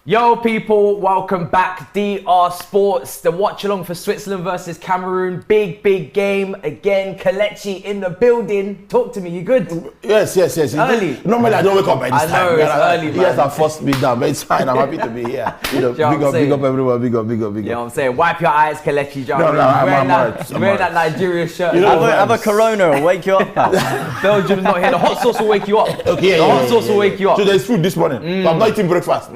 Yo people, welcome back. DR Sports, the watch along for Switzerland versus Cameroon. Big game again. Kelechi in the building. Talk to me, you good? Yes. Early. Normally I don't wake up by this time. I know, it's early, man. Yes, I forced me down, but it's fine. I'm happy to be here. Big up everyone, big up. You know what I'm saying? Wipe your eyes, Kelechi. No, I'm wearing that Nigeria shirt. You know, have a Corona and wake you up, pal. Belgium's not here. The hot sauce will wake you up. Okay, the hot sauce will wake you up. So there's food this morning, but I'm not eating breakfast.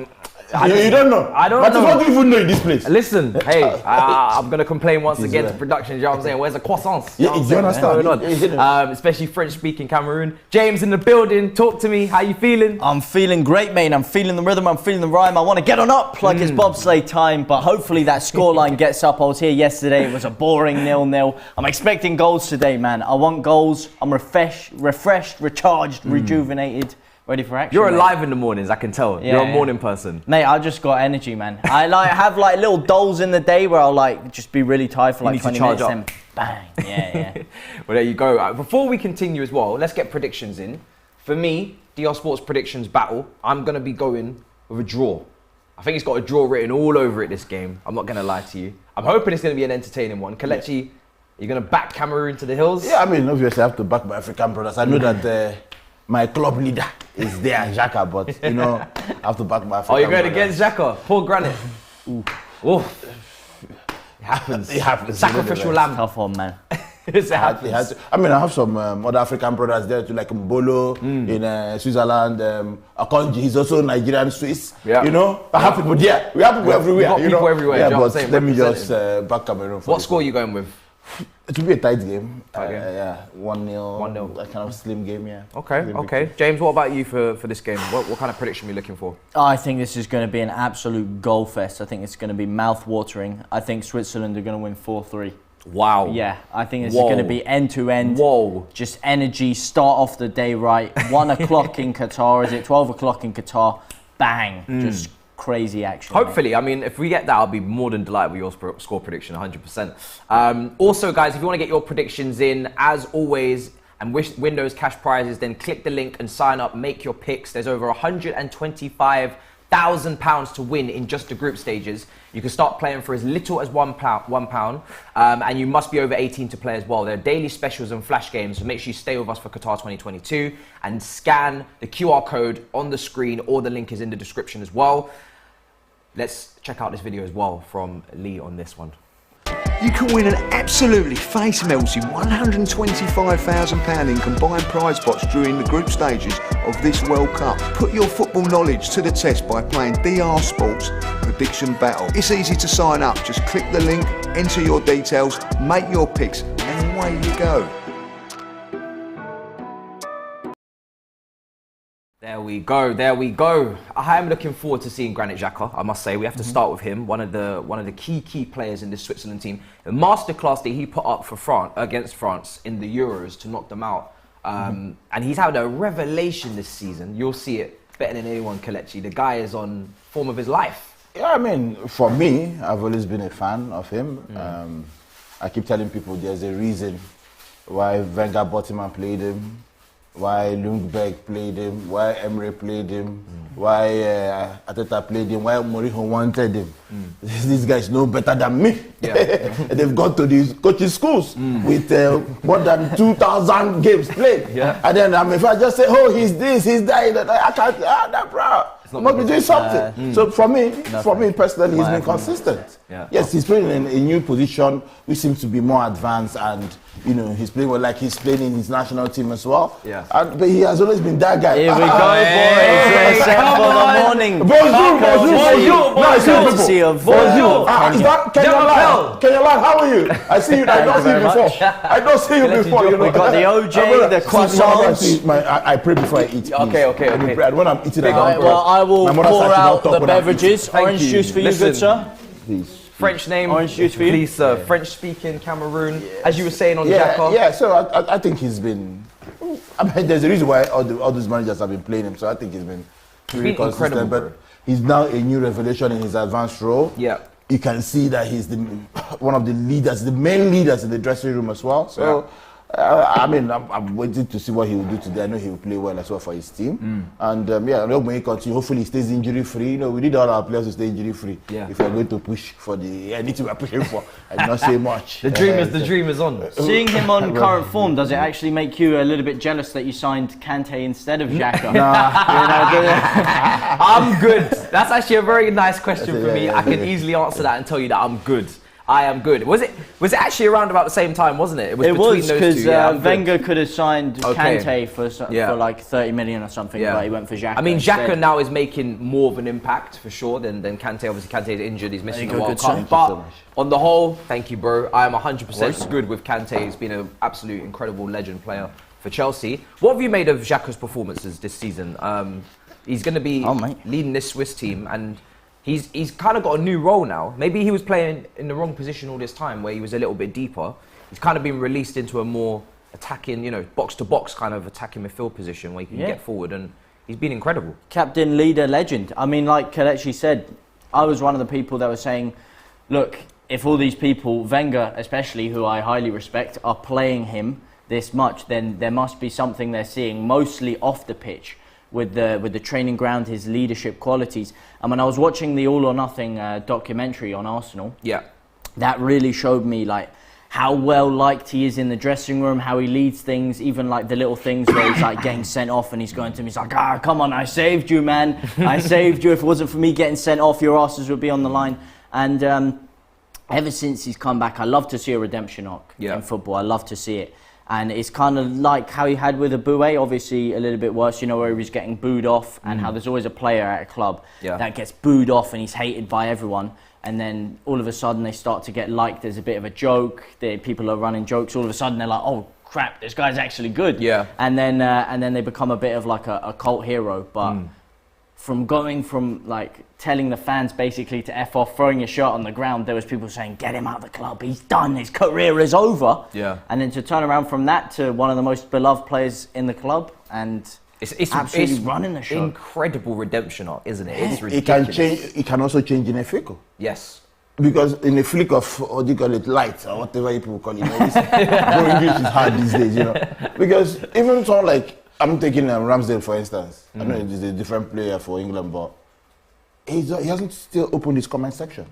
You don't know. I don't know. know. What do you even know in this place? Listen, hey, I'm going to complain once again to production, you know what I'm saying? Where's the croissants? You understand? Especially French-speaking Cameroon. James in the building, talk to me, how you feeling? I'm feeling great, mate. I'm feeling the rhythm, I'm feeling the rhyme. I want to get on up like it's bobsleigh time, but hopefully that scoreline gets up. I was here yesterday, it was a boring 0-0. I'm expecting goals today, man. I want goals. I'm refreshed, recharged, rejuvenated. Ready for action. You're alive in the mornings, I can tell. You're a morning person. Mate, I just got energy, man. I have little dulls in the day where I'll just be really tired for 20 minutes and bang. Yeah. Well, there you go. Before we continue as well, let's get predictions in. For me, DR Sports predictions battle, I'm going to be going with a draw. I think it's got a draw written all over it, this game. I'm not going to lie to you. I'm hoping it's going to be an entertaining one. Kelechi, you're going to back Cameroon to the hills? Yeah, I mean, obviously I have to back my African brothers. I know that my club leader is there, Xhaka, but I have to back my African brothers. Oh, you're going against Xhaka? Poor Granit. Oof. It happens. It happens. Sacrificial lamb. Tough one, man. It happens. I mean, I have some other African brothers there too, like Mbolo in Switzerland. Akonji, he's also Nigerian Swiss. Yeah. I have people there. We have people everywhere. We've got people everywhere. Yeah, but let me just back Cameroon. What score are you going with? It will be a tight game. Yeah, 1-0. 1-0. That kind of slim game, yeah. Okay. James, what about you for this game? What kind of prediction are we looking for? I think this is going to be an absolute goal fest. I think it's going to be mouth-watering. I think Switzerland are going to win 4-3. Wow. Yeah, I think this is going to be end-to-end. Whoa. Just energy, start off the day right. 1 o'clock in Qatar, is it? 12 o'clock in Qatar. Bang. Just crazy action. Hopefully, I mean, if we get that, I'll be more than delighted with your score prediction, 100%. Also, guys, if you want to get your predictions in, as always, and win those cash prizes, then click the link and sign up, make your picks. There's over £125,000 to win in just the group stages. You can start playing for as little as £1, and you must be over 18 to play as well. There are daily specials and flash games, so make sure you stay with us for Qatar 2022 and scan the QR code on the screen, or the link is in the description as well. Let's check out this video as well from Lee on this one. You can win an absolutely face-melting £125,000 in combined prize pots during the group stages of this World Cup. Put your football knowledge to the test by playing DR Sports Prediction Battle. It's easy to sign up. Just click the link, enter your details, make your picks, and away you go. There we go. I am looking forward to seeing Granit Xhaka, I must say. We have to start with him, one of the key players in this Switzerland team. The masterclass that he put up for against France in the Euros to knock them out. And he's had a revelation this season. You'll see it better than anyone, Kelechi. The guy is on form of his life. Yeah, I mean, for me, I've always been a fan of him. I keep telling people there's a reason why Wenger bought him and played him, why Lundberg played him, why Emre played him, why Ateta played him, why Mourinho wanted him. These guys know better than me. Yeah. They've gone to these coaching schools with more than 2,000 games played. Yeah. And then if I just say, oh, he's this, he's that, I can't, bro. I must be doing something. So for me personally, he's been consistent. Yeah. Yes, he's playing in a new position, which seems to be more advanced, and he's playing well, like he's playing in his national team as well. Yeah. But he has always been that guy. Here we go, boys. Set for the morning. Bonjour. Kenyalan, how are you? I see you. I don't see you before. We got the OJ, the croissants. I pray before I eat. Okay. And when I'm eating, I will pour out the beverages. Orange juice for you, good sir. Please. French name, orange juice for you. Please, sir. French-speaking Cameroon, as you were saying on Xhaka. Yeah. So I think he's been. I mean, there's a reason why all those managers have been playing him. So I think he's been really consistent. But he's now a new revelation in his advanced role. Yeah. You can see that he's one of the leaders, the main leaders in the dressing room as well. So I mean, I'm waiting to see what he will do today. I know he will play well as well for his team. And yeah, when he continue, hopefully he stays injury free. You know, we need all our players to stay injury free. Yeah. If we're going to push for the anything we're pushing for, I did not say much. The dream is on. Seeing him on current form, does it actually make you a little bit jealous that you signed Kante instead of Xhaka? I'm good. That's actually a very nice question for me. I can easily answer that and tell you that I'm good. I am good. Was it actually around about the same time, wasn't it? It was because Yeah, Wenger could have signed Kante for like 30 million or something, but he went for Xhaka. I mean, Xhaka instead. now is making more of an impact for sure than Kante. Obviously, Kante is injured. He's missing the World good Cup. But on the whole, thank you, bro. I am 100% good with Kante. He's been an absolute incredible legend player for Chelsea. What have you made of Xhaka's performances this season? He's going to be leading this Swiss team, and he's kind of got a new role now. Maybe he was playing in the wrong position all this time, where he was a little bit deeper. He's kind of been released into a more attacking, box-to-box kind of attacking midfield position where he can get forward, and he's been incredible. Captain, leader, legend. I mean, like Kelechi said, I was one of the people that was saying, look, if all these people, Wenger especially, who I highly respect, are playing him this much, then there must be something they're seeing, mostly off the pitch, with the training ground, his leadership qualities. And when I was watching the All or Nothing documentary on Arsenal, that really showed me like how well liked he is in the dressing room, how he leads things, even like the little things where he's like getting sent off and he's going to me, he's like, come on, I saved you, man. I saved you. If it wasn't for me getting sent off, your asses would be on the line. And ever since he's come back, I love to see a redemption arc in football. I love to see it. And it's kind of like how he had with Aboué, obviously a little bit worse, where he was getting booed off, and how there's always a player at a club that gets booed off and he's hated by everyone. And then all of a sudden they start to get liked. There's a bit of a joke. People are running jokes. All of a sudden they're like, oh crap, this guy's actually good. Yeah. And then they become a bit of like a cult hero. But from going from like telling the fans basically to F off, throwing your shirt on the ground, there was people saying, get him out of the club, he's done, his career is over. Yeah. And then to turn around from that to one of the most beloved players in the club, and it's absolutely running the show. Incredible redemption arc, isn't it? It's ridiculous. It can also change in a fickle. Yes. Because in a flick of, what do you call it, light, or whatever people call it, English is hard these days, Because even someone like, I'm taking Ramsdale for instance. I know he's a different player for England, but he hasn't still opened his comment section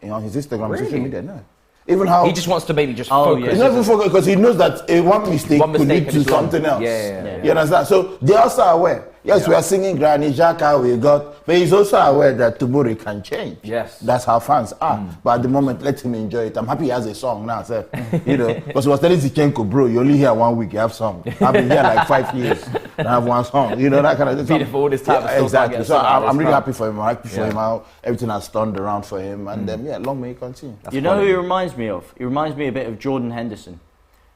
on his Instagram, social media. No, even how he just wants to maybe just focus. He's not even focused because he knows that one mistake could lead to something else. Yeah. You understand? So they are also aware. Yes, we are singing Granit Xhaka, but he's also aware that tomorrow it can change. Yes. That's how fans are. But at the moment, let him enjoy it. I'm happy he has a song now, sir. Because he was telling Zichenko, bro, you only hear 1 week, you have song. I've been here like 5 years, and I have one song. That kind of thing. Beautiful, this time. Exactly. So I'm really happy for him. I'm happy for him how everything has turned around for him. And long may he continue. Who he reminds me of? He reminds me a bit of Jordan Henderson.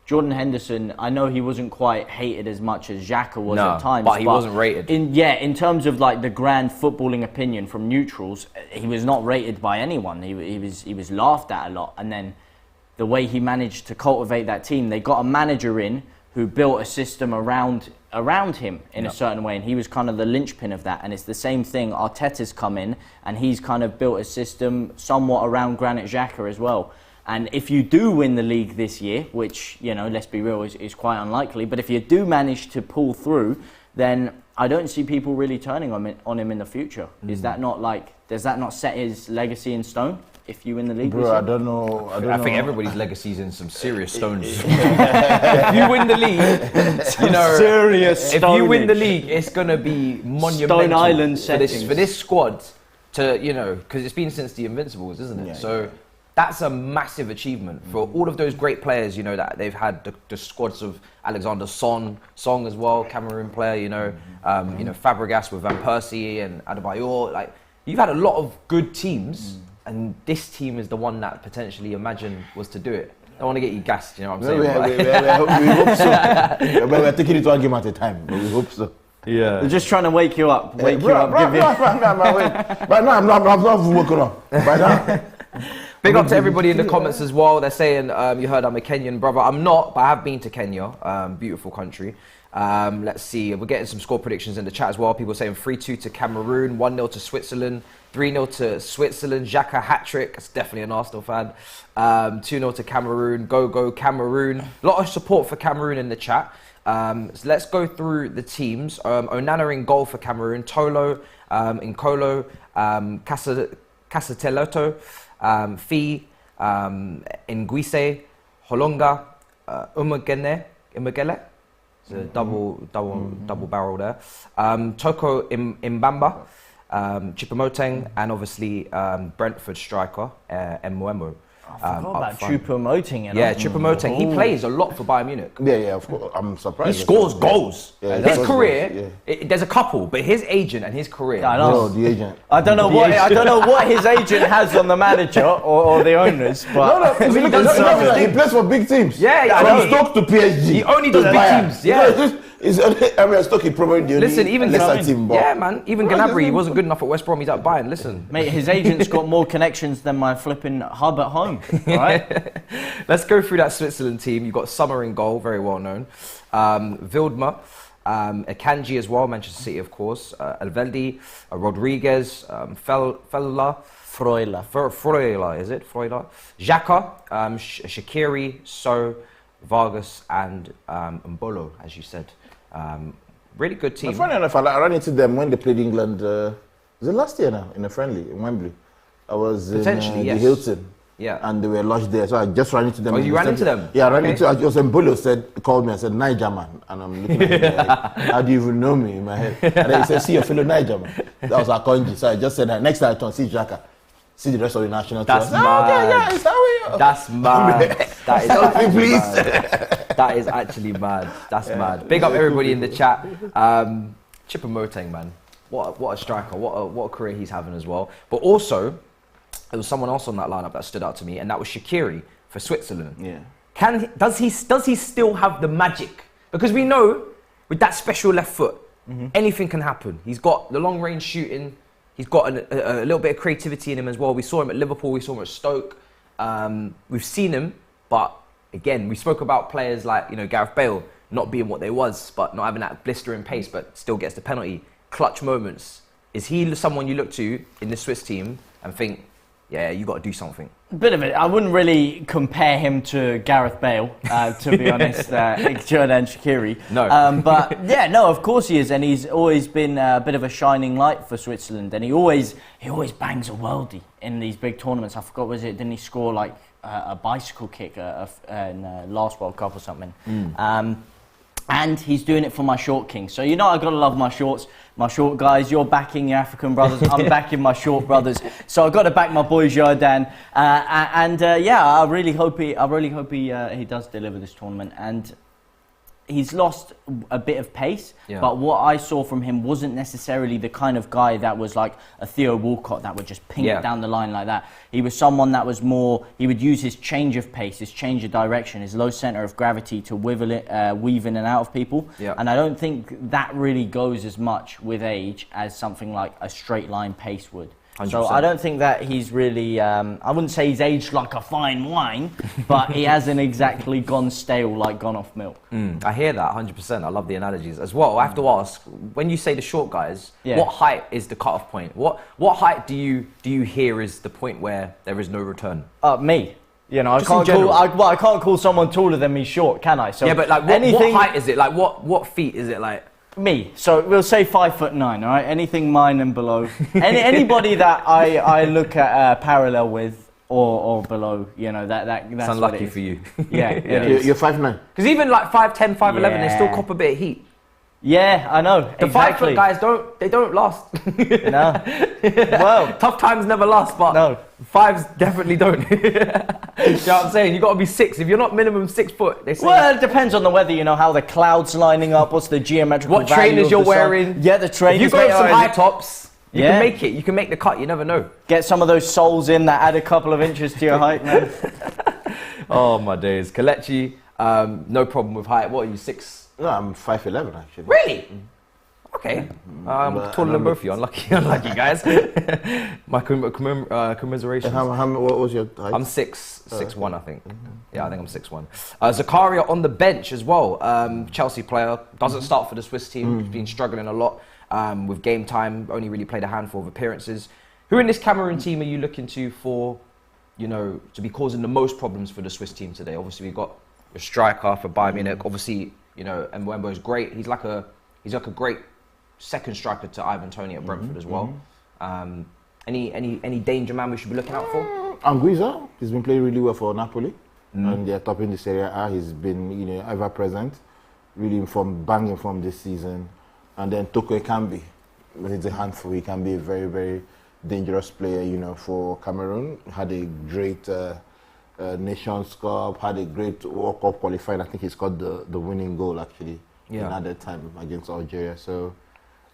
Jordan Henderson, I know he wasn't quite hated as much as Xhaka was at times. But he wasn't rated. In terms of like the grand footballing opinion from neutrals, he was not rated by anyone. He was laughed at a lot. And then the way he managed to cultivate that team, they got a manager in who built a system around him in a certain way, and he was kind of the linchpin of that. And it's the same thing. Arteta's come in and he's kind of built a system somewhat around Granit Xhaka as well. And if you do win the league this year, which, let's be real, is quite unlikely, but if you do manage to pull through, then I don't see people really turning on him in the future. Is that not does that not set his legacy in stone if you win the league this year? I don't know. I think everybody's legacy's in some serious stones. If you win the league, serious if you win the league, it's going to be monumental. Stone Island for this squad to, because it's been since the Invincibles, isn't it? So that's a massive achievement for all of those great players, that they've had the squads of Alexander Song as well, Cameroon player, Fabregas with Van Persie and Adebayor. You've had a lot of good teams, and this team is the one that potentially Imagine was to do it. I don't want to get you gassed, you know what I'm saying? We hope so. We're taking it one game at a time, but we hope so. Yeah. They're just trying to wake you up. But no, I'm not woken up. By now. Big up to everybody in the comments as well. They're saying, you heard I'm a Kenyan brother. I'm not, but I have been to Kenya. Beautiful country. Let's see. We're getting some score predictions in the chat as well. People saying 3-2 to Cameroon, 1-0 to Switzerland. 3-0 to Switzerland. Xhaka hat-trick. It's definitely an Arsenal fan. 2-0 to Cameroon. Go Cameroon. A lot of support for Cameroon in the chat. So let's go through the teams. Onana in goal for Cameroon. Tolo, Nkolo, Casatelotto, Fi, Nguise, Holonga, Umagele. It's a double barrel there. Toko Mbamba, Choupo-Moting, and obviously Brentford striker Mbeumo. I forgot about Choupo-Moting. Yeah, Choupo-Moting. He plays a lot for Bayern Munich. Yeah, of course. I'm surprised. He scores goals. Yeah, his career, there's a couple, but his agent and his career. I know. No, the agent. I don't know what his agent has on the manager or the owners, but he plays for big teams. Yeah, from Stoke to PSG. He only does big teams. Yeah. Stoke, he probably the only Listen, even team. Even Gnabry, he wasn't good enough at West Brom. He's at Bayern. Listen, mate, his agent's got more connections than my flipping hub at home. All right. Let's go through that Switzerland team. You've got Sommer in goal, very well known. Wildmer, Akanji as well, Manchester City, of course. Elveldi, Rodriguez, Freuler, is it? Freuler. Xhaka, Shaqiri, So, Vargas, and Mbolo, as you said. Really good team. Funny enough, I ran into them when they played England. Was it last year now, in a friendly, in Wembley? I was in the Hilton. Yeah. And they were lodged there, so I just ran into them. Oh, you ran into them? Yeah, I ran into them. Mbolo called me and said, Niger man. And I'm looking at him like, how do you even know me in my head? And then he said, see your fellow Niger man. That was Akonji. So I just said, next time I turn, see Xhaka. See the rest of the national team. That's mad. It's how we are. That's mad. That is actually please. mad. That is actually mad. That's mad. Big up everybody in the chat. Choupo-Moting, man. What a striker. What a career he's having as well. But also, there was someone else on that lineup that stood out to me, and that was Shaqiri for Switzerland. Yeah. Does he still have the magic? Because we know with that special left foot, anything can happen. He's got the long range shooting. He's got a little bit of creativity in him as well. We saw him at Liverpool. We saw him at Stoke. We've seen him, but again, we spoke about players like Gareth Bale not being what they was, but not having that blistering pace, but still gets the penalty. Clutch moments. Is he someone you look to in the Swiss team and think, yeah, you got to do something? A bit of it. I wouldn't really compare him to Gareth Bale, to be honest, Jordan Shaqiri. No. But yeah, no, of course he is, and he's always been a bit of a shining light for Switzerland, and he always bangs a worldie in these big tournaments. I forgot, didn't he score like a bicycle kick in last World Cup or something? And he's doing it for my short king. So I gotta love my short guys. You're backing your African brothers. I'm backing my short brothers. So I got to back my boy Jordan. I really hope he does deliver this tournament. And he's lost a bit of pace, but what I saw from him wasn't necessarily the kind of guy that was like a Theo Walcott that would just ping it down the line like that. He was someone that was more, he would use his change of pace, his change of direction, his low centre of gravity to weave in and out of people. And I don't think that really goes as much with age as something like a straight line pace would. 100%. So I don't think that he's really, I wouldn't say he's aged like a fine wine, but he hasn't exactly gone stale like gone off milk. I hear that 100%. I love the analogies as well. I have to ask, when you say the short guys, what height is the cut-off point? What height do you hear is the point where there is no return? Me. I can't call someone taller than me short, can I? So yeah, but like what height is it? Like what feet is it like? Me, so we'll say 5'9", all right? Anything mine and below. Anybody that I look at parallel with or below, that's it's unlucky for you. Yeah, you're 5'9". Because even like 5'10", 5'11", they still cop a bit of heat. Yeah, I know. The 5 foot guys don't last. No. Well, tough times never last, but no. 5s definitely don't. You know what I'm saying? You got to be 6. If you're not minimum 6 foot, they say. Well, it depends on the weather. How the clouds lining up. What's the geometrical what value trainers of you're the sun. wearing? Yeah, the trainers. If you go some high tops, you can make it. You can make the cut. You never know. Get some of those soles in that add a couple of inches to your height, man. Oh my days, Kelechi. No problem with height. What are you, 6? No, I'm 5'11" actually. Really? Okay, taller than both of you. Unlucky guys. My commiserations. What was your height? I'm 6'1", I think. Yeah, I think I'm 6'1". Zakaria on the bench as well. Chelsea player, doesn't start for the Swiss team. He's been struggling a lot with game time. Only really played a handful of appearances. Who in this Cameroon team are you looking to for, to be causing the most problems for the Swiss team today? Obviously, we've got a striker for Bayern Munich. Obviously, Mbeumo is great. He's like a great second striker to Ivan Toney at Brentford as well. Any danger man we should be looking out for? Anguissa, he's been playing really well for Napoli, and they're topping the Serie A. He's been, ever present, really banging form this season. And then Toko Ekambi, but it's a handful. He can be a very, very dangerous player, for Cameroon. Had a great Nations Cup, had a great World Cup qualifying. I think he scored the winning goal actually at that time against Algeria. So.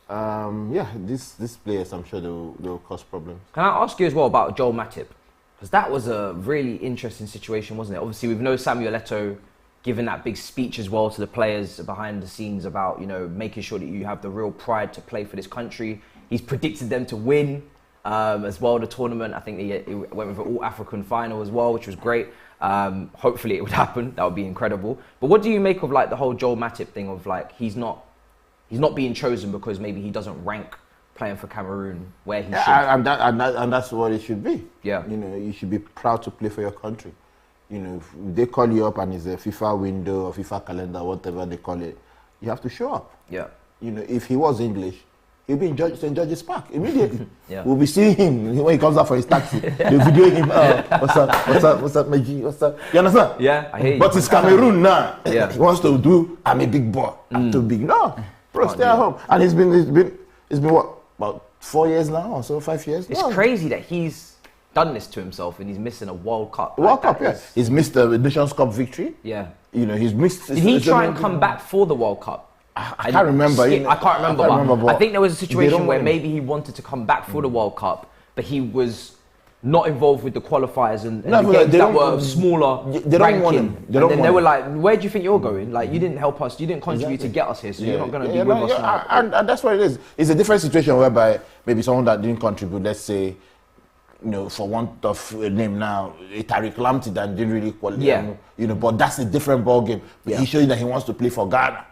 These players, I'm sure they'll cause problems. Can I ask you as well about Joel Matip? Because that was a really interesting situation, wasn't it? Obviously, we've known Samuel Eto'o giving that big speech as well to the players behind the scenes about, making sure that you have the real pride to play for this country. He's predicted them to win as well the tournament. I think he went with an all-African final as well, which was great. Hopefully it would happen. That would be incredible. But what do you make of the whole Joel Matip thing of he's not being chosen because maybe he doesn't rank playing for Cameroon where he should? And that's what it should be. Yeah. You should be proud to play for your country. If they call you up and it's a FIFA window or FIFA calendar, whatever they call it, you have to show up. Yeah. If he was English, he'll be in St. George's Park immediately. Yeah. We'll be seeing him when he comes out for his taxi. They'll video him. What's up, Meji? What's up? You understand? Yeah, I hear you. But it's Cameroon now. Yeah. He wants to do, I'm a big boy. I'm too big. No. Bro, stay at home. And it's been what, about 4 years now or so, 5 years? It's crazy that he's done this to himself and he's missing a World Cup. World Cup, yes. He's missed the Nations Cup victory. Yeah. He's missed... Did he try and come back for the World Cup? I can't remember. I can't remember. But I think there was a situation where him. maybe he wanted to come back for the World Cup, but he was not involved with the qualifiers and the games that were smaller They don't want him. They were like, where do you think you're going? You didn't help us. You didn't contribute to get us here, so you're not going to be with us now. And that's what it is. It's a different situation whereby maybe someone that didn't contribute, let's say, for want of a name now, Tariq Lamptey that didn't really qualify. But that's a different ball game. But he's showing that he wants to play for Ghana.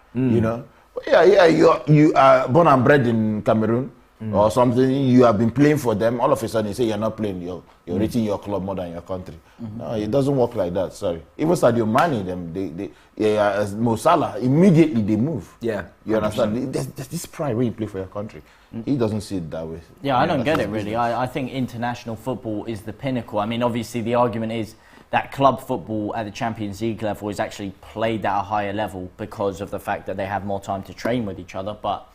But you are born and bred in Cameroon. Or something, you have been playing for them, all of a sudden you say you're not playing, you're rating your club more than your country. No, it doesn't work like that, sorry. Even Sadio Mane, as Mo Salah, immediately they move. Yeah. You understand? There's this pride when you play for your country. He doesn't see it that way. Yeah, I don't get it really. I think international football is the pinnacle. I mean, obviously the argument is that club football at the Champions League level is actually played at a higher level because of the fact that they have more time to train with each other. But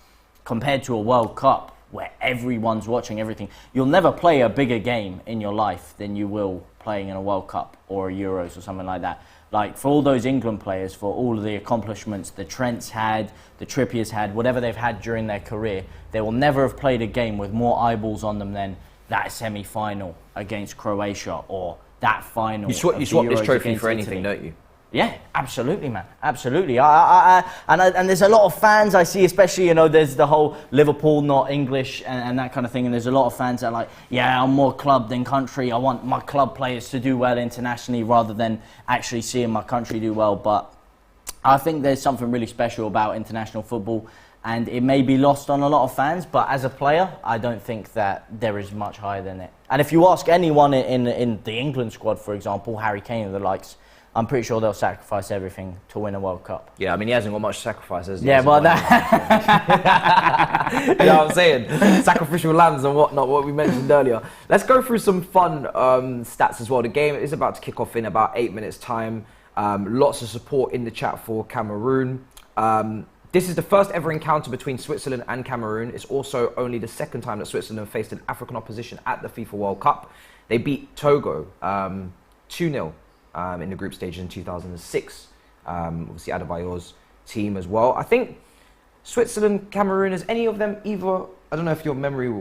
compared to a World Cup, where everyone's watching everything, you'll never play a bigger game in your life than you will playing in a World Cup or a Euros or something like that. For all those England players, for all of the accomplishments the Trents had, the Trippiers had, whatever they've had during their career, they will never have played a game with more eyeballs on them than that semi-final against Croatia or that final. You swap this trophy for anything, don't you? Yeah, absolutely, man. Absolutely. And there's a lot of fans I see, especially, there's the whole Liverpool not English and that kind of thing. And there's a lot of fans that are like, yeah, I'm more club than country. I want my club players to do well internationally rather than actually seeing my country do well. But I think there's something really special about international football. And it may be lost on a lot of fans, but as a player, I don't think that there is much higher than it. And if you ask anyone in the England squad, for example, Harry Kane and the likes, I'm pretty sure they'll sacrifice everything to win a World Cup. Yeah, I mean, he hasn't got much sacrifice, has he? Yeah, well, that... You know what I'm saying? Sacrificial lambs and whatnot, what we mentioned earlier. Let's go through some fun stats as well. The game is about to kick off in about 8 minutes' time. Lots of support in the chat for Cameroon. This is the first ever encounter between Switzerland and Cameroon. It's also only the second time that Switzerland faced an African opposition at the FIFA World Cup. They beat Togo 2-0. In the group stage in 2006. Obviously Adebayor's team as well. I think Switzerland, Cameroon, has any of them either, I don't know if your memory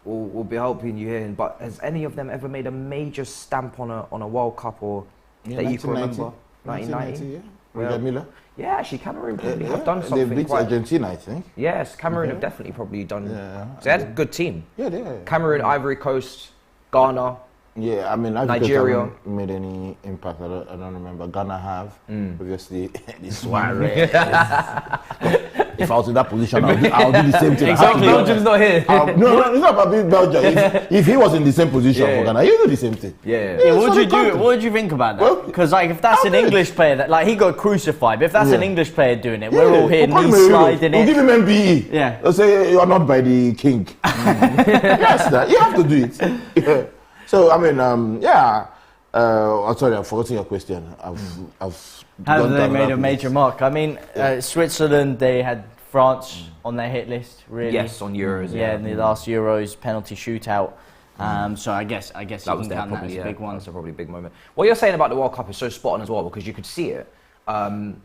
will be helping you here, but has any of them ever made a major stamp on a World Cup or that you can remember? 1990? Yeah. Well, Miller? Yeah, actually Cameroon probably have done something. They beat Argentina, I think. Yes, Cameroon have definitely probably done. Yeah. So they had a good team. Yeah, they are. Cameroon, Ivory Coast, Ghana. Yeah, I mean, Nigeria haven't made any impact. I don't remember. Ghana have, obviously, the Suarez. if I was in that position, I'll do the same thing. Exactly. Belgium's not here. No, it's not about being Belgium. If he was in the same position for Ghana, he'll do the same thing. Yeah. What would you do? What would you think about that? Because like, if that's an English player, that like he got crucified. But if that's an English player doing it, we're all here knee sliding We'll it. give him MBE. Yeah. They'll say you're not by the king. Yes, that you have to do it. Yeah. So I mean, sorry, I'm forgetting your question. Have they made a major mark? I mean, Switzerland, they had France on their hit list, really. Yes, on Euros. Yeah, in the last Euros penalty shootout. So I guess That you was can their count that probably as a big one. That's a probably big moment. What you're saying about the World Cup is so spot on as well, because you could see it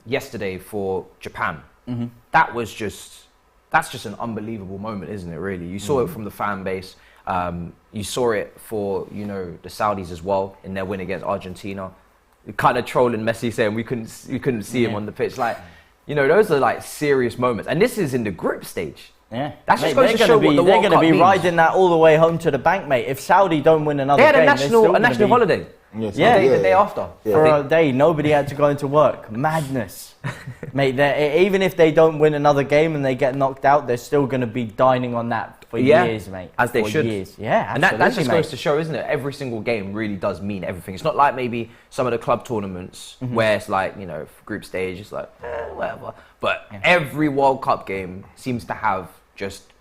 yesterday for Japan. That's just an unbelievable moment, isn't it? Really, you saw it from the fan base. You saw it for the Saudis as well in their win against Argentina. Kind of trolling Messi, saying we couldn't see him on the pitch. Like, those are like serious moments, and this is in the group stage. Yeah, that's just going to show what the World Cup They're going to be means. riding that all the way home to the bank, mate. If Saudi don't win another game, they had a national holiday. Yes, The day after. For a day, nobody had to go into work. Madness. Mate, even if they don't win another game and they get knocked out, they're still going to be dining on that for years, mate. As they should. Years. Yeah, and that just goes to show, isn't it? Every single game really does mean everything. It's not like maybe some of the club tournaments where it's like, group stage, it's like, whatever. But every World Cup game seems to have just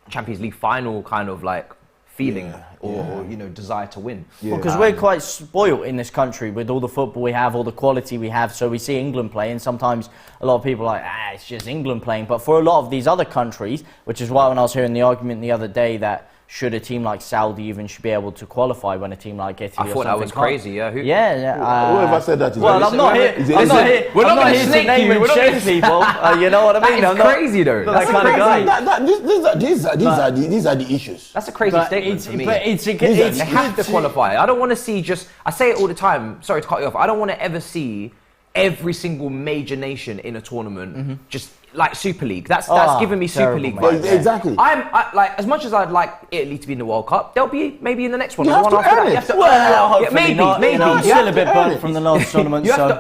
Champions League final kind of like feeling or desire to win. Because we're quite spoilt in this country with all the football we have, all the quality we have. So we see England play, and sometimes a lot of people are like, it's just England playing. But for a lot of these other countries, which is why when I was hearing the argument the other day that should a team like Saudi even should be able to qualify when a team like Italy I thought that was crazy, yeah. Whoever said that is I'm not here to name and shame people. You know what I mean? That's crazy though. That kind of guy. These are the issues. That's a crazy statement to me. They have to qualify. I don't want to see I say it all the time, sorry to cut you off, I don't want to ever see every single major nation in a tournament just like Super League. That's giving me Super League vibes. Exactly. I like, as much as I'd like Italy to be in the World Cup, they'll be maybe in the next one. You have to earn it. Hopefully not. Maybe. I'm still a bit burnt from the last tournament. You have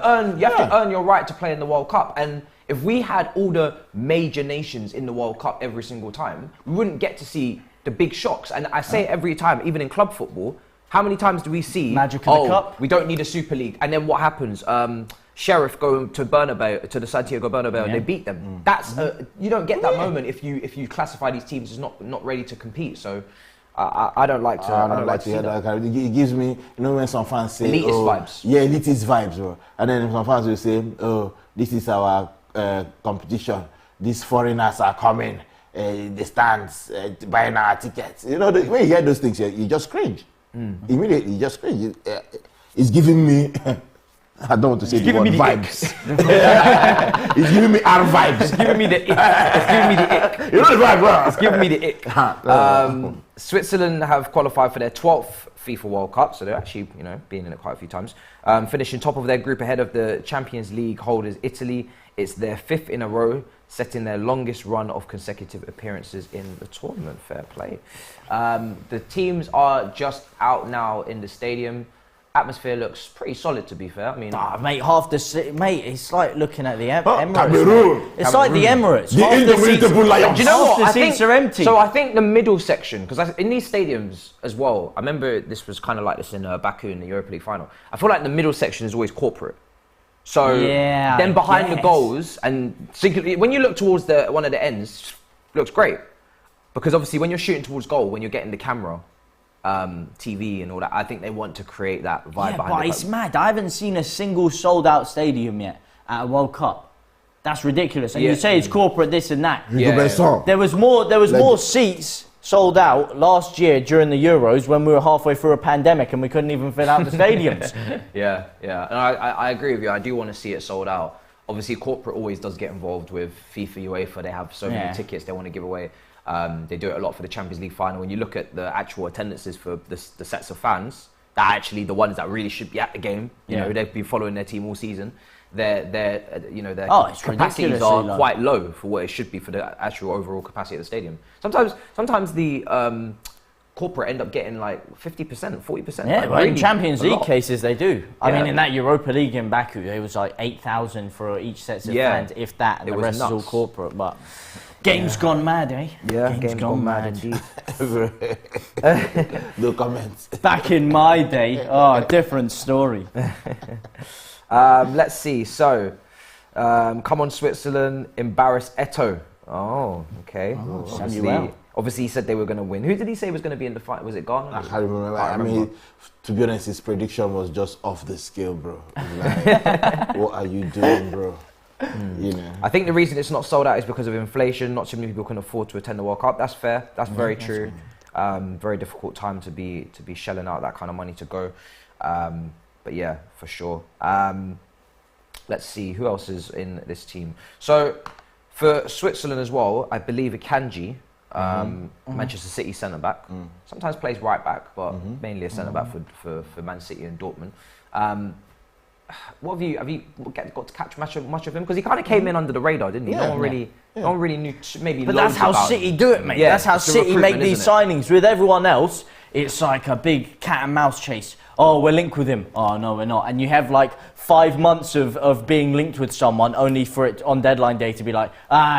to earn your right to play in the World Cup. And if we had all the major nations in the World Cup every single time, we wouldn't get to see the big shocks. And I say it every time, even in club football, how many times do we see Magic of the Cup? We don't need a Super League, and then what happens? Sheriff go to Bernabeu, to the Santiago Bernabeu, and they beat them. That's you don't get that moment if you classify these teams as not ready to compete. So I don't like to. I don't like to hear that. It gives me, when some fans say, elitist vibes. Yeah, elitist vibes, bro. And then some fans will say, this is our competition. These foreigners are coming. The stands buying our tickets. When you hear those things, you just cringe. Immediately, you just cringe. It's giving me. I don't want to say the word vibes. It's giving me our vibes. It's giving me the ick. It's giving me the ick. You know the vibe, bro. It's giving me the ick. Switzerland have qualified for their 12th FIFA World Cup, so they're actually, been in it quite a few times. Finishing top of their group ahead of the Champions League holders Italy. It's their 5th in a row, setting their longest run of consecutive appearances in the tournament. Fair play. The teams are just out now in the stadium. Atmosphere looks pretty solid, to be fair. I mean, mate, half the city, mate, it's like looking at the Emirates. Cameroon. It's like the Emirates. The indomitable lions. Do you know what? The seats are empty. So I think the middle section, because in these stadiums as well, I remember this was kind of like this in Baku in the Europa League final. I feel like the middle section is always corporate. So then behind the goals, and when you look towards one of the ends, looks great. Because obviously when you're shooting towards goal, when you're getting the camera, TV and all that, I think they want to create that vibe behind it. But it's mad. I haven't seen a single sold out stadium yet at a World Cup. That's ridiculous. And you say it's corporate this and that. There was more seats sold out last year during the Euros when we were halfway through a pandemic and we couldn't even fill out the stadiums. Yeah. And I agree with you. I do want to see it sold out. Obviously, corporate always does get involved with FIFA, UEFA. They have so many tickets they want to give away. They do it a lot for the Champions League final. When you look at the actual attendances for the sets of fans, that are actually the ones that really should be at the game. They've been following their team all season. Their capacities are quite low for what it should be for the actual overall capacity of the stadium. Sometimes the corporate end up getting like 50%, 40%. Yeah, like, well, in really Champions a League lot. cases they do. I Yeah. mean, in that Europa League in Baku, it was like 8,000 for each set of fans, if that, and It the was rest is all nuts. corporate. But game's gone mad, eh? Yeah, game's gone mad indeed. No comments. Back in my day, different story. Let's see. So, come on, Switzerland, embarrass Eto. Oh, okay. Obviously, he said they were going to win. Who did he say was going to be in the fight? Was it Ghana? I can't remember. I mean, to be honest, his prediction was just off the scale, bro. Like, what are you doing, bro? You know. I think the reason it's not sold out is because of inflation. Not too many people can afford to attend the World Cup. That's fair. That's very true. Very difficult time to be shelling out that kind of money to go. But yeah, for sure. Let's see who else is in this team. So for Switzerland as well, I believe Akanji, Manchester City centre back. Sometimes plays right back, but mainly a centre back for Man City and Dortmund. What have you got to catch much of him? Because he kind of came in under the radar, didn't he? Yeah, no one really knew. Maybe. But that's how City do it, mate. Yeah, that's how it's the City make recruitment, these isn't it? signings. With everyone else, it's like a big cat and mouse chase. Oh, we're linked with him. Oh, no, we're not. And you have like 5 months of being linked with someone only for it on deadline day to be like,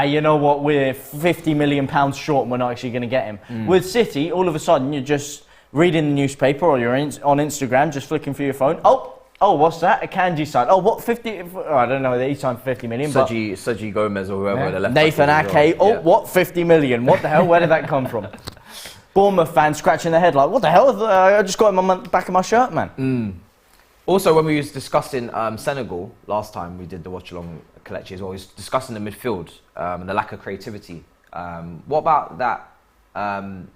you know what, we're £50 million short and we're not actually going to get him. With City, all of a sudden, you're just reading the newspaper or you're on Instagram, just flicking through your phone. Oh, what's that? A Kanji side. Oh, what 50? I don't know. He signed for 50 million. Sergi Gomez or whoever. The left Nathan back is as Ake. well. Oh, what 50 million? What the hell? Where did that come from? Bournemouth fans scratching their head like, what the hell? I just got him on the back of my shirt, man. Also, when we was discussing Senegal last time, we did the watch along Kelechi as well. We was discussing the midfield and the lack of creativity. What about that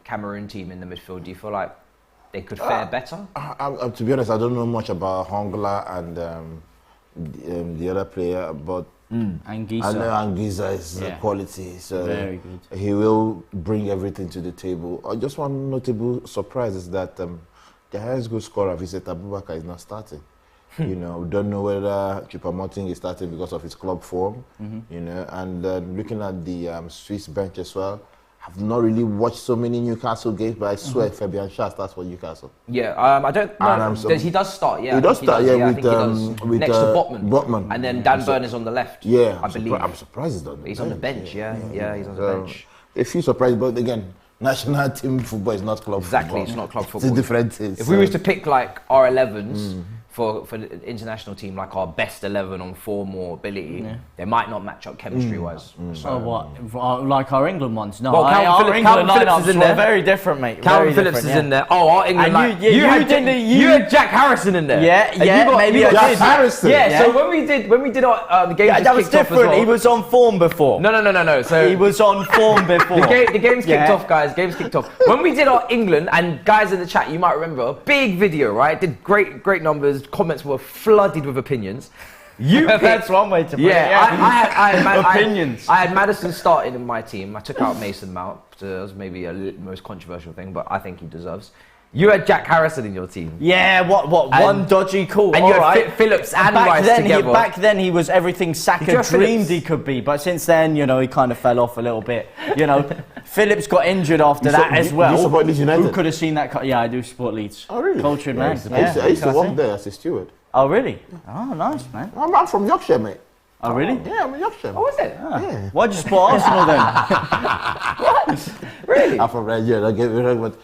Cameroon team in the midfield? Do you feel like they could fare better? To be honest, I don't know much about Hongla and the other player, but I know Anguissa is quality, so very good. He will bring everything to the table. Just one notable surprise is that the highest goal scorer, Vincent Abubakar, is not starting. You know, we don't know whether Choupo-Moting is starting because of his club form. You know, and looking at the Swiss bench as well, I've not really watched so many Newcastle games, but I swear Fabian Schär starts for Newcastle. Yeah, I don't know. He does start, yeah. He does start, yeah, I think he does. with Next to Botman. Botman. And then Dan Burn is on the left, Yeah, I believe. I'm surprised he's on the bench. He's on the bench, yeah, he's on the bench. A few surprised, but again, national team football is not club football. Exactly, it's not club football. It's a different thing. If we was to pick like our 11s for the international team, like our best 11 on form or ability, they might not match up chemistry-wise. So what? Like our England ones? No, Well, our England Phillips lineups is in were there. very different, mate. Calvin Very Phillips different, is in there. Oh, our England And line. You had Jack Harrison in there. Maybe I Jack did. Harrison. Yeah, so when we did our the games That was kicked off as different. well. He was on form before. No. So He was on form before. the game's kicked off, guys. Game's kicked off. When we did our England, and guys in the chat, you might remember, big video, right? Did great numbers. Comments were flooded with opinions. That's one way to put it. I had Opinions. I had Maddison starting in my team. I took out Mason Mount. So that was maybe the most controversial thing, but I think he deserves. You had Jack Harrison in your team. Yeah, one dodgy call. And you had Phillips and Rice together. Back then, he was everything Saka dreamed Phillips. he could be. But since then, you know, he kind of fell off a little bit. You know, Phillips got injured after that as well. You support Leeds United? Who could have seen that? Yeah, I do support Leeds. Oh, really? Cultured man. I used to work there as a steward. Oh, really? Oh, nice, man. I'm from Yorkshire, mate. Oh, really? Yeah, I'm in Yorkshire. Oh, was it? Yeah. Why'd you support Arsenal then? Really? I'm from Nigeria. Don't get me wrong, but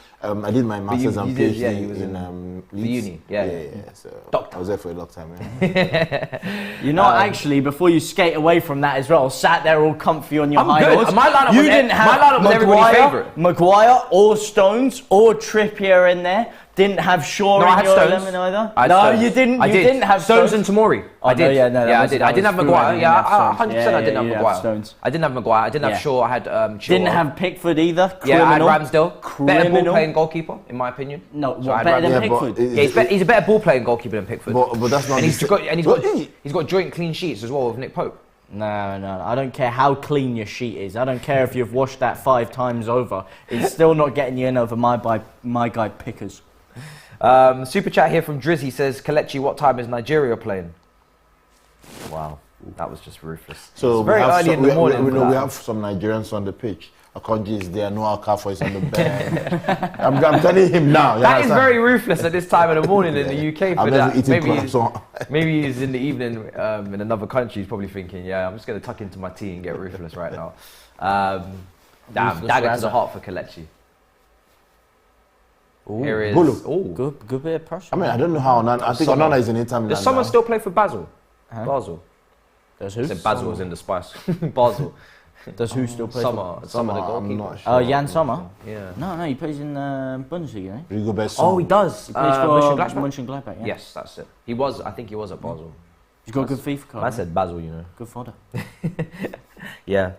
I did my master's and did, PhD yeah, he was in the Leeds. uni. Yeah. So Doctor. I was there for a long time. Yeah. You know, actually, before you skate away from that as well, sat there all comfy on your I'm high good. horse. My lineup You was didn't have my lineup was everybody's favourite. Maguire or Stones or Trippier in there. Didn't have Shaw No, I in had your Stones. 11 either. I had No, Stones. you didn't. I You did. didn't have Stones Stones. and Tomori. Oh, I did. No, yeah, no, I did. I didn't have Maguire. Yeah, 100%. I didn't have Maguire. Stones. I didn't have Maguire. I didn't Yeah. have Shaw. I had Chilwell. Didn't have Pickford either. Yeah, I had Criminal. Ramsdale. Better Criminal. ball playing goalkeeper, in my opinion. No, So I had better than Ramsdale. Pickford. He's a better ball playing goalkeeper than Pickford. But that's not. And the he's got joint clean sheets as well with Nick Pope. No, I don't care how clean your sheet is. I don't care if you've washed that 5 times over. It's still not getting you in over my guy Pickers. Super chat here from Drizzy says, Kelechi, what time is Nigeria playing? Wow, that was just ruthless. So It's very early in the morning. We have some Nigerians on the pitch. Akonji is there, Noah Okafor is on the bench. I'm telling him now. That is very ruthless at this time of the morning in the UK. For that. Maybe he's in the evening in another country. He's probably thinking, yeah, I'm just going to tuck into my tea and get ruthless right now. Damn, dagger to the heart for Kelechi. Here is good bit of pressure. I mean, I don't know how. I think Onana is in Inter Milan. Does someone still play for Basel? Basel. Does who? Basel was in the spice. Basel. Does who still play? Sommer the goalkeeper. Oh, Jan Sommer? Yeah. No, he plays in Bundesliga. Oh, he does. He plays for Mönchengladbach. Yeah. Yes, that's it. I think he was at Basel. He's got a good FIFA card. I said Basel, you know. Good fodder. Yeah,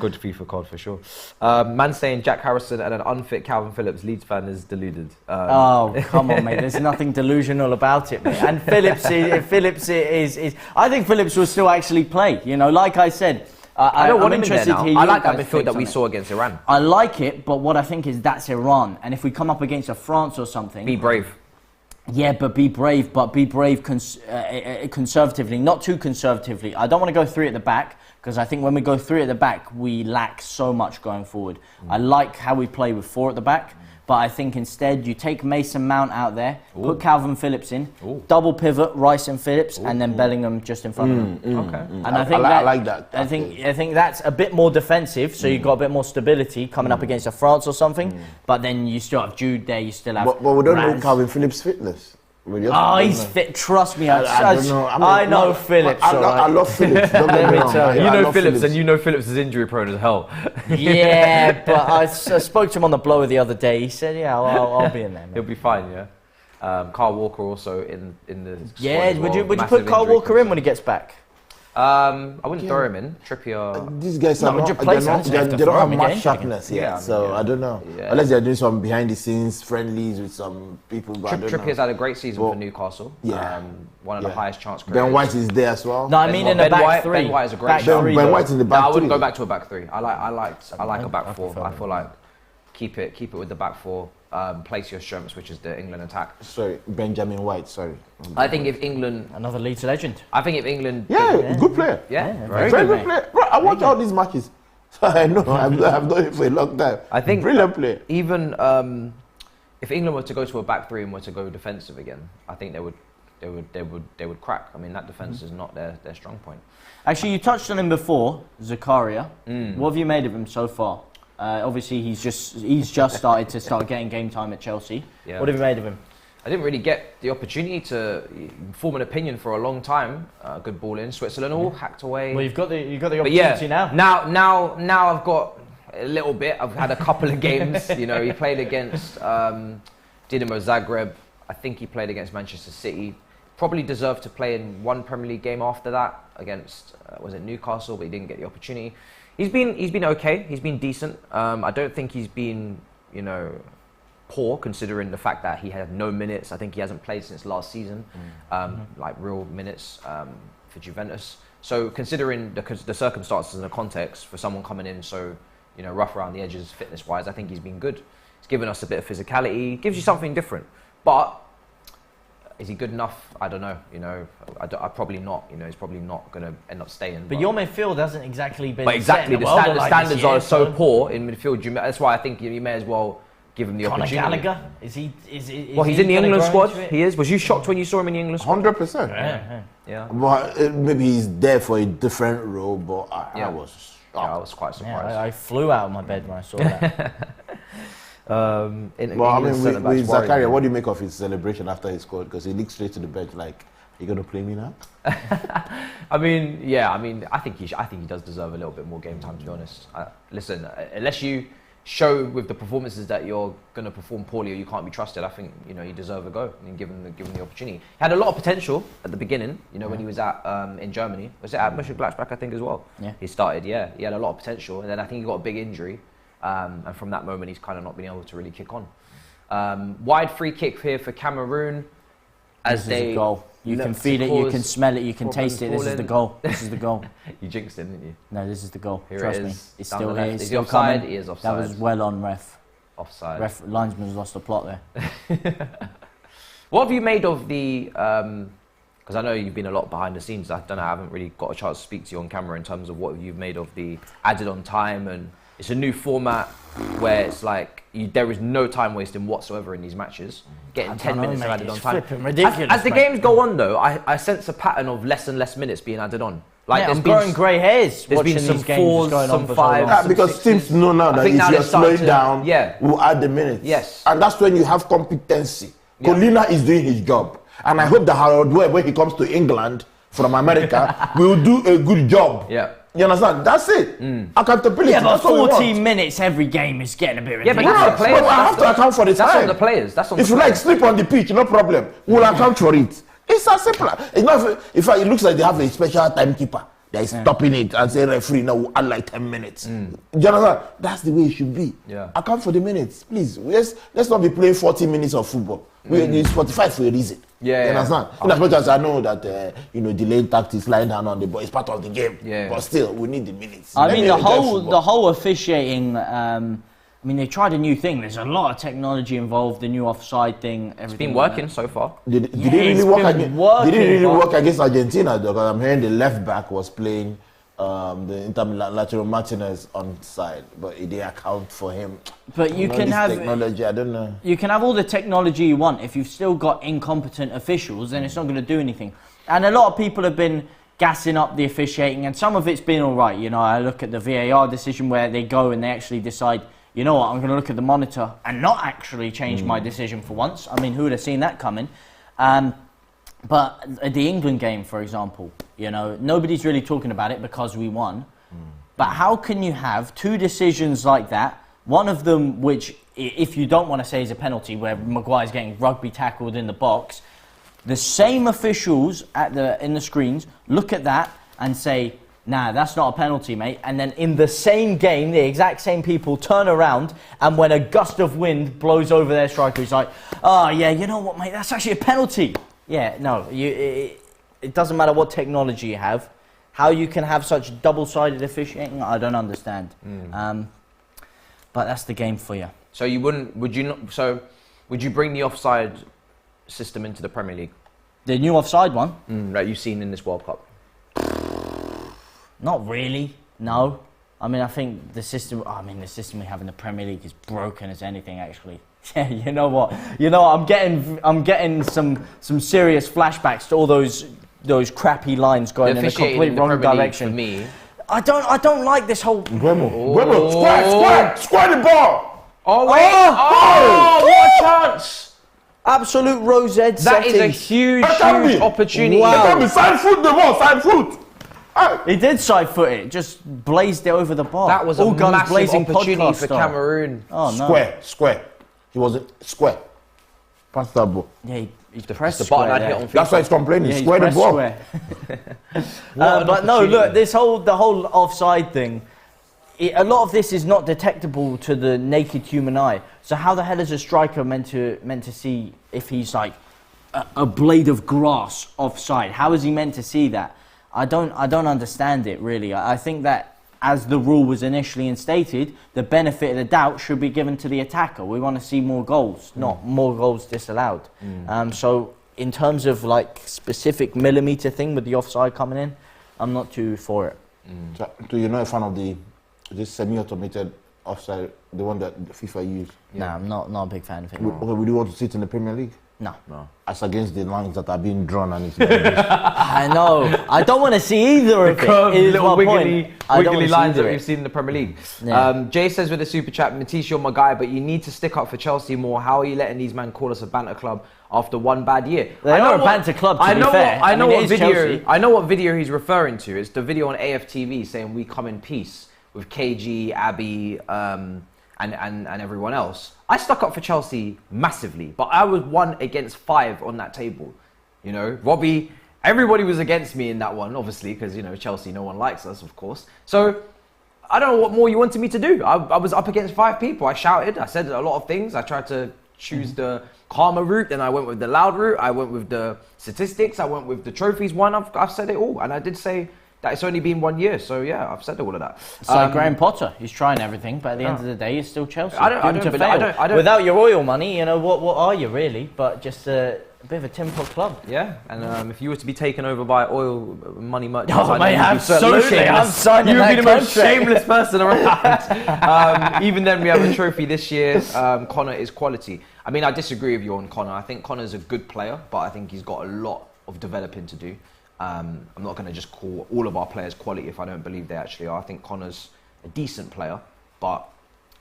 good FIFA card for sure. Man saying Jack Harrison and an unfit Calvin Phillips Leeds fan is deluded. Oh, come on, mate. There's nothing delusional about it, mate. And Phillips is I think Phillips will still actually play. You know, like I said, I don't want him in there now. I like that guys' midfield that we takes saw against Iran. I like it, but what I think is that's Iran. And if we come up against a France or something... Be brave. Yeah, but be brave conservatively, not too conservatively. I don't want to go three at the back, because I think when we go three at the back, we lack so much going forward. I like how we play with four at the back, but I think instead you take Mason Mount out there, put Calvin Phillips in, double pivot Rice and Phillips, and then Bellingham just in front of him. Okay. And I like that. I think that's a bit more defensive, so you've got a bit more stability coming up against a France or something. But then you still have Jude there. You still have. But we don't know Calvin Phillips' fitness. He's fit. Trust me, I know Phillips. I love Phillips. Don't get me wrong. You know Phillips, and you know Phillips is injury prone as hell. Yeah, but I spoke to him on the blower the other day. He said, "Yeah, I'll be in there, man." He'll be fine. Yeah. Carl Walker also in the. Yeah, would you put Carl Walker in when he gets back? I wouldn't throw him in. Trippier. These guys are not. They don't have much sharpness yet, so I don't know. Yeah. Unless they're doing some behind the scenes friendlies with some people. Trippier's had a great season for Newcastle. Yeah. One of the highest chance creators. Ben White is there as well. No, I mean in the back three. Ben White is a great shot. Ben White's in the back three. I wouldn't go back to a back three. I like a back four. I feel like keep it with the back four. Place your strengths, which is the England attack. Sorry, Benjamin White. Sorry. I think if England, another Leeds legend. I think if England, good player. Very good player. Bro, I watch all these matches, so I know I've known him for a long time. I think brilliant player. Even if England were to go to a back three and were to go defensive again, I think they would crack. I mean, that defense is not their strong point. Actually, you touched on him before, Zakaria. What have you made of him so far? Obviously, he's just started to getting game time at Chelsea. Yeah. What have you made of him? I didn't really get the opportunity to form an opinion for a long time. Good ball in Switzerland, all hacked away. Well, you've got the opportunity now. Now I've got a little bit. I've had a couple of games. You know, he played against Dinamo Zagreb. I think he played against Manchester City. Probably deserved to play in one Premier League game after that against was it Newcastle, but he didn't get the opportunity. He's been okay. He's been decent. I don't think he's been, poor considering the fact that he had no minutes. I think he hasn't played since last season, like real minutes for Juventus. So considering the circumstances and the context for someone coming in so, rough around the edges fitness-wise, I think he's been good. He's given us a bit of physicality. Gives you something different. But is he good enough? I don't know. I probably not. He's probably not going to end up staying. But your midfield hasn't exactly been. But exactly, the standards are so poor in midfield. That's why I think you may as well give him the opportunity. Gallagher, is he's in the England squad. He is. Was you shocked when you saw him in the England squad? 100%. Yeah. But maybe he's there for a different role. But I was shocked. Yeah, I was quite surprised. I flew out of my bed when I saw that. With Zakaria, what do you make of his celebration after he scored? Because he looked straight to the bench like, "You gonna play me now?" I think he does deserve a little bit more game time. To be honest, listen, unless you show with the performances that you're gonna perform poorly or you can't be trusted, I think you deserve a go and give him the opportunity. He had a lot of potential at the beginning. When he was at in Germany, was it at Mönchengladbach? I think as well. Yeah, he started. Yeah, he had a lot of potential, and then I think he got a big injury. And from that moment, he's kind of not been able to really kick on. Wide free kick here for Cameroon. As this is a goal. You can feel it, you can smell it, you can taste it. This is the goal. This is the goal. You jinxed him, didn't you? No, this is the goal. Trust me. It's still here. It's still offside? He is offside. That was well on, ref. Offside. Linesman's lost the plot there. What have you made of the... Because I know you've been a lot behind the scenes. I don't know, I haven't really got a chance to speak to you on camera in terms of what you've made of the added on time and It's a new format where it's like there is no time wasting whatsoever in these matches. Getting 10 minutes of added on time. Ridiculous, As the games go on, though, I sense a pattern of less and less minutes being added on. Like I'm growing grey hairs. There's been some fours, some fives. Because teams know now that if you're slowing down, we'll add the minutes. Yes. And that's when you have competency. Colina is doing his job. And I hope that Harold Webb, when he comes to England from America, will do a good job. Yeah. You understand? That's it. Accountability. Yeah, but 14 minutes every game is getting a bit ridiculous. Yeah, but that's the players. I have to account for the time. That's on the players. If you like sleep on the pitch, no problem. We'll account for it. It's as simple. It's not. In fact, it looks like they have a special timekeeper that is stopping it and say, referee, now we'll add like 10 minutes. Do you understand? That's the way it should be. Yeah. Account for the minutes, please. Let's not be playing 40 minutes of football. It's 45 for a reason. Yeah, you understand? In as much as I know that delayed tactics, lying down on the ball is part of the game. Yeah. But still, we need the minutes. I mean, the whole officiating. I mean, they tried a new thing. There's a lot of technology involved. The new offside thing. It's been working so far. Did it really work against Argentina? Though, because I'm hearing the left back was playing the Inter Milan Lautaro Martinez on side, but it didn't account for him. But you can have technology. I don't know. You can have all the technology you want. If you've still got incompetent officials, then it's not going to do anything. And a lot of people have been gassing up the officiating, and some of it's been all right. You know, I look at the VAR decision where they go and they actually decide, you know what, I'm going to look at the monitor and not actually change my decision for once. I mean, who would have seen that coming? But the England game, for example, you know, nobody's really talking about it because we won. But how can you have two decisions like that? One of them, which, if you don't want to say is a penalty, where Maguire's getting rugby tackled in the box, the same officials in the screens look at that and say, nah, that's not a penalty, mate. And then in the same game, the exact same people turn around, and when a gust of wind blows over their striker, he's like, oh, yeah, you know what, mate, that's actually a penalty. Yeah, no, it doesn't matter what technology you have. How you can have such double-sided officiating, I don't understand. But that's the game for you. So would you bring the offside system into the Premier League? The new offside one? That you've seen in this World Cup? Not really, no. I mean, I think the system we have in the Premier League is broken as anything, actually. Yeah, you know what? I'm getting some serious flashbacks to all those crappy lines going in a complete wrong direction. For me, I don't like this whole. Bremo, square the ball. Oh wait! Oh, what a chance! Absolute rosette. That is a huge opportunity. Wow! Side foot the ball, side foot. He did side foot it, just blazed it over the bar. That was all a guns massive blazing opportunity for style. Cameroon. Oh no! Square. He was square. Pass that ball. Yeah, he pressed the square button I'd there. hit on FIFA. That's why he's complaining. Yeah, Square the ball. But no, look, the whole offside thing. A lot of this is not detectable to the naked human eye. So how the hell is a striker meant to see if he's like a blade of grass offside? How is he meant to see that? I don't understand it really. I think that as the rule was initially instated, the benefit of the doubt should be given to the attacker. We want to see more goals, not more goals disallowed. So in terms of like specific millimetre thing with the offside coming in, I'm not too for it. So, do you know a fan of this semi-automated offside, the one that FIFA used? Nah, I'm not a big fan of it. Would you want to see it in the Premier League? No. As against the lines that are being drawn and it's I know. I don't want to see either of it. Is Little my point. wiggly lines that we've seen in the Premier League. Yeah. Jay says with a super chat, Matisse, you're my guy, but you need to stick up for Chelsea more. How are you letting these men call us a banter club after one bad year? They are a banter club, to be fair. I know Chelsea. I know what video he's referring to. It's the video on AFTV saying we come in peace with KG, Abby, and everyone else. I stuck up for Chelsea massively, but I was 1 against 5 on that table. You know, Robbie, everybody was against me in that one, obviously, because, you know, Chelsea, no one likes us, of course. So I don't know what more you wanted me to do. I was up against 5 people. I shouted, I said a lot of things. I tried to choose the calmer route, then I went with the loud route. I went with the statistics. I went with the trophies one. I've said it all, and I did say that it's only been 1 year, so yeah, I've said all of that. It's like Graham Potter. He's trying everything, but at the end of the day, he's still Chelsea. I don't Without your oil money, you know, what are you really? But just bit of a tin pot club. Yeah, and if you were to be taken over by oil money merchants, Oh, I know mate, you'd be absolutely. I'm signing You'd that be the most contract. shameless person around. Even then, we have a trophy this year. Connor is quality. I mean, I disagree with you on Connor. I think Connor's a good player, but I think he's got a lot of developing to do. I'm not going to just call all of our players quality if I don't believe they actually are. I think Connor's a decent player, but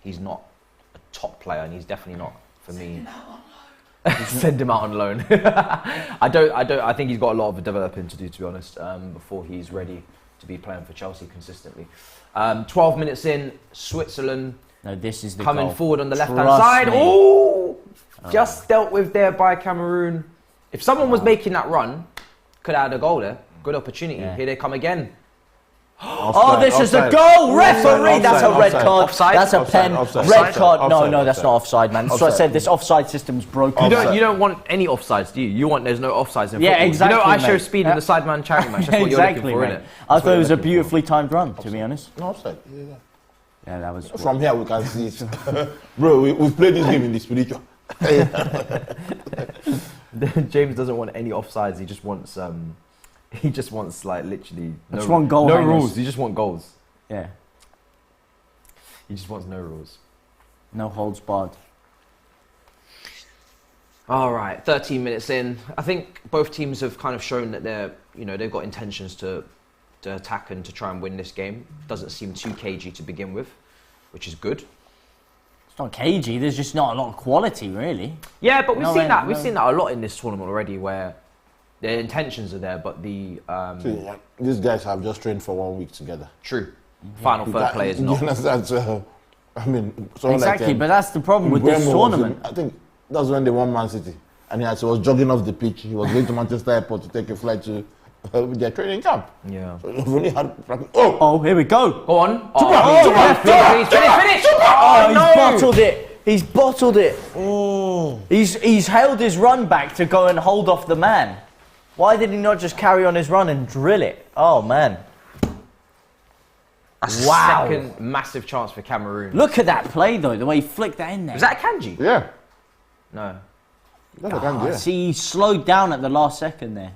he's not a top player, and he's definitely not, for me... Send him out on loan. I think he's got a lot of developing to do, to be honest, before he's ready to be playing for Chelsea consistently. 12 minutes in, Switzerland. No, this is the coming goal. forward on the left-hand Trust side. me. Oh, just dealt with there by Cameroon. If someone was making that run, could have had a goal there. Good opportunity. Yeah. Here they come again. Oh, this is the goal! Referee! That's a red card. Offside? That's a Offside, pen. offside, Red offside, card. No, offside, no, that's offside. not offside, man. So I said this offside system's broken. You don't want any offsides, do you? You want there's no offsides in Yeah, football. exactly, You know, I show mate. speed in the sideman charity match. That's what Exactly, you're looking for, mate. innit? I thought it was a beautifully timed run, to be honest. No offside. Yeah, that was. From here we can see it. Bro, we've played this game in the spiritual. James doesn't want any offsides. He just wants like literally no, just want goal no hangers. rules. He just want goals. Yeah, He just wants no rules. no holds barred. All right, 13 minutes in. I think both teams have kind of shown that they've got intentions to attack and to try and win this game. Doesn't seem too cagey to begin with, which is good. It's not cagey. There's just not a lot of quality, really. Yeah, but we've No, seen man, that. no. We've seen that a lot in this tournament already, where their intentions are there, but the See, these guys have just trained for 1 week together. true final You third can't- play is you not. understand? So, I mean, someone Exactly, like, but that's the problem with this Mbeumo was tournament. I think that's when they won Man City. And he was jogging off the pitch. He was going to Manchester Airport to take a flight to their training camp. Yeah. So they've only had... Oh! Oh, here we go. Go on. Finish. Oh, He's no. bottled it. He's bottled it. He's held his run back to go and hold off the man. Why did he not just carry on his run and drill it? Oh, man. Wow. Second massive chance for Cameroon. Look at that play, though, the way he flicked that in there. Was that Kanji? Yeah. No. That's a kind of, yeah. See, he slowed down at the last second there.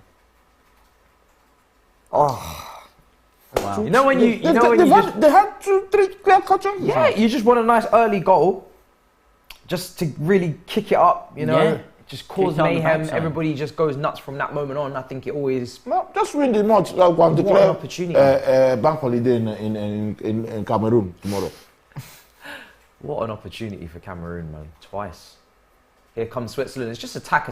Oh. Wow. You know when you They had 2-3 clear cut chances. Yeah, you just want a nice early goal, just to really kick it up. Yeah. Just cause Kick it on the mayhem. backside. Everybody just goes nuts from that moment on. I think it always. No, just win the match. Like one What declare an opportunity. bank holiday in Cameroon tomorrow. What an opportunity for Cameroon, man. Twice. Here comes Switzerland. It's just attack.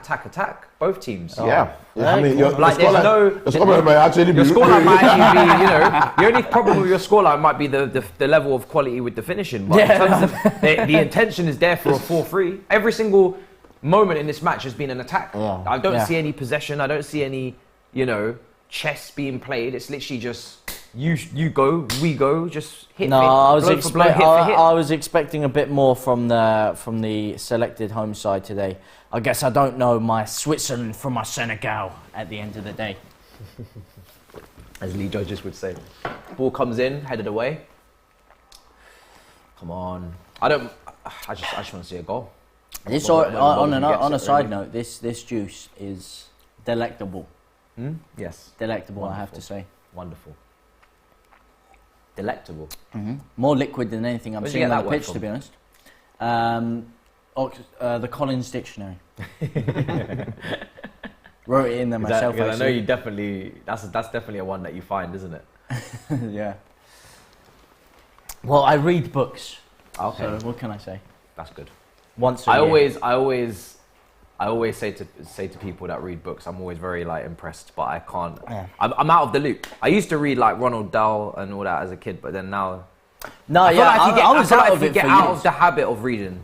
Both teams. Yeah. I mean, your Like, there's no- scoreline might actually be Your scoreline might actually be, the only problem with your scoreline might be the level of quality with the finishing. But in terms of the intention is there for a 4-3. Every single moment in this match has been an attack. Yeah. I don't Yeah. see any possession. I don't see any, chess being played. It's literally just you go, we go, just hit. No, I was, blow for blow, hit for hit. I was expecting a bit more from the selected home side today. I guess I don't know my Switzerland from my Senegal at the end of the day. As Lee Judges would say. Ball comes in, headed away. Come on. I just want to see a goal. This Well, when on Bobby a gets it, side really. note, this juice is delectable. Yes. Delectable, I have to Wonderful. say. Wonderful. Delectable. More liquid than anything I'm Where'd you seeing get on that the word pitch, from? to be honest. The Collins Dictionary. Wrote it in there myself. I know actually. you definitely. That's definitely a one that you find, isn't it? Yeah. Well, I read books. Okay. So what can I say? That's good. Once a I year. always say to people that read books, I'm always very impressed, but I can't. Yeah. I'm out of the loop. I used to read Ronald Dahl and all that as a kid, but then now No, I feel yeah, like if you get, I was I feel out like of if you it get for out years. of the habit of reading,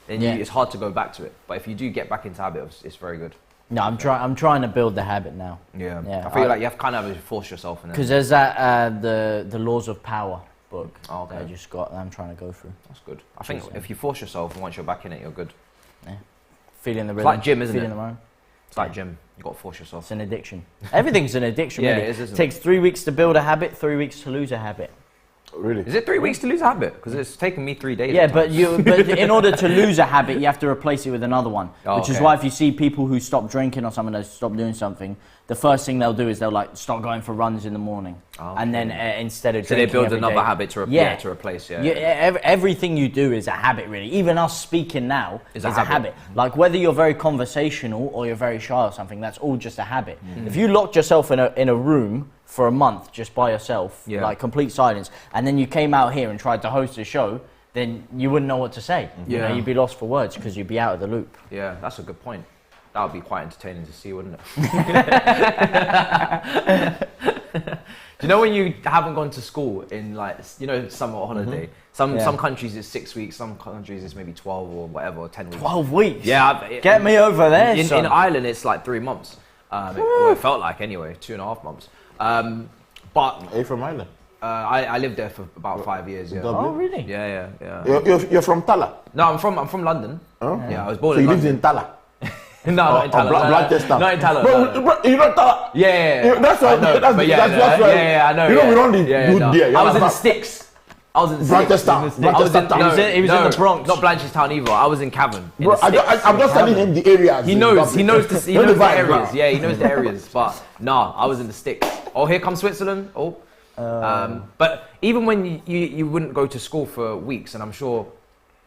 then Yeah. it's hard to go back to it. But if you do get back into habit, it's very good. No, I'm trying to build the habit now. Yeah. Yeah, I feel like you have kind of to force yourself in it. Because there's that the Laws of Power book Oh, okay. that I just got. That I'm trying to go through. That's good. I think if you force yourself and once you're back in it, you're good. Feeling the rhythm. like gym, isn't feeling it? the rhythm. It's like gym. You got to force yourself. It's an addiction. Everything's an addiction. Yeah, really. it is, isn't it? Takes 3 weeks to build a habit, 3 weeks to lose a habit. Really? Is it 3 weeks to lose a habit? Because it's taken me 3 days. Yeah, at but times. but in order to lose a habit, you have to replace it with another one. Oh, which is okay. why if you see people who stop drinking or something, they stop doing something, the first thing they'll do is they'll like start going for runs in the morning, and then instead of So they drinking build every another day- habit to replace. Yeah. Everything you do is a habit, really. Even us speaking now is a habit. habit. Like whether you're very conversational or you're very shy or something, that's all just a habit. If you locked yourself in a room for a month just by yourself, like complete silence, and then you came out here and tried to host a show, then you wouldn't know what to say. You know, you'd be lost for words because you'd be out of the loop. Yeah, that's a good point. That would be quite entertaining to see, wouldn't it? Do you know when you haven't gone to school in like, summer holiday? Some countries it's 6 weeks, some countries it's maybe 12 or whatever, or 10 weeks. 12 weeks? Yeah. Get me over there, in son. Ireland it's like 3 months. It felt like anyway, 2.5 months. But Are you from Ireland? I lived there for about 5 years. Yeah. Oh, really? Yeah. You're from Tala? No, I'm from London. Oh? Yeah, I was born So in you lived London. in Tala? No, not in Tala. Blanchester. Not in Tala. Bro, you know Tala? Yeah. That's why. I know, That's but why. I know. You know we don't live good no. there. I was in the sticks. I was in the Blanchester. sticks. I was in, Blanchester. He was in the Bronx. Not Blanchardstown either. I was in Cavan. in Bro, the sticks. I'm just telling him the areas. He knows the vibe, areas. bro. Yeah, he knows the areas. But nah, I was in the sticks. Oh, here comes Switzerland. Oh. But even when you wouldn't go to school for weeks, and I'm sure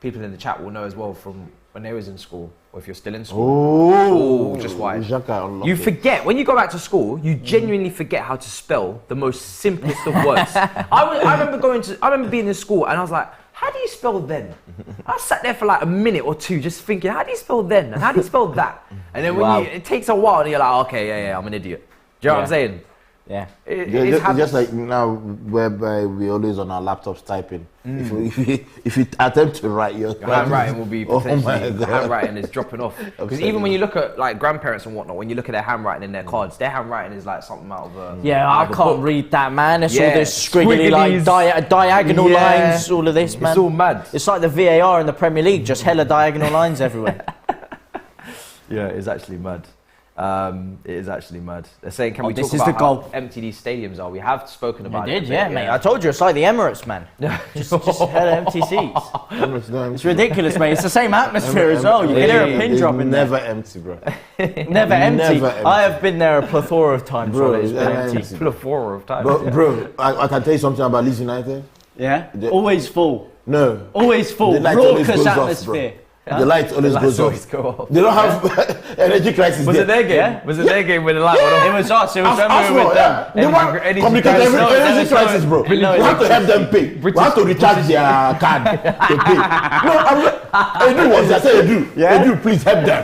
people in the chat will know as well from when they was in school, or if you're still in school. Oh, just why. Xhaka unlocked You it. forget, when you go back to school, you genuinely forget how to spell the most simplest of words. I remember being in school and I was like, how do you spell then? I sat there for like a minute or two just thinking, how do you spell then? And how do you spell that? And then it takes a while and you're like, okay, yeah, I'm an idiot. Do you know what I'm saying? Yeah. It's Just like now, whereby we always on our laptops typing. If you attempt to write your handwriting will be potentially, God. handwriting is dropping off. Because even when you look at like grandparents and whatnot, when you look at their handwriting in their cards, their handwriting is like something out of a I out of a can't book. read that, man. It's Yeah, all this squiggly, like diagonal Yeah. lines, all of this, man. It's all mad. It's like the VAR in the Premier League, just hella diagonal lines everywhere. Yeah, it's actually mad. It is actually mad. They're saying, can we this talk is about the goal. how empty these stadiums are? We have spoken about You it. did, a bit, yeah, mate. I told you, it's like the Emirates, man. Just hella empty seats. It's ridiculous, mate. It's the same atmosphere as well. You can hear a pin drop in there. Never empty, bro. Never empty. Never empty. I have been there a plethora of times, Bro, where it's been it's empty. Plethora of times. Bro, I can tell you something about Leeds United. Yeah? Always full. No. Always full. The light always Raucous goes off, bro. atmosphere. The light always goes always off. go off. They don't have energy crisis. Was there. it their game? Yeah. Was it their game when the light went off? It was us. It was when we were Arsenal, with them. They want Energy communicate crisis. energy crisis, bro. We have to help them pay. We have to recharge their card to pay. No, Edu was there. I said, Edu, please help them.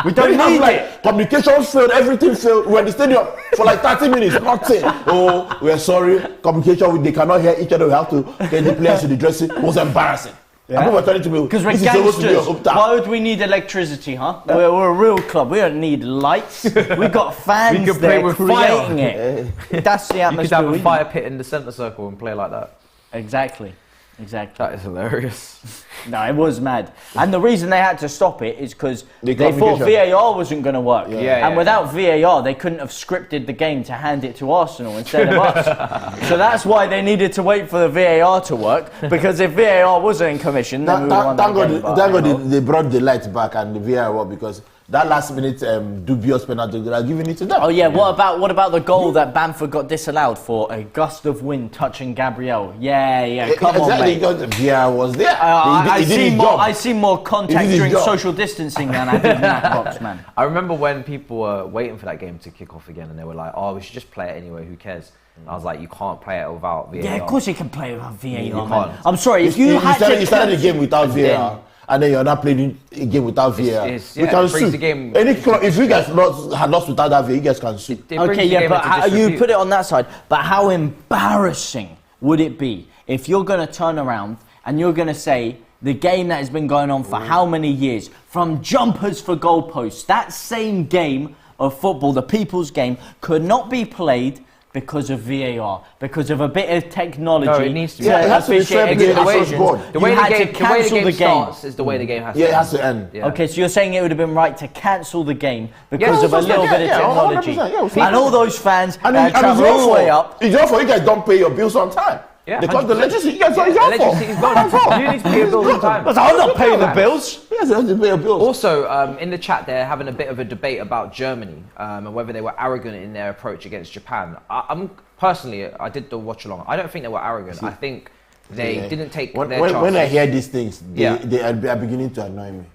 We don't need it. Communications failed, everything failed. We were in the stadium for like 30 minutes, nothing. Oh, we're sorry. Communication, they cannot hear each other. We have to get the players to the dressing. It was embarrassing. Yeah. And people were telling to me, Because we're this is supposed to be a gangsters. hometown. Why would we need electricity, huh? We're a real club. We don't need lights. We've got fans We can play there with creating it. That's the You could atmosphere have we a need. fire pit in the centre circle and play like that. Exactly. That is hilarious. No, it was mad. And the reason they had to stop it is because The they thought communication. VAR wasn't going to work. Yeah, And without VAR, they couldn't have scripted the game to hand it to Arsenal instead of us. So that's why they needed to wait for the VAR to work. Because if VAR wasn't in commission, then we would have won that game. Thank God they brought the lights back and the VAR worked, because that last minute dubious penalty, they are giving it to them. Oh yeah, what about the goal that Bamford got disallowed for a gust of wind touching Gabriel? Yeah, come on, Exactly, mate. because the VAR was there. I He did his see job. more He contact did his during job. social distancing than I did in that box, man. I remember when people were waiting for that game to kick off again and they were like, oh, we should just play it anyway, who cares? And I was like, you can't play it without VAR. Yeah, of course you can play without VAR, You man. can't. I'm sorry, if you had to... You started the game without VAR, and then you're not playing a game without VAR. it's- We yeah, can it brings sue. the game- Any club, if you guys had lost without that VAR, you guys can sue. It brings Okay, the yeah, game but into how, you disrepute. put it on that side. But how embarrassing would it be if you're going to turn around and you're going to say the game that has been going on for how many years, from jumpers for goalposts, that same game of football, the people's game, could not be played because of VAR, because of a bit of technology. No, it needs to be. Yeah, it has to be officiate fair play against across occasions. board. The way You the had to game cancel the game. starts is the way the game has to Yeah, end. it has to end. Yeah. Okay, so you're saying it would have been right to cancel the game because of a that's little right. bit of Yeah, technology. 100%, yeah, and all those fans And that it's travel your all the way fault. up. It's your fault. You guys don't pay your bills on time. Yeah, They cut the 100%. electricity. Yeah, so it's your fault. Electricity's gone. You need to pay your bills on time. I'm not paying the bills. Yes, they have to pay your bills. Also, in the chat, they're having a bit of a debate about Germany and whether they were arrogant in their approach against Japan. I'm personally, I did the watch along. I don't think they were arrogant. I think they didn't take their chances. When I hear these things, they are beginning to annoy me,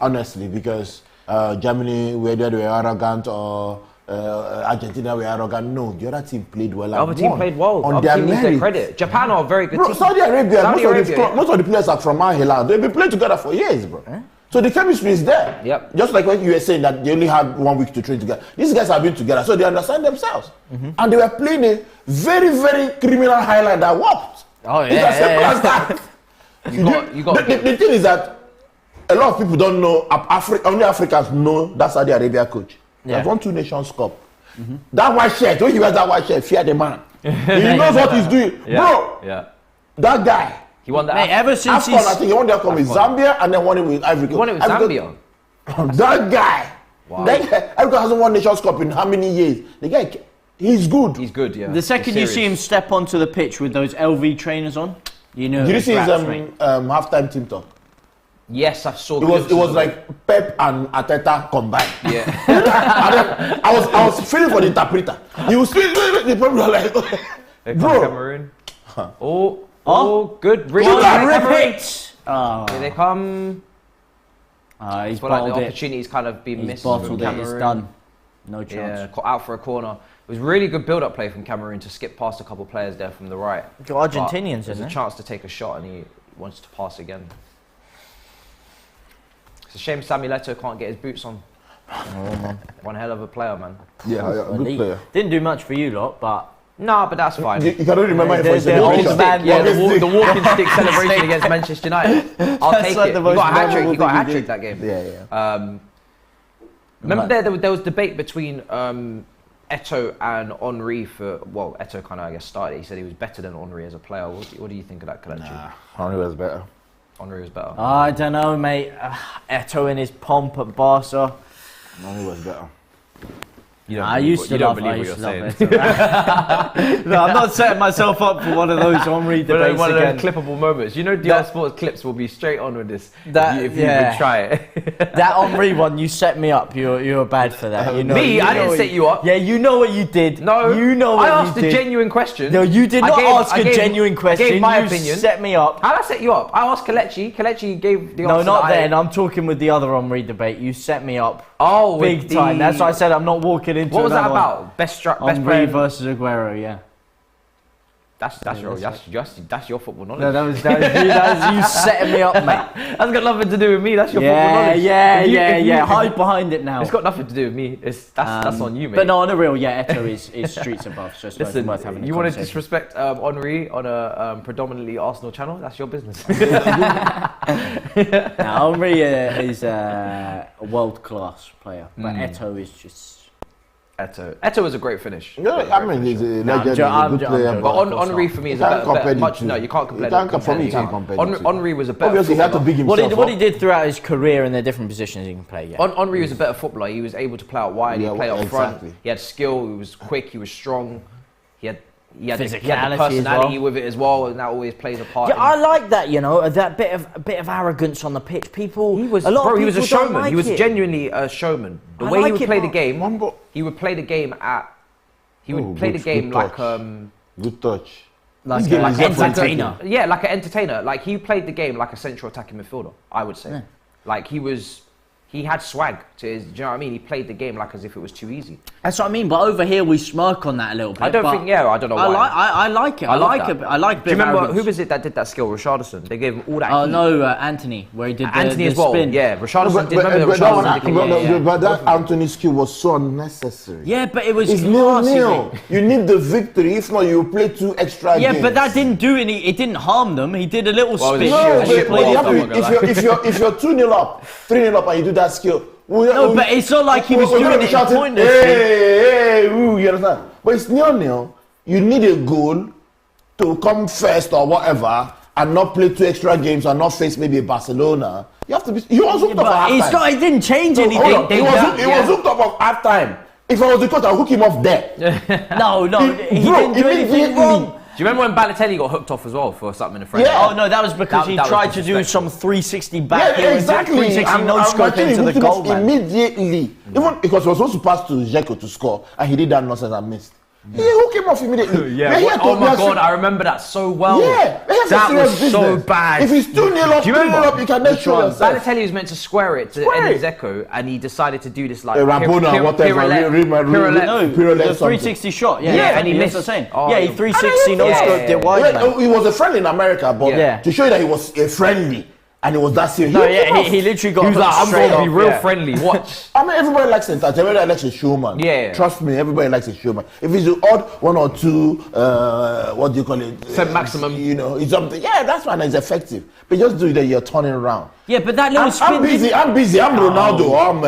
honestly, because Germany, whether they were arrogant or Argentina were arrogant, no, the other team played well. The other team played well. On The their other team needs their merit. credit. Japan are a very good team. Saudi Arabia, Saudi most of the players are from our Hilal. They've been playing together for years, bro. So the chemistry is there. Yep. Just like when you were saying that they only had 1 week to train together. These guys have been together, so they understand themselves. And they were playing a very, very criminal highlight that worked. Oh, It's as simple as that. The thing is that a lot of people don't know, only Africans know that Saudi Arabia coach. They've won 2 Nations Cup. That white shirt, when he wears that white shirt, fear the man. He knows what he's doing. Bro, that guy. He won that. Mate, ever since AFCON, I think he won that with Zambia and then won it with Ivory Coast. He won it with Zambia. That guy. Wow. That guy, Ivory Coast hasn't won Nations Cup in how many years? The guy, he's good. He's good, yeah. The second you see him step onto the pitch with those LV trainers on, you know. Did you see his raps, mate. halftime team talk? Yes, I saw. It was like Pep and Arteta combined. Yeah. And then I was feeling for the interpreter. He was feeling the people were like, Here comes bro. Cameroon. Oh, good. Really Shoot that, good, Cameroon. Rip it! Oh, Here they come. he's I feel like the bottled it. opportunity's kind of been He's missed from bottled it. It's Cameroon. done. No Yeah, chance. caught out for a corner. It was really good build-up play from Cameroon to skip past a couple players there from the right. Got Argentinians But in there's there. a chance to take a shot and he wants to pass again. It's a shame Samuel Eto'o can't get his boots on. One hell of a player, man. Yeah, good Elite. player. Didn't do much for you lot, but Nah, but that's fine. You can only remember him for his They're celebration. old man, Yeah, Walking the walking stick celebration against Manchester United. I'll take like it. the He most got a hat trick. memorable He got a thing hat he trick did. that game. Yeah. Remember there was debate between Eto'o and Henry for, well, Eto'o kind of, I guess, started. He said he was better than Henry as a player. What do you think of that, Kelechi? Nah, Henry was better. Henry was better. I don't know, mate. Eto'o in his pomp at Barca. Henry was better. You I used to love what you're Eto'o. saying. No, I'm not setting myself up for one of those Henry debates One of again. those clippable moments. You know, DR Sports clips will be straight on with this. If you yeah. would try it. That Henry one, you set me up. You're bad for that. You know, Me? you I know didn't what set you up. Yeah, you know what you did. No, you know what I you asked did. a genuine question. No, you did not ask a genuine question. I gave my you opinion. set me up. How did I set you up? I asked Kelechi. Kelechi gave the No, answer. not that then. I'm talking with the other Henry debate. You set me up. Oh, with big time. That's why I said I'm not walking into. What was that another one. about? Best Henry player versus Aguero. Yeah. That's your football knowledge. No, that was you setting me up, mate. That's got nothing to do with me. That's your football knowledge. Yeah. Hide behind it now. It's got nothing to do with me. That's on you, mate. But no, on the real, Eto'o is streets above. So it's Listen, worth having a you want to conversation. disrespect Henry on a predominantly Arsenal channel? That's your business. Now, Henry is a world-class player, but Eto'o is just... Eto'o was a great finish. Yeah, I mean, he's a legend, he's a I'm good player. joking. But Henry for me is You can't a compare better, the much. two. No, you can't compare. You can't for me, you can't compare the two. Henry was a better. Obviously, he had to footballer. big himself What he up. did throughout his career in the different positions he can play, yeah. Henry was a better footballer. He was able to play out wide. Yeah, he played up exactly. front. He had skill. He was quick. He was strong. He had the Physicality personality as well. with it as well, and that always plays a part. Yeah, I like that, you know, that bit of arrogance on the pitch. People, He was, a lot of he was a people don't showman. like he was it. genuinely a showman. The I way he like would it, play the but- game, he would play the game at. He would play the game good like touch. Good touch. Like This game an is up for entertainer. yeah, like an entertainer. Like he played the game like a central attacking midfielder. I would say, Yeah. like he had swag to his. Do you know what I mean? He played the game like as if it was too easy. That's what I mean. But over here we smirk on that a little bit. I don't but think. Yeah, I don't know why. I like it. I love like that. it. I like. Do you remember who was it that did that skill? Richarlison. They gave him all that. Oh heat. no, Anthony, where he did Anthony the as well. spin. Yeah, Richarlison. But Remember that Richarlison? one- did the kick? Yeah. but that Anthony skill was so unnecessary. Yeah, but it was It's classy, 0-0. mate. You need the victory. If not, you play 2 extra Yeah, games. but that didn't do any. It didn't harm them. He did a little Well, spin. No, Shit, but shit, you have I'm not to, gonna if you're 2-0 up, 3-0 up, and you do that skill. No, but it's not like he was we're doing gonna be it shouting, pointlessly. hey, ooh, you understand? But it's 0-0. You need a goal to come first or whatever, and not play 2 extra games and not face maybe Barcelona. You have to be. He was hooked up But at it's halftime. not. It didn't change No, hold anything. on. He was hooked up at halftime. If I was the coach, I'll hook him off there. No, He he didn't do anything immediately- wrong. you remember when Balotelli got hooked off as well for something in the French? Yeah. Oh no, that was because he That was tried to do disrespectful. some 360 back heel, exactly. 360 no scope into the goal, man. Immediately, even because he was supposed to pass to Xhaka to score, and he did that nonsense and missed. Yeah, who came off immediately? Yeah, oh my God, I remember that so well. Yeah, that was so bad. If it's 2-0 up, Do you 2-0 remember? up, you can make sure yourself. Balotelli was meant to square it to Zeko, and he decided to do this like Rabona, whatever, The 360 shot, yeah, and he missed. That's what I'm saying. Oh, yeah, he 360 no scoped it wide, man. He was a friendly in America, but to show you that he was a friendly, and it was that serious. No, yeah, he literally got. He was like, I'm straight going to be off, real friendly. Watch. I mean, everybody likes entertainment. Everybody likes a showman. Yeah. Trust me, everybody likes a showman. If it's the odd one or two, what do you call it? Maximum. You know, it's something. Yeah, that's fine. It's effective. But just do it that you're turning around. Yeah, but that little spin. I'm busy. I'm Ronaldo.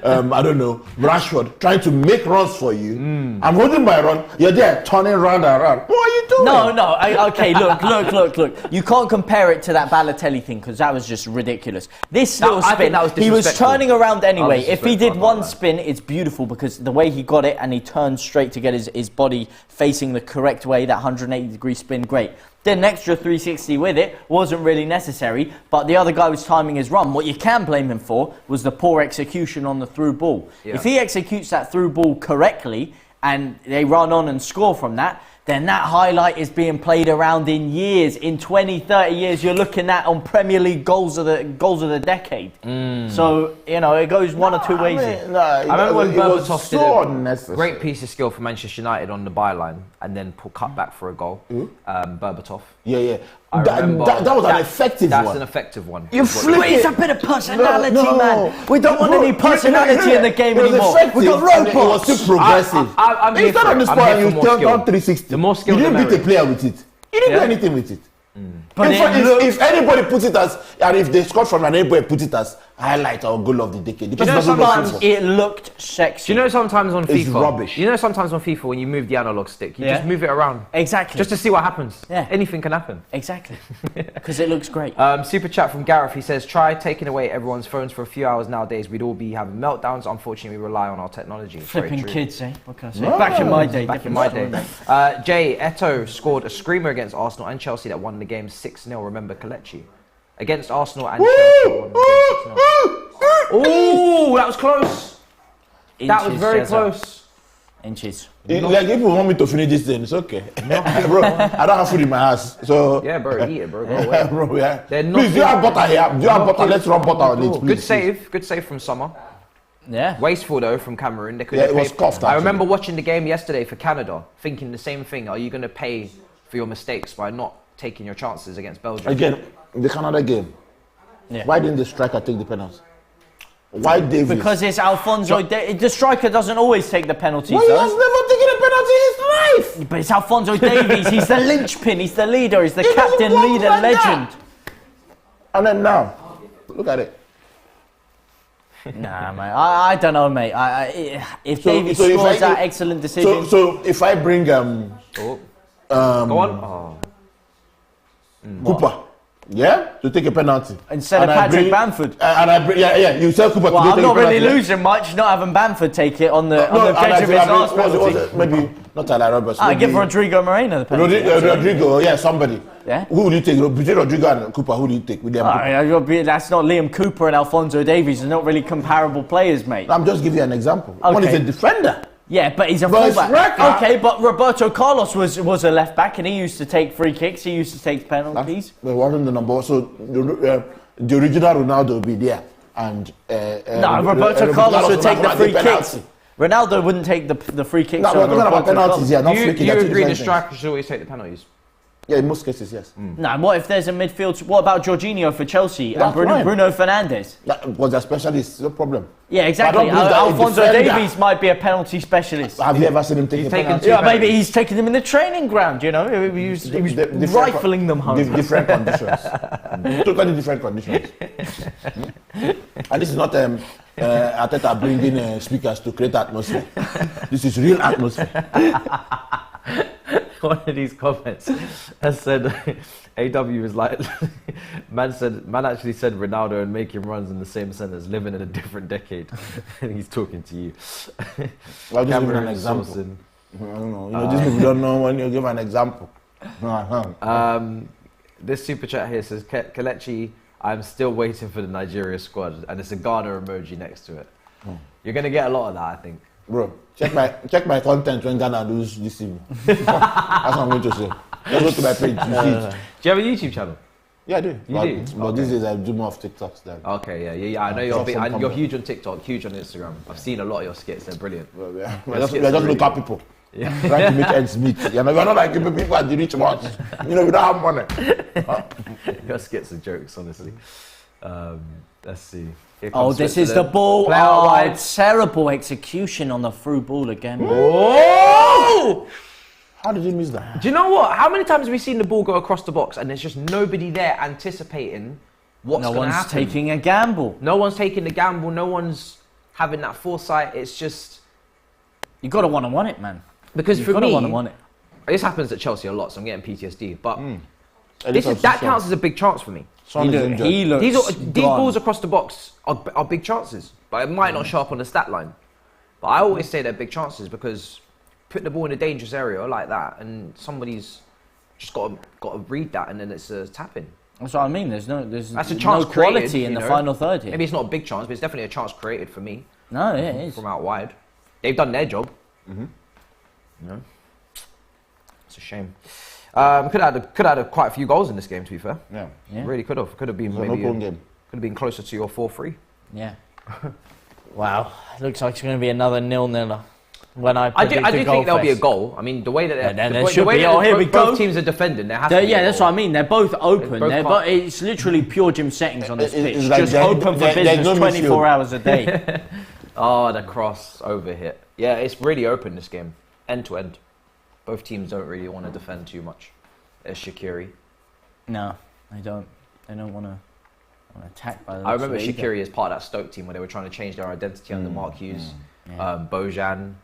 I'm I don't know, Rashford, trying to make runs for you. I'm holding my run. You're there turning round and round. What are you doing? No. Okay, look. You can't compare it to that Balotelli thing because that was just ridiculous. This little I think spin, that was he was disrespectful. turning around anyway. If he did disrespectful, one like spin, it's beautiful because the way he got it and he turned straight to get his body facing the correct way, that 180-degree spin, great. Then an extra 360 with it wasn't really necessary, but the other guy was timing his run. What you can blame him for was the poor execution on the through ball. Yeah. If he executes that through ball correctly and they run on and score from that, then that highlight is being played around in years. In 20, 30 years, you're looking at on Premier League goals of the decade. So, you know, it goes one or two ways. I remember when Berbatov did a unnecessary. great piece of skill for Manchester United on the byline and then cut back for a goal. Berbatov. Yeah. I remember That was an effective one. That's an effective one. You flip Wait, it's it. a bit of personality, No. man. We don't want any personality in the game It was anymore. effective, We got and it was robots. still progressive. I'm here Instead for of it. this I'm point, here you for more turn skill. 360. The more skill, you the didn't beat a merrier. player with it. You didn't do Yeah. anything with it. But In fact, if anybody puts it as, and if they score from and anybody puts it as highlight or goal of the decade, the person know doesn't know sometimes football. it looked sexy. Do you know sometimes on It's FIFA? rubbish. You know sometimes on FIFA when you move the analog stick, you Yeah. just move it around. Exactly. Just to see what happens. Yeah. Anything can happen. Exactly. Because it looks great. Super chat from Gareth. He says, try taking away everyone's phones for a few hours nowadays. We'd all be having meltdowns. Unfortunately, we rely on our technology. It's very Flipping true. kids, eh? What can I say? No. Back in my day. Back in my day. Jay Eto scored a screamer against Arsenal and Chelsea that won the game 6-0. Remember Kelechi? Against Arsenal and Chelsea. Won the game 6-0. Ooh, that was close. That was very close. Inches. Like, if you want me to finish this thing, it's okay. Bro, I don't have food in my house. So, Yeah, bro, eat it, bro. Go away. bro, yeah. They're Please, do you have butter here? Do you have butter? Let's rub butter on it, please. Good save from Summer. Yeah. Wasteful though from Cameroon. They Yeah, it was coughed, I actually. remember watching the game yesterday for Canada, thinking the same thing. Are you going to pay for your mistakes by not taking your chances against Belgium? Again, the Canada game. Yeah. Why didn't the striker take the penalty? Why Davies? Because it's Alphonso. The striker doesn't always take the penalties, Well, he has though. never taken a penalty in his life. But it's Alphonso Davies. He's the linchpin. He's the leader. He's the He doesn't captain, walk leader, like legend. that. And then now, look at it. Nah, mate. I don't know, mate. If Davies so if scores I- that excellent decision, So if I bring Oh. Go on. Oh. Cooper, yeah, to take a penalty Instead And of I Patrick bring- Bamford. and I bring, you sell Cooper. well, to I'm take not a penalty, really yeah? losing much not having Bamford take it on the No, and edge of his I bring- last penalty. maybe not Tyler Roberts. I give maybe Rodrigo Moreno the penalty. Rodrigo, yeah, somebody. Yeah. Who will you take? Between Rodrigo and Cooper, who do you take? With them? That's not Liam Cooper and Alphonso Davies. They're not really comparable players, mate. I'm just giving you an example. One is Okay. a defender. Yeah, but he's a But it's fullback. Xhaka. Okay, but Roberto Carlos was a left back and he used to take free kicks. He used to take penalties. Well, wasn't the number one. So the original Ronaldo will be there, and No, Roberto Carlos would take the free kicks. Ronaldo wouldn't take the free kicks. No, we're over talking about Roberto penalties Carlos. here, not Do free you, kick. do you They're two agree the different things. striker should always take the penalties? Yeah, in most cases, yes. Nah, what if there's a midfield? What about Jorginho for Chelsea and That's fine. Bruno Fernandes? That was a specialist, no problem. Yeah, exactly. I don't believe that a Alphonso defender- Davies might be a penalty specialist. Have you ever seen him take He's a taken penalty? two Yeah, maybe penalties. he's taking them in the training ground. You know, he was Different rifling them home. Different conditions. Totally different conditions. And this is not Arteta bringing speakers to create atmosphere. This is real atmosphere. One of these comments has said, AW was like, man actually said Ronaldo and making runs in the same sentence, living in a different decade. And he's talking to you. I'll just give you an Cameroon example. sourcing. I don't know. These people don't know when you give an example. This super chat here says, Kelechi, I'm still waiting for the Nigeria squad, and it's a Ghana emoji next to it. You're gonna get a lot of that, I think. Bro, check my content when Ghana lose this evening. That's what I'm going to say. Let's go to my page. You see it. Do you have a YouTube channel? Yeah, I do. But Okay. these days I do more of TikToks than. Okay, yeah. I know you're big, and you're huge on TikTok, huge on Instagram. I've seen a lot of your skits; they're brilliant. Well, we're just local people. Yeah. Trying to make ends meet. We're not like people at the rich ones. We don't have money. Your skits are jokes, honestly. Let's see. Here Oh, comes this is the Switzerland. ball. Play out Oh, wide. terrible execution on the through ball again. Oh! How did you miss that? Do you know what? How many times have we seen the ball go across the box and there's just nobody there anticipating what's No going to one's happen? taking a gamble. No one's taking the gamble. No one's having that foresight. It's just You got to want to want it, man. because You for got to me, want it. this happens at Chelsea a lot, so I'm getting PTSD. But At least that counts as a big chance for me. Son is injured. He looks These gone. balls across the box are big chances, but it might not show up on the stat line. But I always say they're big chances because put the ball in a dangerous area like that, and somebody's just got to read that, and then it's a tap-in. That's what I mean. There's That's a no chance quality created, in you the know. final third here. Maybe it's not a big chance, but it's definitely a chance created for me No, yeah, it is. from out wide. They've done their job. You know, it's a shame. Could have had quite a few goals in this game, to be fair. Yeah. Yeah. Really could have. Could have been It's an maybe open game. could have been closer to your 4-3. Yeah. Wow. Looks like it's going to be another 0-0. When I I do predict a goal think there'll be a fest. goal. I mean, the way that there should be. Oh, here we go. Both teams are defending. There has to be. Yeah, a that's goal. what I mean. They're both open. Both can't- It's literally pure gym settings on this pitch. it's like Just there's- open for there's business no 24 midfield. hours a day. Oh, the cross over hit. Yeah, it's really open this game, end to end. Both teams don't really want to defend too much. There's Shaqiri. No, they don't. They don't want to attack by the I looks remember of it either. Shaqiri as part of that Stoke team where they were trying to change their identity under Mark Hughes. Yeah. Bojan,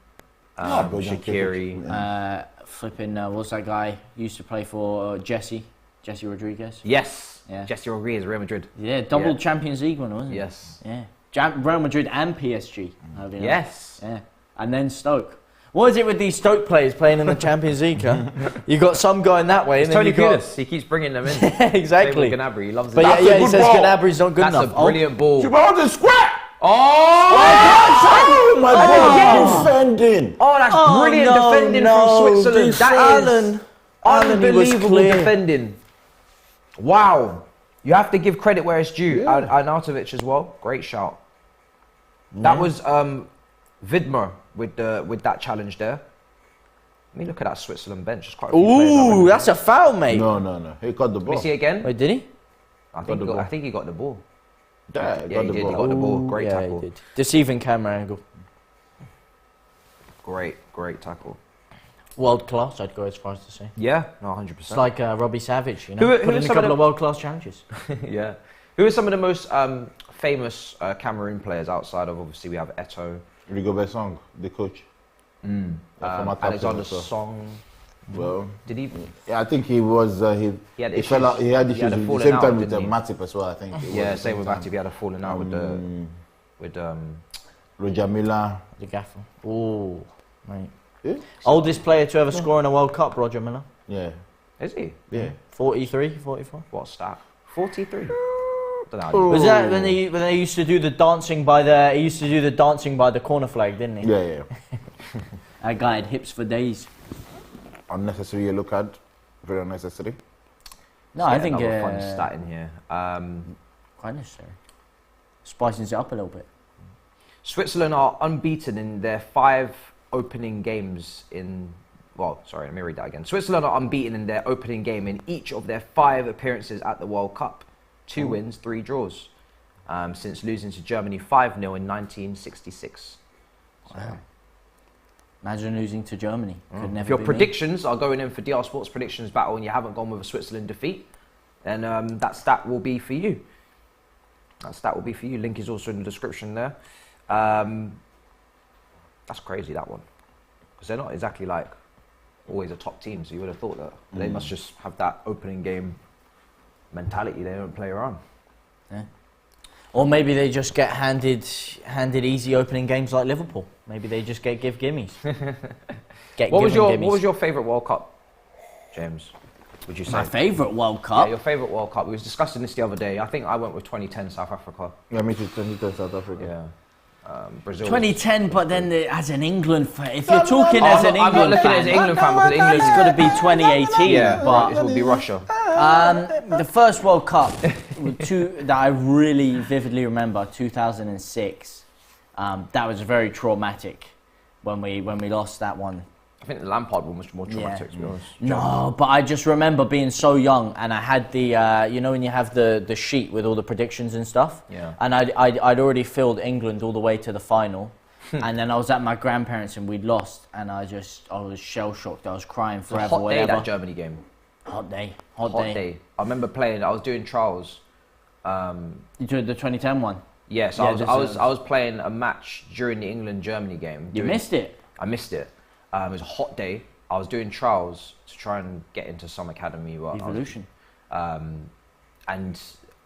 Bojan Shaqiri. Flipping, what's that guy? Used to play for Jesse Rodriguez. Yes, Yeah. Jesse Rodriguez, Real Madrid. Yeah, double Yeah. Champions League winner, wasn't it? Yes. Yeah. Real Madrid and PSG. I'll be honest. Yes. Yeah. And then Stoke. What is it with these Stoke players playing in the Champions League? Huh? You got some going that way, It's and then Tony you got Pulis. He keeps bringing them in. exactly. Same with Gnabry. He loves But it. yeah, That's a he good says ball. Gnabry's not good That's enough. a brilliant ball. You want the square? Oh! My God, defending. Oh, that's brilliant defending from Switzerland. That is unbelievable clear. defending. Wow. You have to give credit where it's due. Arnautovic as well. Great shout. That was Vidmer with that challenge there. Let me look at that Switzerland bench. There's quite a few players I Ooh, remember. that's a foul, mate. No. He caught the Let ball. me see again. Wait, did he? I think he got the ball. Yeah, Yeah, he did. He got the ball. Great yeah, tackle. he did. Deceiving camera angle. Great tackle. World class, I'd go as far as to say. Yeah, no, 100%. It's like Robbie Savage, you know. Who Put are in a some of couple the- of world class challenges. Yeah. Who are some of the most famous Cameroon players outside of, obviously, we have Eto'o, Rigobert Song, the coach. Former captain Alexander also. Song. Well, Did he? yeah, I think he was. He had he fell out. He had issues a with the falling same out, time with didn't he? Matip as well. I think. It was Yeah, the same with time. Matip. He had a falling out with Roger Miller. The gaffer. Ooh, mate. Yeah. Oldest player to ever score in a World Cup, Roger Miller. Yeah. Is he? Yeah. 43, 44. What stat? 43. Don't know how you- Was that when they used to do the dancing by the? He used to do the dancing by the corner flag, didn't he? Yeah. That guy had hips for days. Unnecessary yellow card. Very unnecessary. No, I Yeah, think another fun stat in here. quite necessary. Spicing it up a little bit. Switzerland are unbeaten in their 5 opening games in. Well, sorry, let me read that again. Switzerland are unbeaten in their opening game in each of their 5 appearances at the World Cup. 2 wins, 3 draws. Since losing to Germany 5-0 in 1966. Wow. Imagine losing to Germany. Could never If your be me. predictions are going in for DR Sports predictions battle and you haven't gone with a Switzerland defeat, then that stat will be for you. That stat will be for you. Link is also in the description there. That's crazy, that one. Because they're not exactly like always a top team, so you would have thought that. They must just have that opening game mentality. They don't play around. Yeah. Or maybe they just get handed easy opening games like Liverpool. Maybe they just give gimmies. What was your favourite World Cup, James? would you say? My favourite World Yeah, Cup. your favourite World Cup. We was discussing this the other day. I think I went with 2010 South Africa. Yeah, me too. 2010 South Africa. Yeah. Brazil. 2010, but then as an England fan, if you're talking as an I'm not England looking at it as an England fan because England's it's got to be 2018. Yeah, but it would be Russia. the first World Cup that I really vividly remember, 2006. That was very traumatic when we lost that one. I think the Lampard one was more traumatic, to be honest. No, but I just remember being so young, and I had the you know when you have the sheet with all the predictions and stuff. Yeah. And I'd already filled England all the way to the final, and then I was at my grandparents and we'd lost, and I was shell shocked. I was crying forever. Hot day, whatever. that Germany game. Hot day. I remember playing. I was doing trials. You did the 2010 one. Yes, Yeah, I was playing a match during the England-Germany game. You missed it. I missed it. It was a hot day. I was doing trials to try and get into some academy. Evolution. And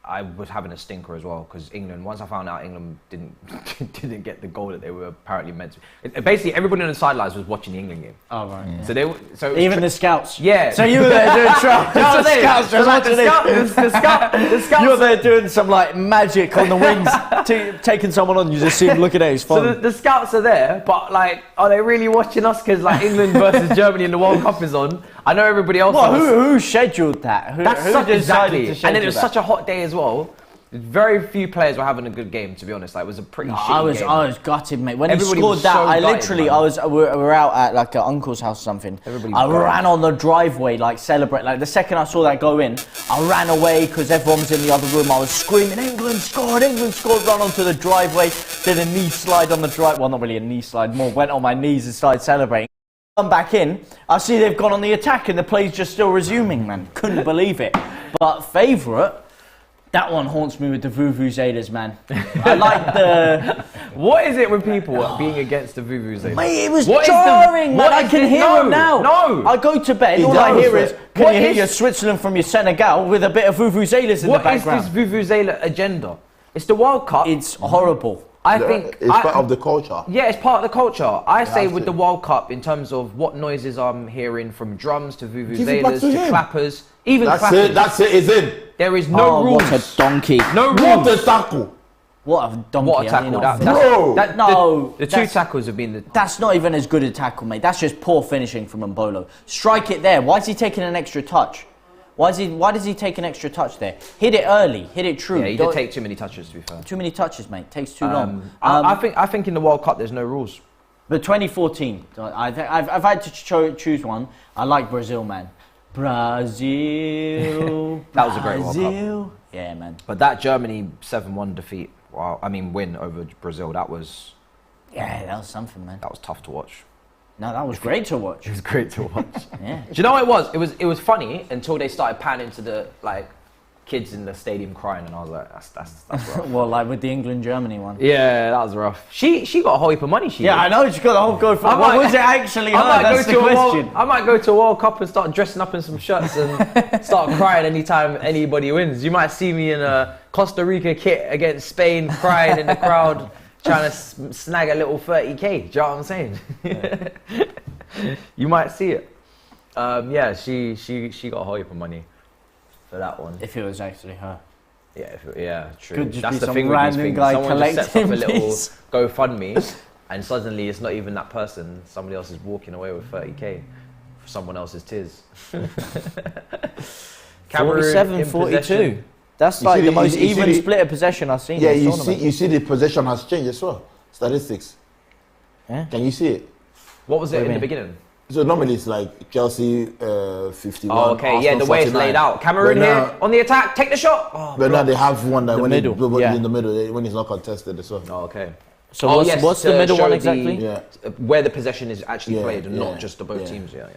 I was having a stinker as well because England. Once I found out England didn't get the goal that they were apparently meant to. Basically, everybody on the sidelines was watching the England game. Oh right. Yeah. So Even the scouts. Yeah. So you were there doing trials. The scouts. You were there doing some like magic on the wings, taking someone on. You just see him looking at his phone. So the scouts are there, but like, are they really watching us? Because like England versus Germany in the World Cup is on. I know everybody else. Well, who scheduled that? Who decided exactly. to schedule And then it was that? such a hot day as well. Very few players were having a good game, to be honest. Like, it was a pretty shitty game. I was gutted, mate. When Everybody he scored was that, so I gutted, literally, man. we were out at like an uncle's house or something. Everybody I was gutted. ran on the driveway, like celebrate. Like the second I saw that go in, I ran away because everyone was in the other room. I was screaming, England scored, run onto the driveway, did a knee slide on the drive. Well, not really a knee slide, more went on my knees and started celebrating. Come back in, I see they've gone on the attack and the play's just still resuming, man. Couldn't believe it. But favourite, that one haunts me with the Vuvuzelas, man. I like the... What is it with people being against the Vuvuzelas? Mate, it was jarring, man. I can hear them now. No. I go to bed, all I hear is, can you hear your Switzerland from your Senegal with a bit of Vuvuzelas in the background? What is this Vuvuzela agenda? It's the World Cup. It's horrible. I think it's part of the culture. Yeah, it's part of the culture. I say with the World Cup, in terms of what noises I'm hearing, from drums to vuvuzelas to clappers, even clappers. That's it. It's in. There is no rules. What a donkey. No rules. What a tackle. What a donkey. What a tackle. The two tackles have been the... That's not even as good a tackle, mate. That's just poor finishing from Mbolo. Strike it there. Why is he taking an extra touch? Why does he take an extra touch there? Hit it early. Hit it true. Yeah, he did take too many touches, to be fair. Too many touches, mate. Takes too long. I think in the World Cup there's no rules. But 2014, I've had to choose one. I like Brazil, man. Brazil. That was a great World Cup. Yeah, man. But that Germany 7-1 defeat, win over Brazil, that was something, man. That was tough to watch. No, that was great to watch. It was great to watch. Yeah. Do you know what it was? It was funny until they started panning to the kids in the stadium crying, and I was like, that's rough. Well, like with the England-Germany one. Yeah, that was rough. She got a whole heap of money. Yeah, I know. She got a whole go for. What was it actually? That's the question. I might go to a World Cup and start dressing up in some shirts and start crying anytime anybody wins. You might see me in a Costa Rica kit against Spain, crying in the crowd, trying to snag a little 30k. Do you know what I'm saying? Yeah. You might see it. Yeah, she got a whole heap of money for that one. If it was actually her. Yeah, true. Could just That's be the thing some with these random things. guy Someone just sets up a little collecting GoFundMe, and suddenly it's not even that person. Somebody else is walking away with 30k for someone else's tears. Cameroon 47-42. That's like the most even split of possession I've seen. Yeah, you see the possession has changed as well. Statistics. Yeah. Can you see it? What was it in the beginning? So normally it's like Chelsea 51. Oh, okay, Arsenal, yeah, the way it's 49. laid out. Cameroon now, here on the attack, take the shot. Oh, but now they have one that The when middle, in the middle, when it's not contested as well. Oh, okay. So what's the middle one exactly? Where the possession is actually played, and yeah, not just the both teams. Yeah.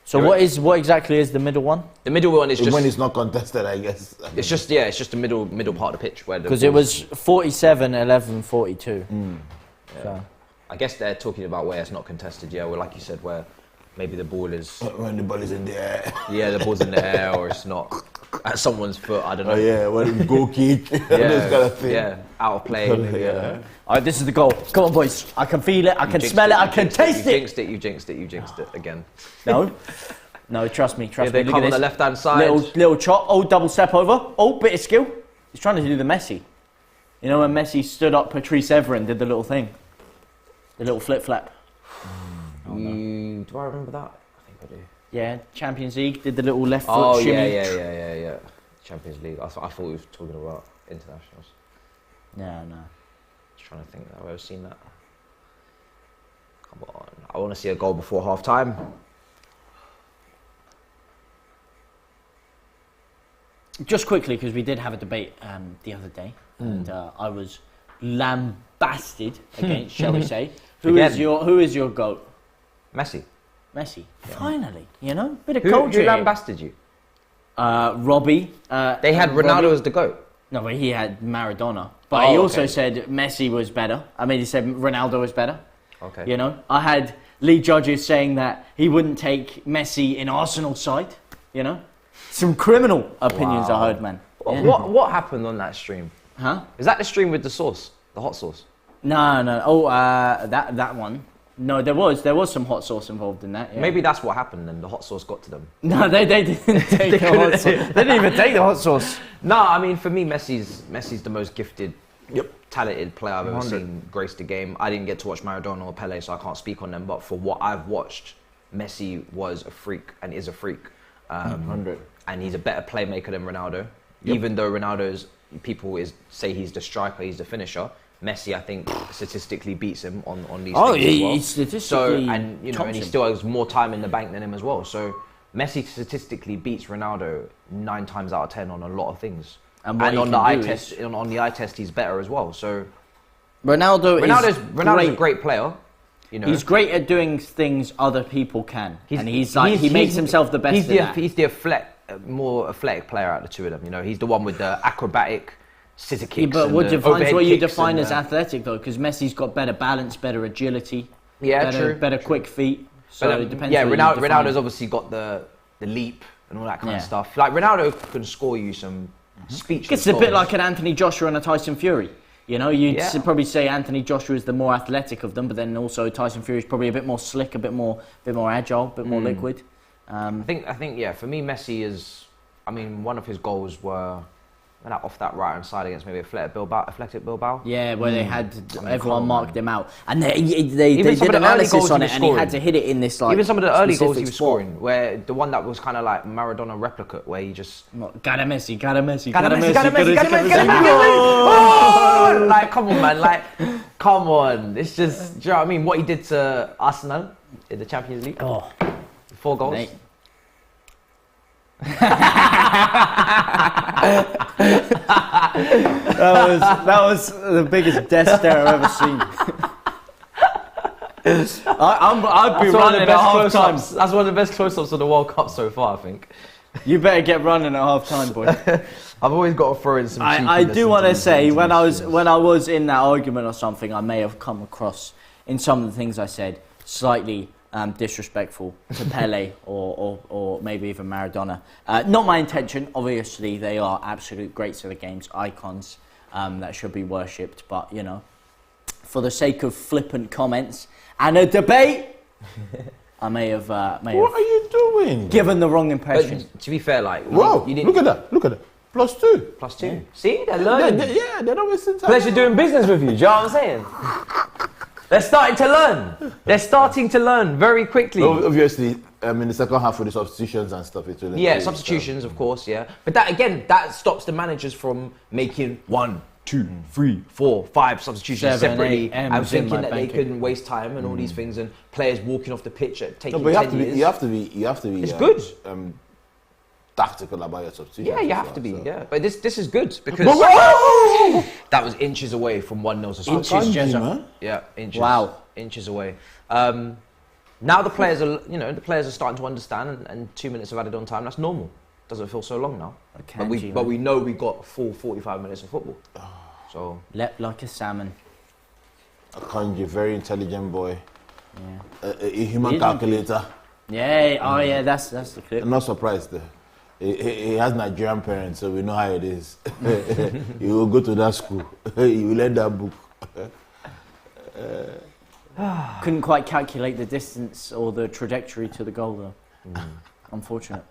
So what exactly is the middle one? The middle one is just when it's not contested, I guess. It's just the middle part of the pitch where because it was 47-11, 42. So I guess they're talking about where it's not contested. Yeah, well, like you said, where maybe the ball is when the ball is in the air. Yeah, the ball's in the air, or it's not at someone's foot. I don't know. Oh yeah, when the goal kick, this kind of thing. Yeah, out of play. All right, this is the goal. Come on, boys. I can feel it. I can smell it. I can taste it. You jinxed it again. No. No, trust me. If they Look come at on the this. left-hand side. Little chop. Oh, double step over. Oh, bit of skill. He's trying to do the Messi. You know when Messi stood up Patrice Evra and did the little thing? The little flip-flap. Do I remember that? I think I do. Yeah, Champions League, did the little left foot shimmy. Yeah. Champions League. I thought we were talking about internationals. No. Just trying to think. I've ever seen that. Come on. I want to see a goal before half-time. Just quickly, because we did have a debate the other day, and I was lambasted against, shall we say. Who is your GOAT? Messi. Messi. Yeah. Finally, you know, bit of Who culture. lambasted you? Robbie. They had Ronaldo as the GOAT. No, but he had Maradona. But he also said Messi was better. I mean, he said Ronaldo was better. Okay. You know, I had Lee Judges saying that he wouldn't take Messi in Arsenal side. You know, some criminal opinions I heard, man. Yeah. What happened on that stream? Huh? Is that the stream with the sauce, the hot sauce? No. Oh, that one. No, there was some hot sauce involved in that. Yeah. Maybe that's what happened, and the hot sauce got to them. No, they didn't take the hot sauce. They didn't even take the hot sauce. No, I mean for me, Messi's the most gifted, talented player I've ever seen grace the game. I didn't get to watch Maradona or Pele, so I can't speak on them. But for what I've watched, Messi was a freak and is a freak. 100. And he's a better playmaker than Ronaldo. Even though people say he's the striker, he's the finisher. Messi, I think, statistically beats him on these things as well. He's statistically and he still has more time in the bank than him as well. So Messi statistically beats Ronaldo 9 times out of 10 on a lot of things. And on the eye test, he's better as well. So Ronaldo's a great player. You know, he's great at doing things other people can, and he makes himself the best. He's the more athletic player out of the two of them. You know, he's the one with the acrobatic scissor kicks. But what you define as athletic though? Because Messi's got better balance, better agility, better quick feet. So it depends. Yeah, Ronaldo's obviously got the leap and all that kind of stuff. Like Ronaldo can score you some speechless It's a bit like an Anthony Joshua and a Tyson Fury. You know, you'd probably say Anthony Joshua is the more athletic of them, but then also Tyson Fury is probably a bit more slick, a bit more agile, a bit more liquid. I think, for me, Messi is. I mean, one of his goals were off that right hand side against maybe Athletic Bilbao. Yeah, where they had everyone marked him out, and they did analysis on it, and he had to hit it in this like. Even some of the early goals he was scoring, where the one that was kind of like Maradona replicate, where he just got a Messi. Oh! Like, come on, man! Like, come on! It's just, do you know what I mean? What he did to Arsenal in the Champions League. 4 goals. Mate. that was the biggest death stare I've ever seen. I'd be running at half time. That's one of the best close-ups of the World Cup so far, I think. You better get running at half time, boy. I've always got to throw in some. I do want to say when I was in that argument or something, I may have come across in some of the things I said slightly disrespectful to Pele or maybe even Maradona. Not my intention. Obviously, they are absolute greats of the games, icons that should be worshipped. But you know, for the sake of flippant comments and a debate, I may have. What are you doing? Given the wrong impression. But to be fair, like, Whoa! Look at that! +2. +2. Yeah. See, they're learning. They're not wasting time. Pleasure doing business with you. Do you know what I'm saying? They're starting to learn. They're starting to learn very quickly. Obviously, in the second half with the substitutions and stuff, it will substitutions, of course, yeah. But that stops the managers from making 1, 2, 3, 4, 5 substitutions 7, separately 8 and thinking that they couldn't waste time and all these things, and players walking off the pitch taking 10 years. You have to be. It's good. Tactical about your substitutions. Yeah, you have to be. So. Yeah, but this is good because that was inches away from 1-0 to inches, yeah, inches. Wow, inches away. Now the players are starting to understand, and 2 minutes of added on time. That's normal. Doesn't feel so long now. But we know we got full 45 minutes of football. So leapt like a salmon. A Kanji, very intelligent boy. Yeah. A human calculator. Yeah. That's the clip. I'm not surprised there. He has Nigerian parents, so we know how it is. He will go to that school. He will learn that book. Couldn't quite calculate the distance or the trajectory to the goal, though. Unfortunate.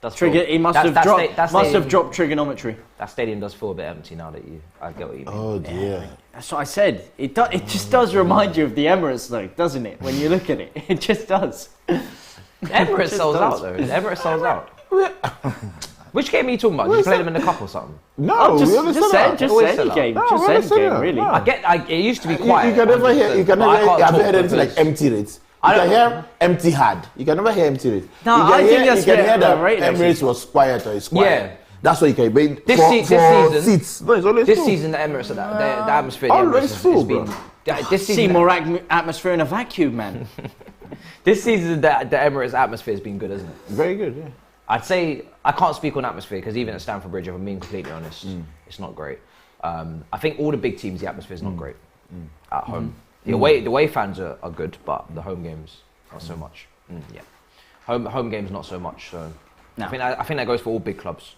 Does Trigger. feel- He must that- have that dropped. sta- that Must stadium- have dropped trigonometry. That stadium does feel a bit empty now that I get what you mean. Oh dear. That's what I said. It just does remind you of the Emirates, though, doesn't it? When you look at it, it just does. Emirates sells does. out though. Emirates sells out. Which game are you talking about? Did you play them in the cup or something? No, just we always just sell say, out. just Always say sell any out. game. No, Just we say always any sell game, out. really. It used to be quiet. You can never hear. You can but I never. can't Have you talk heard anything like because- empty rates? You can hear empty hard. You can never hear empty rates. No, you can I think hear, that's you can fair. hear that Right, actually. Emirates was quiet or it's quiet. Yeah. That's what you can. But This for season- seats, no, it's always This full. season, the Emirates, the atmosphere, the Always Emirates full, has been. bro. This See season, more atmosphere in a vacuum, man. this season, the Emirates atmosphere has been good, isn't it? Very good. Yeah. I'd say I can't speak on atmosphere because even at Stamford Bridge, if I'm being completely honest, it's not great. I think all the big teams, the atmosphere is not great at home. The away fans are good, but the home games not so much. Yeah, home games not so much. So No. I think that goes for all big clubs.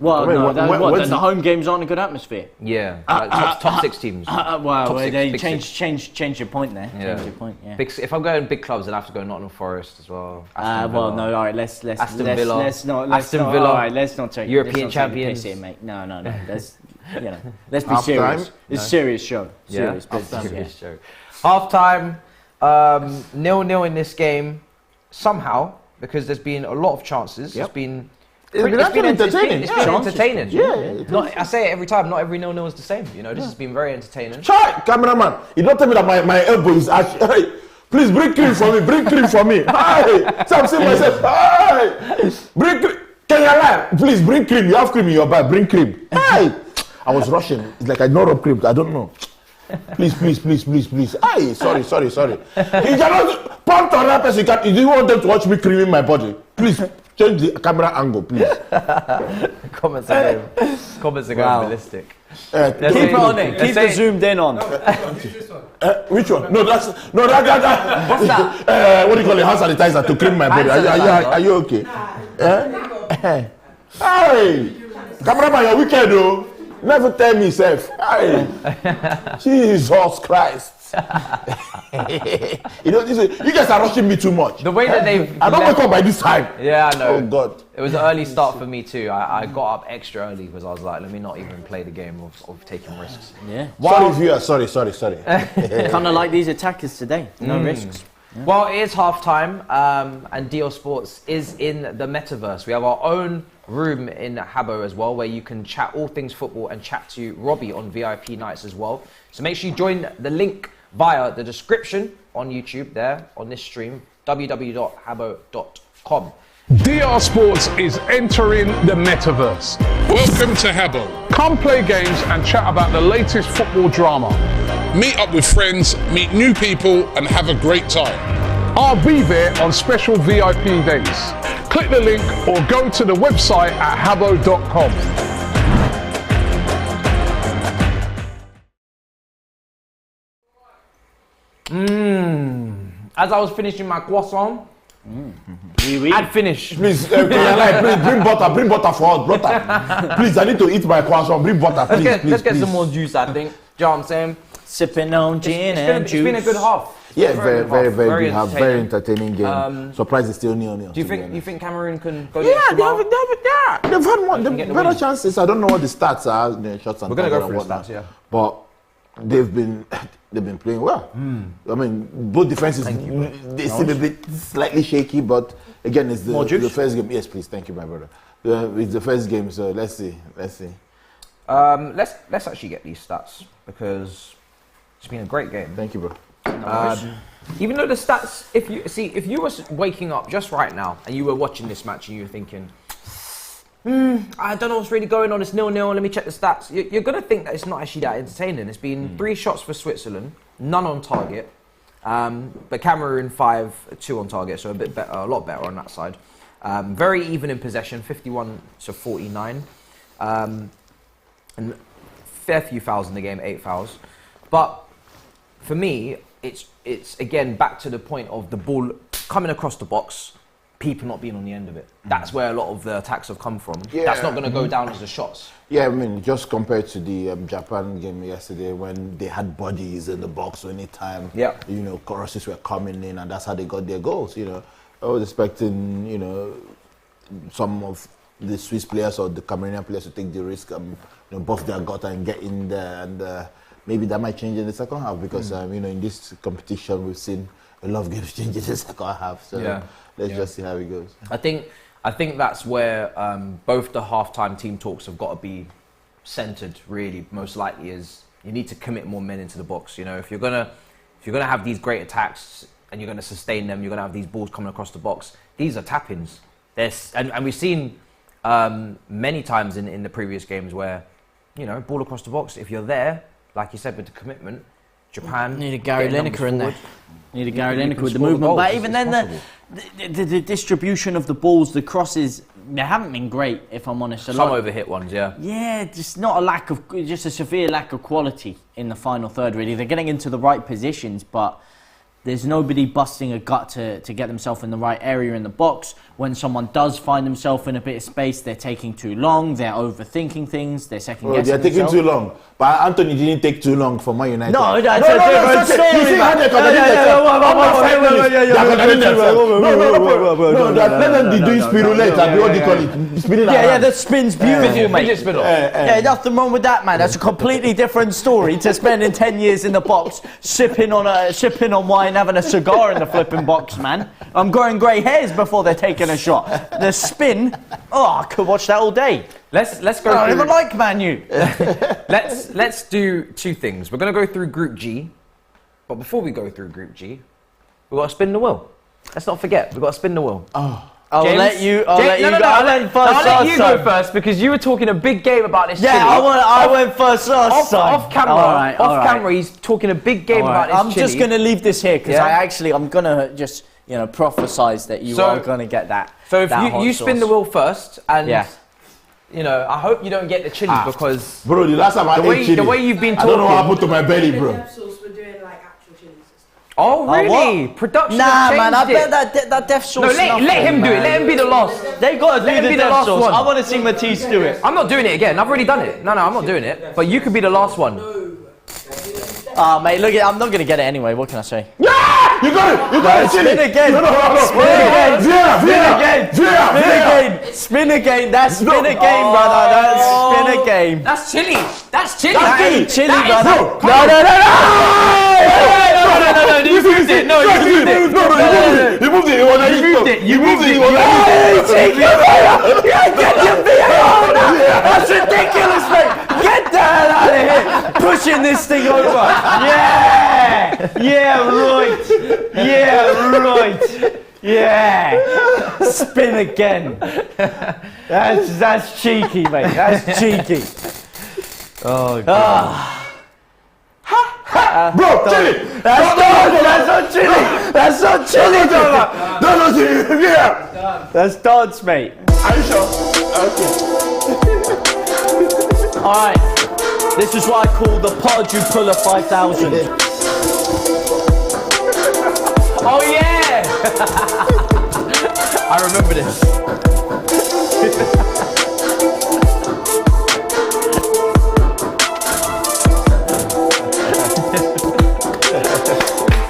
Well, Wait, no, what- that, what- what, what's then the the- home games aren't a good atmosphere. Yeah, like top six teams. Well, Top six, they big change your point there. Yeah. Change your point. Yeah. If I'm going big clubs, then I have to go Nottingham Forest as well. Aston Well, Villa. no, all right. Let's Aston let's, Villa. let's not. Aston not, Villa. All right, let's not take European let's not take the champions. piss here, mate. No. Let's be Half serious. time? It's a serious show. Yeah, Serious business. serious show. Half time, 0-0 in this game. Somehow, because there's been a lot of chances. Yep. It's been actually entertaining. It's Yeah. been entertaining. Yeah. I say it every time. Not every 0-0 is the same. You know, this has been very entertaining. Try, cameraman. You don't tell me that my elbow is actually. Hey, please bring cream for me. Bring cream for me. Hi. So I'm saying myself. Hi. Bring cream. Can you lie? Please bring cream. You have cream in your bag. Bring cream. Hi. I was rushing. It's like I know rub cream. I don't know. Please. Hi. Sorry. You cannot point on that person. You do want them to watch me creaming my body. Please change the camera angle, please. Comments are going ballistic. Keep it on it. Keep it zoomed in on. Which one? No, that. What's that? What do you call it? Hand sanitizer to clean my body. Are you okay? Hey, cameraman, you're wicked, though. Never tell me, self. Hey, Jesus Christ. You guys are rushing me too much. The way that they've I don't wake up by this time. Yeah, I know. Oh God. It was an early start for me too. I got up extra early because I was like, let me not even play the game of taking risks. Yeah. Sorry, viewers. Sorry. Kind of like these attackers today. No risks. Well, it is half time, and DL Sports is in the metaverse. We have our own room in Habbo as well, where you can chat all things football and chat to Robbie on VIP nights as well. So make sure you join the link via the description on YouTube there on this stream, www.habbo.com. DR Sports is entering the metaverse. Welcome to Habbo. Come play games and chat about the latest football drama. Meet up with friends, meet new people, and have a great time. I'll be there on special VIP days. Click the link or go to the website at habbo.com. As I was finishing my croissant, I'd finished. Please, please bring butter for us, butter. Please, I need to eat my croissant. Bring butter, please. Let's get some more juice, I think. Do you know what I'm saying? Sipping on gin and juice. It's been a good half. Yeah, very good half. Very entertaining. entertaining game. Surprised it's still 0-0. Do you think Cameroon can go? Yeah, the extra mile? they've had one. get They've the better win. chances. I don't know what the stats are. The shots and We're gonna go target through and the whatnot. stats, yeah. But they've been playing well. I mean, both defenses they seem a bit slightly shaky, but again, it's the first game. Yes, please. Thank you, my brother. It's the first game, so let's see. Let's actually get these stats because it's been a great game. Thank you, bro. Even though the stats, if you were waking up just right now and you were watching this match and you were thinking, I don't know what's really going on, it's 0-0, let me check the stats. You're going to think that it's not actually that entertaining. It's been 3 shots for Switzerland, none on target. But Cameroon 5-2 on target, so a bit better, a lot better on that side. Very even in possession, 51-49. And fair few fouls in the game, 8 fouls. But for me, it's again back to the point of the ball coming across the box, people not being on the end of it. That's where a lot of the attacks have come from. Yeah. That's not going to go down as the shots. Yeah, I mean, just compared to the Japan game yesterday when they had bodies in the box anytime, Yeah. crosses were coming in and that's how they got their goals, I was expecting, some of the Swiss players or the Cameroonian players to take the risk and bust their gut and get in there, and maybe that might change in the second half because in this competition we've seen a lot of games change in the second half. So let's just see how it goes. I think that's where both the halftime team talks have got to be centered. Really, most likely is you need to commit more men into the box. If you're gonna have these great attacks and you're gonna sustain them, you're gonna have these balls coming across the box. These are tap-ins. And we've seen many times in the previous games where, ball across the box. If you're there, like you said, with the commitment, Japan need a Gary Lineker in there. Need a Gary Lineker with the movement. But even then, the distribution of the balls, the crosses, they haven't been great, if I'm honest. Some overhit ones, yeah. Yeah, just a severe lack of quality in the final third, really. They're getting into the right positions, but there's nobody busting a gut to get themselves in the right area in the box. When someone does find themselves in a bit of space, they're taking too long, they're overthinking things, they're second guessing they're taking too long. But Anthony didn't take too long for Man United. No, that's a different story. You see how they let them be doing spirulate, what do you call it? Spinning around. Yeah, that spin's beautiful, mate. Fidget spinner. Yeah, nothing wrong with that, man. That's a completely different story to spending 10 years in the box, sipping on wine, having a cigar in the flipping box, man. I'm growing grey hairs before they're taking a shot. The spin, I could watch that all day. Let's go. I don't even like Man U. Let's do two things. We're going to go through Group G, but before we go through Group G, we've got to spin the wheel. Let's not forget, we've got to spin the wheel. I'll let you go first because you were talking a big game about this. Yeah, I went first last time. Off camera, camera, he's talking a big game about this. I'm just going to leave this here because I'm going to just prophesize that you are going to get that. So if you spin the wheel first, and I hope you don't get the chili because bro, the last time I ate chili, the way you've been talking, I don't know what happened to my belly, bro. Oh really? Production. Nah, man, I bet that death sauce. No, let him do it. Let him be the last. They got to do the death sauce. One. I want to see Matisse do it. I'm not doing it again. I've already done it. No, I'm not doing it. But you could be the last one. Mate, look, I'm not going to get it anyway. What can I say? Yeah! You got it! You got it! Spin again! Spin again! That's spin again, brother! That's spin again! That's chili! That's chili! That's chili, brother! No! You moved it! No, you moved it! You moved it! You moved it! Get your VAR! That's ridiculous, mate! Get the hell out of here! Pushing this thing over! Yeah, right! Yeah! Spin again! That's cheeky, mate. That's cheeky. Oh, God. Bro, chili! That's not chili, brother! No, chili! Yeah! That's dance, mate. Are you sure? Okay. Alright. This is what I call the pod you pull a 5,000. Oh yeah! I remember this.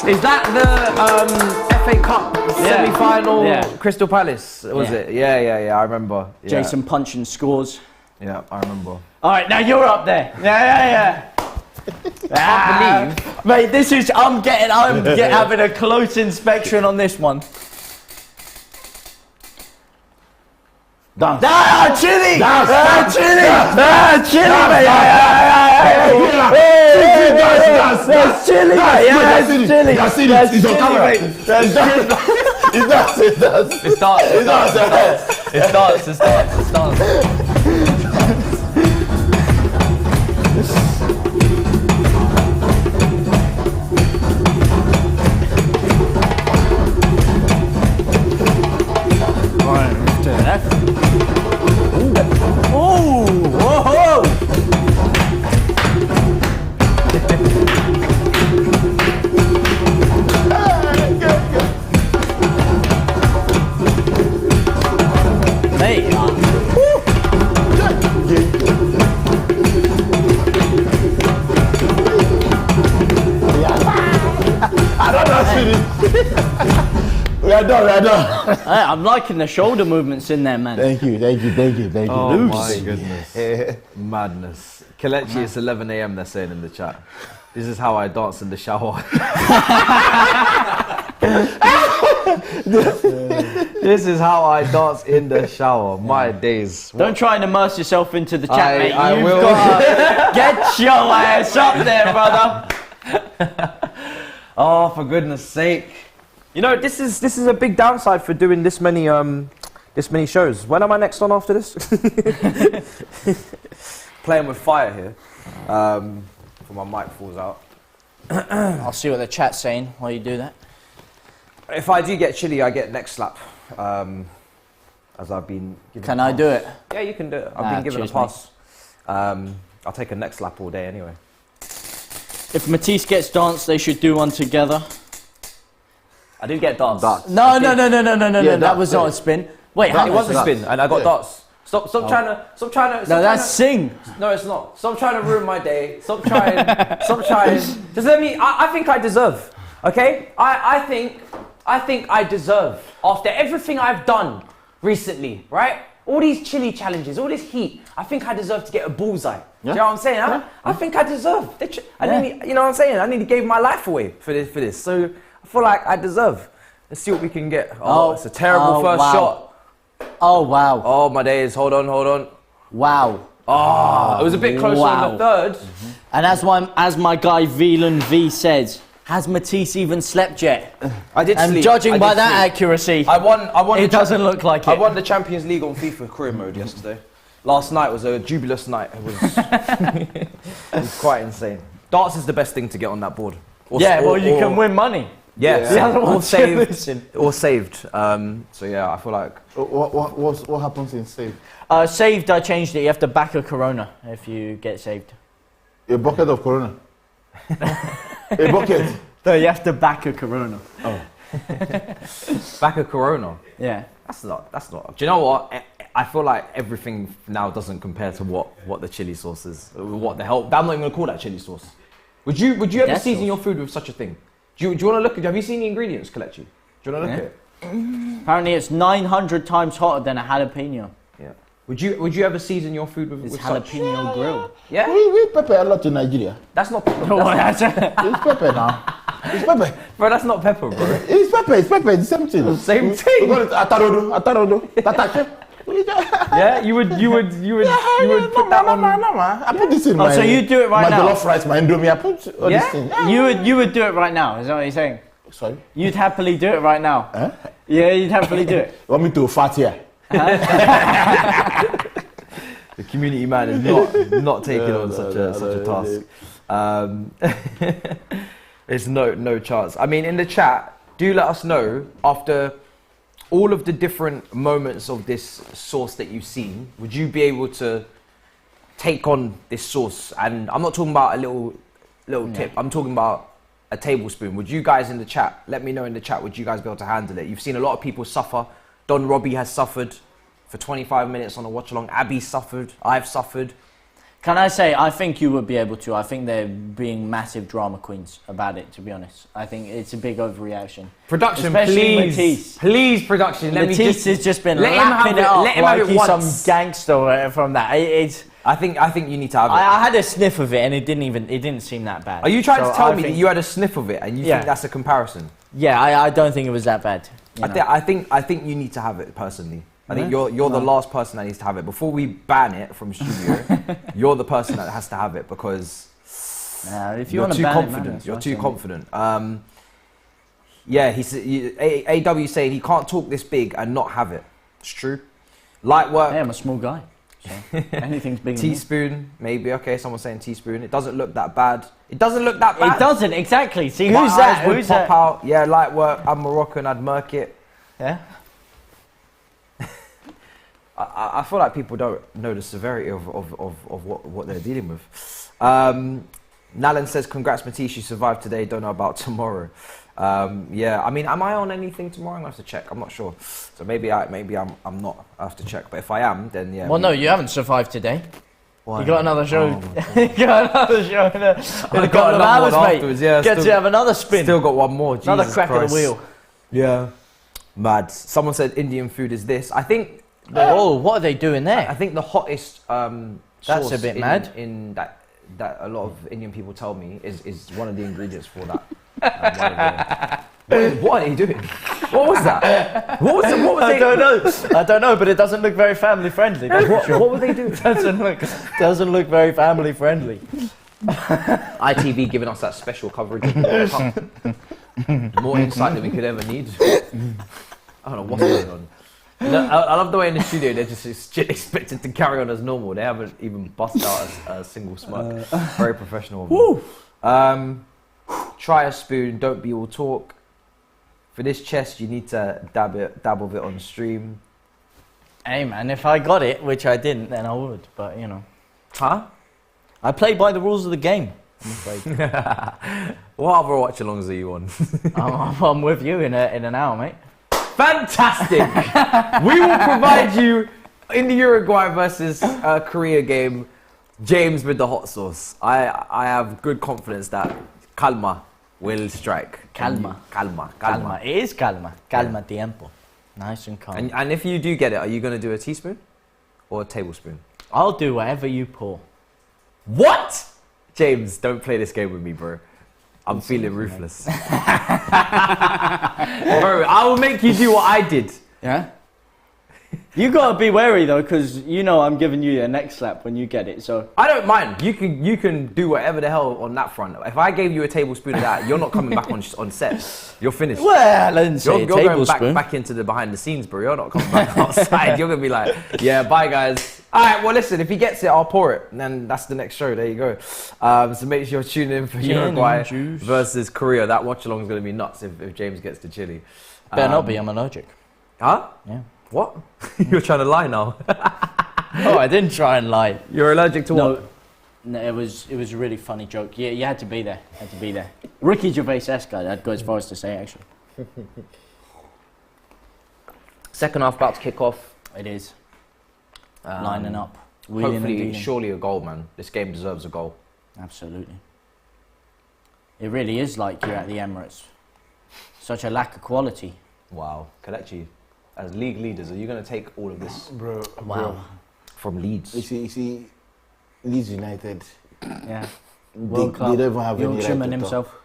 Is that the FA Cup semi-final? Yeah. Crystal Palace, was it? Yeah, I remember. Yeah. Jason punching scores. Yeah, I remember. Alright, now you're up there. Yeah. I can't believe. Mate, this is, I'm having a close inspection on this one. Dance. Chili! Chili! That's chili, mate! That's chili! It's on camera. It starts. Hey, I'm liking the shoulder movements in there, man. Thank you. Oh my goodness. Madness. Kelechi, it's 11 a.m. they're saying in the chat. This is how I dance in the shower. This is how I dance in the shower. My days. Don't try and immerse yourself into the chat, mate. I You've will. got to get your ass up there, brother. Oh, for goodness sake. You know, this is a big downside for doing this many shows. When am I next on after this? Playing with fire here. Before my mic falls out. I'll see what the chat's saying while you do that. If I do get chilly, I get neck slap. As I've been given Can I do it? Yeah, you can do it. I've been given a cheers, pass. I'll take a neck slap all day anyway. If Matisse gets dance, they should do one together. I do get darts. No, that that- was not a spin. Wait, It was a spin, and I got darts. Stop trying to. No, that's sing. No, it's not. Stop trying to ruin my day. Stop trying. Just let me. I think I deserve. Okay. I think I deserve, after everything I've done recently, right? All these chili challenges, all this heat. I think I deserve to get a bullseye. Yeah. Do you know what I'm saying? I think I deserve. Nearly, you know what I'm saying? I nearly gave my life away for this. So I feel like I deserve. Let's see what we can get. Oh, it's a terrible first shot. Oh, wow. Oh, my days. Hold on. Wow. Oh, it was a bit closer on the third. And as my guy Velan V said, has Matisse even slept yet? I did And sleep. judging I by did that sleep. accuracy, I won. it doesn't look like I it. won the Champions League on FIFA career mode yesterday. Last night was a jubilous night. It was, it was quite insane. Darts is the best thing to get on that board. You can win money. Yeah, The other all one's saved. losing. All saved. So yeah, I feel like What happens in save? Saved, I changed it. You have to back a Corona if you get saved. A bucket of Corona. A bucket. No, you have to back a Corona. back a Corona. Yeah. That's not. Do you know what? I feel like everything now doesn't compare to what the chili sauce is. What the hell? I'm not even gonna call that chili sauce. Would you ever Death season sauce. your food with such a thing? Do you want to look at? Have you seen the ingredients, Kelechi? Do you want to look at it? Apparently, it's 900 times hotter than a jalapeno. Yeah. Would you ever season your food with It's such? jalapeno grill. Yeah. We pepper a lot in Nigeria. That's not pepper. No, That's not, It's pepper now. It's pepper. bro, that's not pepper, bro. It's pepper. It's pepper. It's the same thing. Same We thing. call it atarodo. Tatache. Yeah. You would put that on. No, man. I put this in my. so you do it right my now? jollof rice, my indomie. I put all Yeah? this thing. You would do it right now. Is that what you're saying? Sorry. You'd happily do it right now. Huh? Yeah, you'd happily do it. You want me to fat here? The community man is not taking on such a task. There's no chance. I mean, in the chat, do let us know after all of the different moments of this sauce that you've seen. Would you be able to take on this sauce? And I'm not talking about a little tip. I'm talking about a tablespoon. Would you guys in the chat, let me know in the chat, would you guys be able to handle it? You've seen a lot of people suffer. Don Robbie has suffered for 25 minutes on a watch along. Abby suffered. I've suffered. Can I say, I think you would be able to. I think they're being massive drama queens about it, to be honest. I think it's a big overreaction. Production, Especially please. Matisse. Please, production. Matisse has just been let him lapping have it up let him like have it he's some once. gangster from that. I think you need to have it. I had a sniff of it and it didn't seem that bad. Are you trying So to tell I me that think- you had a sniff of it and you Yeah. think that's a comparison? Yeah, I don't think it was that bad. you know. I think you need to have it personally. I think you're the last person that needs to have it. Before we ban it from studio, you're the person that has to have it because If you you're want too to ban confident. it, man, You're that's too fine. confident. Yeah, AW saying he can't talk this big and not have it. It's true. Light work. Yeah, I'm a small guy. So anything's big. Teaspoon, maybe. Okay, someone's saying teaspoon. It doesn't look that bad. It doesn't look that bad. It doesn't exactly. See, My who's that? eyes would Who's pop that? out. Yeah, light work. I'm Moroccan. I'd murk it. Yeah. I feel like people don't know the severity of what they're dealing with. Nalan says, "Congrats, Matisse. You survived today. Don't know about tomorrow." Yeah, I mean, am I on anything tomorrow? I'm gonna have to check. I'm not sure. So maybe I'm not. I have to check. But if I am, then yeah. Well, no, you haven't survived today. Why? You got another show. Oh, You got another show in a got couple of another hours, one mate. afterwards, yeah, Get still- to have another spin. Still got one more. Another Jesus crack Christ. of the wheel. Yeah. Mad. Someone said Indian food is this. I think. Oh, what are they doing there? I think the hottest That's sauce a bit mad. in that a lot of Indian people tell me is one of the ingredients for that. What are they doing? What was that? What was I they? don't know. I don't know, but it doesn't look very family friendly. That's for sure. What were they doing? Doesn't look very family friendly. ITV giving us that special coverage of the World Cup. More insight than we could ever need. I don't know what's going on. I love the way in the studio they're just expected to carry on as normal. They haven't even busted out a single smirk. Very professional. Woo. Try a spoon, don't be all talk. For this chest, you need to dab of it on stream. Hey man, if I got it, which I didn't, then I would. But you know, Huh? I play by the rules of the game. I'm afraid. What other watch-alongs are you on? I'm with you in an hour, mate. Fantastic! We will provide you in the Uruguay versus Korea game, James with the hot sauce. I have good confidence that calma will strike. Calma. Calma. It is calma. Calma tiempo. Nice and calm. And if you do get it, are you going to do a teaspoon or a tablespoon? I'll do whatever you pour. What? James, don't play this game with me, bro. I'm feeling ruthless. Bro, I will make you do what I did. Yeah? You gotta be wary though, because you know I'm giving you a neck slap when you get it, so... I don't mind. You can do whatever the hell on that front. If I gave you a tablespoon of that, you're not coming back on set. You're finished. Well, I didn't say You're going tablespoon. back into the behind the scenes, bro. You're not coming back outside. You're going to be like, yeah, bye, guys. All right, well, listen, if he gets it, I'll pour it. And then that's the next show. There you go. So make sure you're tuning in for Uruguay versus Korea. That watch-along is going to be nuts if James gets to Chile. Better not be, I'm allergic. Huh? Yeah. What? You're trying to lie now. Oh, I didn't try and lie. You're allergic to what? No, it was a really funny joke. Yeah, you had to be there. Ricky Gervais-esque, I'd go as far as to say, actually. Second half about to kick off. It is. Lining up. Wheeling and Hopefully, dealing. surely a goal, man. This game deserves a goal. Absolutely. It really is like you're at the Emirates. Such a lack of quality. Wow. Kelechi, as league leaders, are you going to take all of this Wow. from Leeds? You see, Leeds United, Yeah. they don't even have any right Yorkshireman to himself. talk.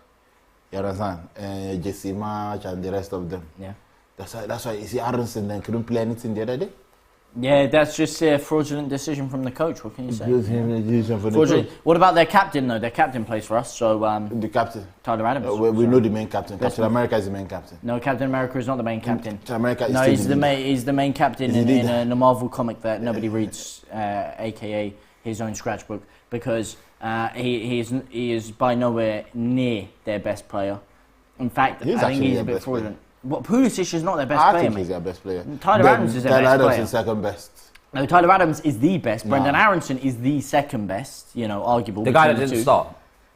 You understand? Jesse March and the rest of them. Yeah. That's why you see Aronson then couldn't play anything the other day. Yeah, that's just a fraudulent decision from the coach. What can you say? Use him for the Fraudulent. coach. What about their captain though? Their captain plays for us, so The captain. Tyler Adams. We know the main captain. Captain America is the main captain. No, Captain America is not the main captain. Captain America is No, still he's the main. He's the main captain Is he in leader? a Marvel comic that nobody reads, aka his own scratch book, because he is by nowhere near their best player. In fact, He's I think actually he's a their bit best player. fraudulent. What, Pulisic is not their best I player, think mate. he's their best player. Tyler Adams is their Tyler best Adams player. is second best. No, Tyler Adams is the best. No. Brendan Aronson is the second best. You know, arguable. The guy that between the didn't two. start.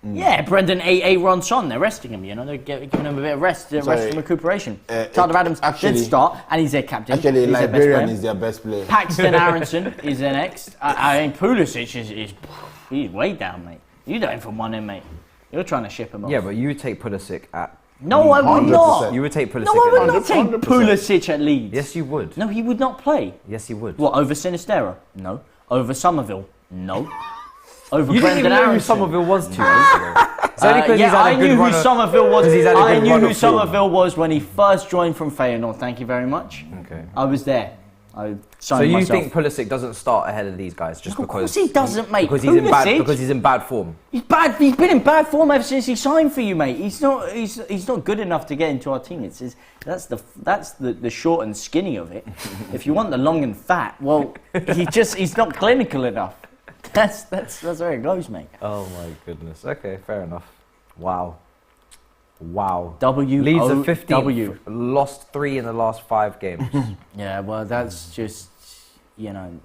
Yeah, Brendan runs on. They're resting him. You know, they're giving him a bit of rest, rest and recuperation. actually- Tyler Adams did start, and he's their captain. Actually, he's their best Liberian player. is their best player. Paxton Aronson is the next. I mean, Pulisic is he's way down, mate. You don't from one in, mate. You're trying to ship him off. Yeah, but you would take Pulisic at... No, I would 100%. not. You would take Pulisic No, I would at not Leeds. take 100%. Pulisic at Leeds. Yes, you would. No, he would not play. Yes, you would. What, over Sinistera? No. Over Somerville? No. Over You didn't Brendan even know who Aronson? Somerville was 2 years ago. It's only 'cause he's had a I good knew run who of- Somerville was. 'cause he's had a I good knew run who of form. Somerville was when he first joined from Feyenoord. Thank you very much. Okay. I was there. I So signed you myself. think Pulisic doesn't start ahead of these guys just Of because... course he doesn't, mate. Because Pulisic? he's in bad form. He's bad. He's been in bad form ever since he signed for you, mate. He's not good enough to get into our team. That's the short and skinny of it. If you want the long and fat, well, he's not clinical enough. That's where it goes, mate. Oh my goodness. Okay, fair enough. Wow. Leeds W-O-W. are 15th, lost 3 in the last 5 games. Yeah, well, that's just, you know,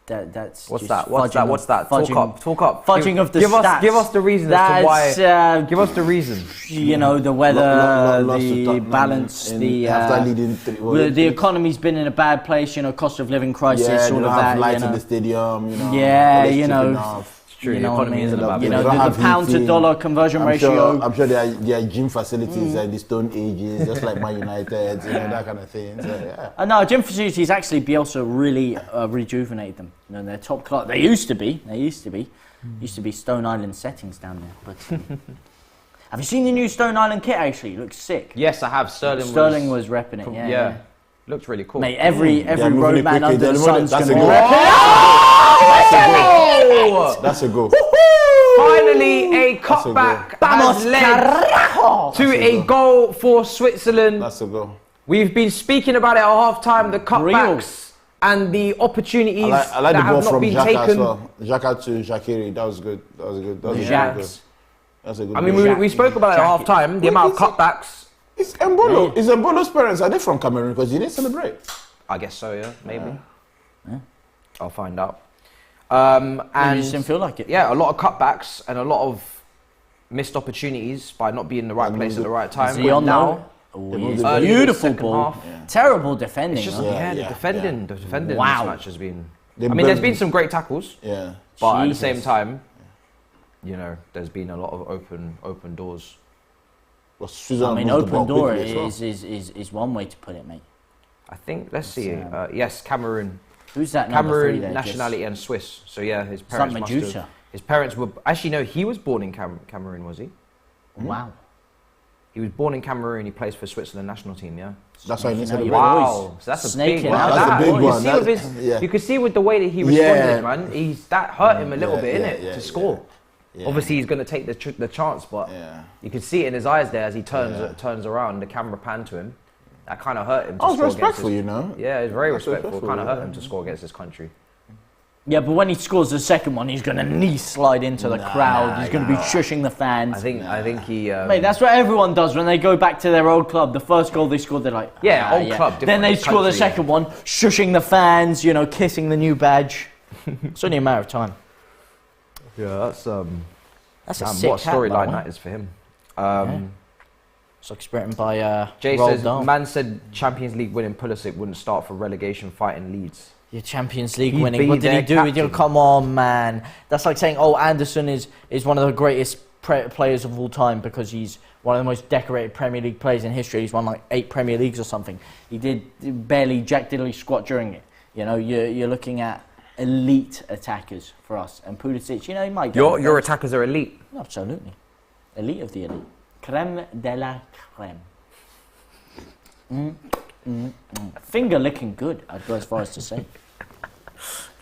that's What's just that? What's that? fudging What's that? of- Talk up. Fudging of the give stats. Give us the reason That's, as to why. Give us the reason. You know, the weather, Lost to the Tottenham balance, after leading the economy's been in a bad place. You know, cost of living crisis, Yeah, they all don't of have that. lights You in know. the stadium. You know. Yeah, all this you know. chipping off. true. You The know what I economy mean? isn't about You They know, don't the have pound to heating. dollar conversion I'm ratio. Sure, I'm sure their gym facilities are in the Stone Ages, just like Man United, you know, that kind of thing. So, yeah. No, gym facilities actually Bielsa really rejuvenated them. You know, they're top class. They used to be. Used to be Stone Island settings down there. But have you seen the new Stone Island kit? Actually, it looks sick. Yes, I have. Sterling was repping it. Yeah. yeah. Looks really cool. Mate, every They're moving it roadman quickly. under the They're moving sun's it. gonna That's be. That's a goal. Finally, a cutback has led to a goal for Switzerland. That's a goal. We've been speaking about it at half-time, the cutbacks and the opportunities I like that the ball have not from been Xhaka taken. as well. Xhaka to Shaqiri, that was good. That was good. That was a good goal. Jacks. That's a good I mean, goal. we spoke about it at half-time, the amount of cutbacks. It's Mbolo. It's Mbolo's parents. Are they from Cameroon? Because you didn't celebrate. I guess so, yeah, maybe. Yeah. I'll find out. And you And just didn't feel like it. yeah, a lot of cutbacks and a lot of missed opportunities by not being in the right place at the right time. Zion Now, Oh, moved yeah. it Beautiful second ball. half. Terrible defending. it's just huh? the defending in Wow. this match has been. They I mean, there's burned- been some great tackles, Yeah. but at the Jesus. same time, you know, there's been a lot of open doors. Well, I Switzerland mean, moved the ball open door quickly as well. is one way to put it, mate. I think. Let's see. Yes, Cameroon, Who's that number three Cameroon there? nationality and Swiss. So yeah, his It's like parents must Medusa. have. His parents were actually no. He was born in Cameroon, was he? Wow. He was born in Cameroon. He plays for Switzerland national team. Yeah. That's why he needs to Snaking celebrate. out your Wow, so that's a Snaking big one. out. That's a That- big you one. See with That's- his, yeah. You could see with the way that he responded, Yeah. man. That hurt him a little bit, innit, yeah, to score. Yeah. Obviously, he's going to take the chance, but Yeah. you could see it in his eyes there as he turns around. The camera panned to him. That kind of hurt him. To I was score against respectful, his, you know. Yeah, it's very That's respectful. respectful, Kind of hurt yeah. him to score against his country. Yeah, but when he scores the second one, he's going to knee slide into the crowd. He's going to be shushing the fans. I think he. Mate, that's what everyone does when they go back to their old club. The first goal they scored, they're like, Yeah, old club, Then they different score the country. second one, shushing the fans, you know, kissing the new badge. It's only a matter of time. Yeah, that's That's a damn, sick what hat, by the storyline way. that is for him. It's like written by Jay Roald says, Dahl. man said Champions League winning Pulisic wouldn't start for relegation fighting Leeds. Your Champions League He'd winning. be What did he their do? captain. Come on, man. That's like saying, oh, Anderson is one of the greatest players of all time because he's one of the most decorated Premier League players in history. He's won like 8 Premier Leagues or something. He did barely jack diddly squat during it. You know, you're looking at elite attackers for us. And Pulisic, you know, he might get... Your attackers are elite. Absolutely. Elite of the elite. Creme de la creme. Finger licking good, I'd go as far as to say. Do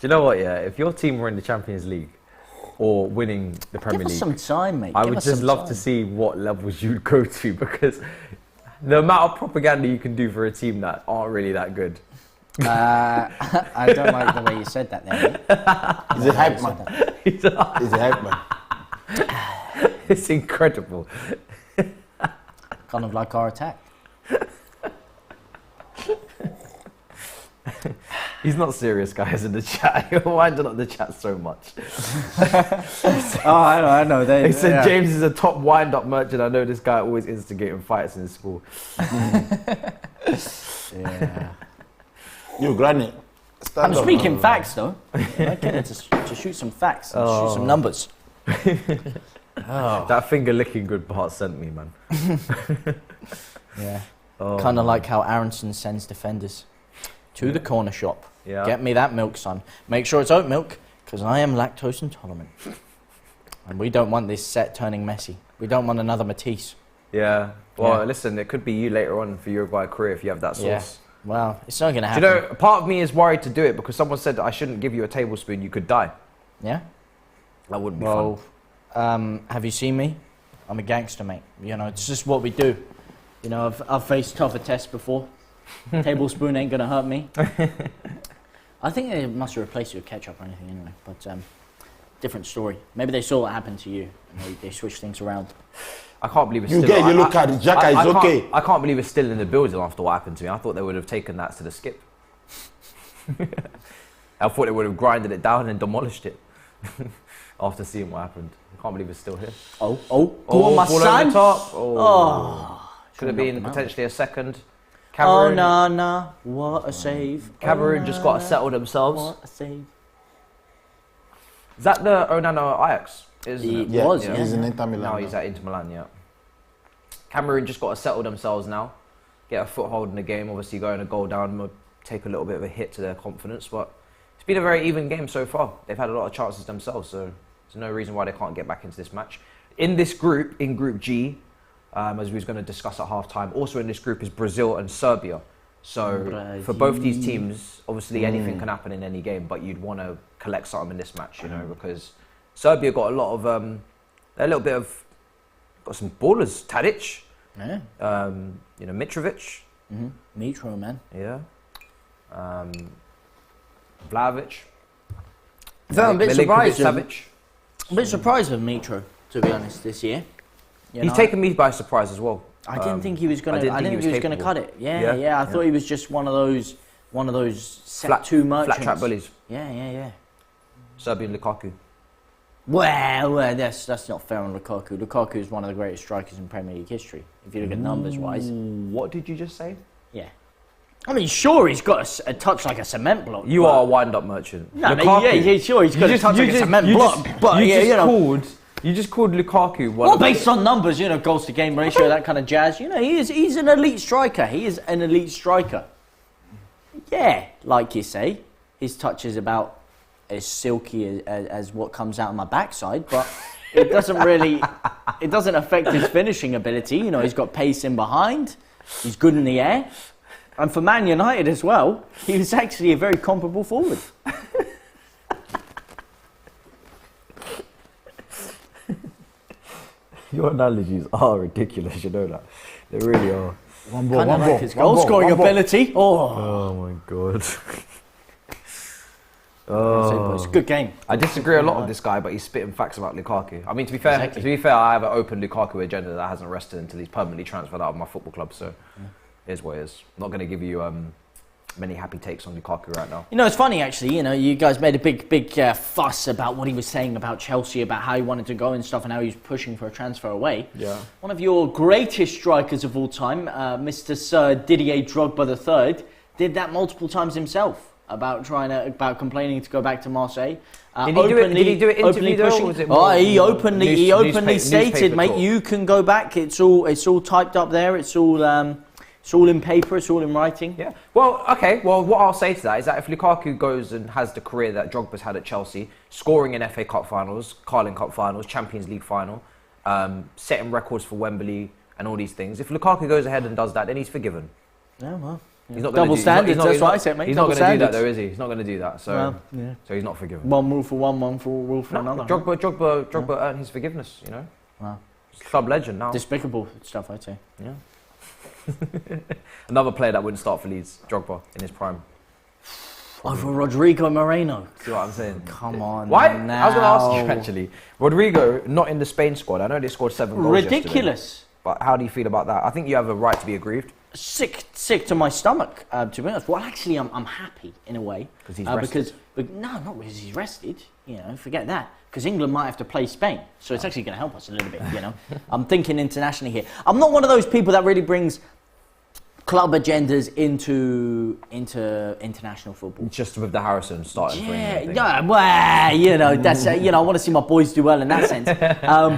you know what? Yeah, if your team were in the Champions League or winning the Premier Give us League, some time, mate. I Give would us just some love time. to see what levels you'd go to because the amount of propaganda you can do for a team that aren't really that good. I don't like the way you said that there, mate. He's a hype man. He's a hype man. It's incredible. Kind of like our attack. He's not serious, guys, in the chat. You're winding up the chat so much. Oh, I know. They said James is a top wind-up merchant. I know this guy always instigating fights in school. Yeah. You, Granit. I'm speaking facts, though. I get it to shoot some facts and shoot some numbers. That finger-licking good part sent me, man. Yeah. Kind of like how Aronson sends defenders to the corner shop. Yeah. Get me that milk, son. Make sure it's oat milk, because I am lactose intolerant. And we don't want this set turning messy. We don't want another Matisse. Yeah. Well, Yeah. listen, it could be you later on for your Uruguay career if you have that sauce. Yeah. Well, it's not going to Do happen. you know, part of me is worried to do it because someone said that I shouldn't give you a tablespoon, you could die. Yeah? That wouldn't be Well, fun. have you seen me? I'm a gangster, mate. You know, it's just what we do. You know, I've faced tougher tests before. Tablespoon ain't gonna hurt me. I think they must have replaced you with ketchup or anything anyway, but different story. Maybe they saw what happened to you and they switched things around. I can't believe it's You still... get your look at it. Xhaka is okay. I can't believe it's still in the building after what happened to me. I thought they would have taken that to the skip. I thought they would have grinded it down and demolished it after seeing what happened. I can't believe it's still here. Go on, my ball over son. the top. Oh. Could have been knocked him out. potentially a second. Oh, Cameroon, nah, what a save. Cameroon Oh, just got to settle themselves. What a save. Is that the Onana Ajax? Isn't it? He was, He's in Inter Milan. Now he's at Inter Milan, yeah. Cameroon just got to settle themselves now, get a foothold in the game. Obviously, going a goal down will take a little bit of a hit to their confidence, but it's been a very even game so far. They've had a lot of chances themselves, so there's no reason why they can't get back into this match. In this group, in Group G, as we was going to discuss at half-time, also in this group is Brazil and Serbia. So for both these teams, obviously anything can happen in any game, but you'd want to collect something in this match, you know, because Serbia got a lot of, a little bit of, got some ballers. Tadic, you know, Mitrovic. Mitro, man. Yeah. Vlahovic. I'm a bit surprised. Savic. I'm a bit surprised with Mitro, to be honest, this year. He's taken me by surprise as well. I didn't think he was going to. I didn't think he was going to cut it. I thought he was just one of those set two merchants. Flat track bullies. Yeah. Serbian Lukaku. Well, that's not fair on Lukaku. Lukaku is one of the greatest strikers in Premier League history, if you look at numbers-wise. What did you just say? Yeah. I mean, sure, he's got a touch like a cement block. You are a wind-up merchant. No, sure, he's got a touch like a cement block. But you just called Lukaku one. Well, based on numbers, you know, goals to game ratio, that kind of jazz. You know, he's an elite striker. He is an elite striker. Yeah, like you say, his touch is about as silky as what comes out of my backside, but it doesn't affect his finishing ability. You know, he's got pace in behind. He's good in the air. And for Man United as well, he was actually a very comparable forward. Your analogies are ridiculous, you know that. They really are. One ball. His goal-scoring ability. Oh my God. It's a good game. I disagree a lot with this guy, but he's spitting facts about Lukaku. I mean, to be fair, I have an open Lukaku agenda that hasn't rested until he's permanently transferred out of my football club. So, here's what it is. I'm not going to give you many happy takes on Lukaku right now. You know, it's funny actually. You know, you guys made a big fuss about what he was saying about Chelsea, about how he wanted to go and stuff, and how he was pushing for a transfer away. Yeah. One of your greatest strikers of all time, Mr. Sir Didier Drogba III, did that multiple times himself. About complaining to go back to Marseille. Did he do it interview though, or was it more he openly stated, mate, talk? You can go back. It's all typed up there. It's all in paper. It's all in writing. Yeah. Well, okay. Well, what I'll say to that is that if Lukaku goes and has the career that Drogba's had at Chelsea, scoring in FA Cup finals, Carling Cup finals, Champions League final, setting records for Wembley and all these things, if Lukaku goes ahead and does that, then he's forgiven. Yeah, well. He's not double standards, that's what I said, mate. He's not going to do that, though, is he? He's not going to do that. So, so he's not forgiven. One rule for one rule for another. Drogba earned his forgiveness, you know? Wow. He's club legend now. Despicable stuff, I'd say. Yeah. Another player that wouldn't start for Leeds, Drogba, in his prime. Over Rodrigo Moreno. See what I'm saying? Come on. Why? Now. I was going to ask you, actually. Rodrigo, not in the Spain squad. I know they scored 7 goals ridiculous. Yesterday, but how do you feel about that? I think you have a right to be aggrieved. Sick to my stomach, to be honest. Well, actually, I'm happy in a way. Because he's rested? No, not because he's rested. You know, forget that. Because England might have to play Spain. So it's actually going to help us a little bit, you know. I'm thinking internationally here. I'm not one of those people that really brings club agendas into international football. Just with the Harrison starting for England. Yeah, well, you know, that's you know, I want to see my boys do well in that sense.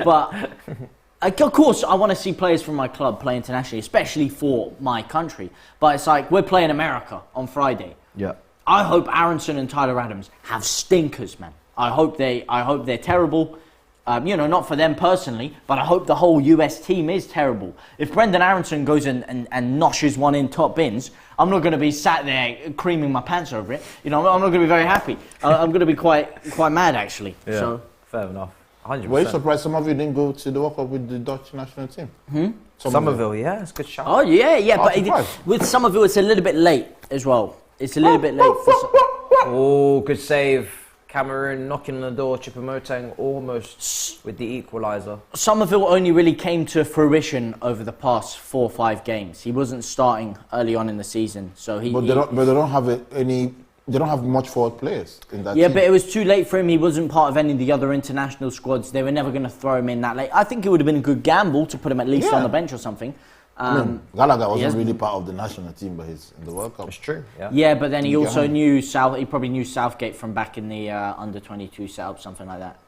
But of course, I want to see players from my club play internationally, especially for my country. But it's like we're playing America on Friday. Yeah. I hope Aronson and Tyler Adams have stinkers, man. I hope they're terrible. You know, not for them personally, but I hope the whole US team is terrible. If Brendan Aronson goes and noshes one in top bins, I'm not going to be sat there creaming my pants over it. You know, I'm not going to be very happy. I'm going to be quite mad, actually. Yeah, so fair enough. 100%. Were you surprised some of you didn't go to the World Cup with the Dutch national team? Somerville, yeah, it's a good shout. Oh, yeah, but with Somerville, it's a little bit late as well. It's a little bit late for Oh, good save. Cameroon knocking on the door, Choupo-Moting almost with the equaliser. Somerville only really came to fruition over the past 4 or 5 games. He wasn't starting early on in the season, so they don't have much forward players in that team. Yeah, but it was too late for him. He wasn't part of any of the other international squads. They were never going to throw him in that late. I think it would have been a good gamble to put him at least on the bench or something. Gallagher wasn't really part of the national team, but he's in the World Cup. It's true. Yeah. Yeah, but then he also knew He probably knew Southgate from back in the under-22 setup, something like that,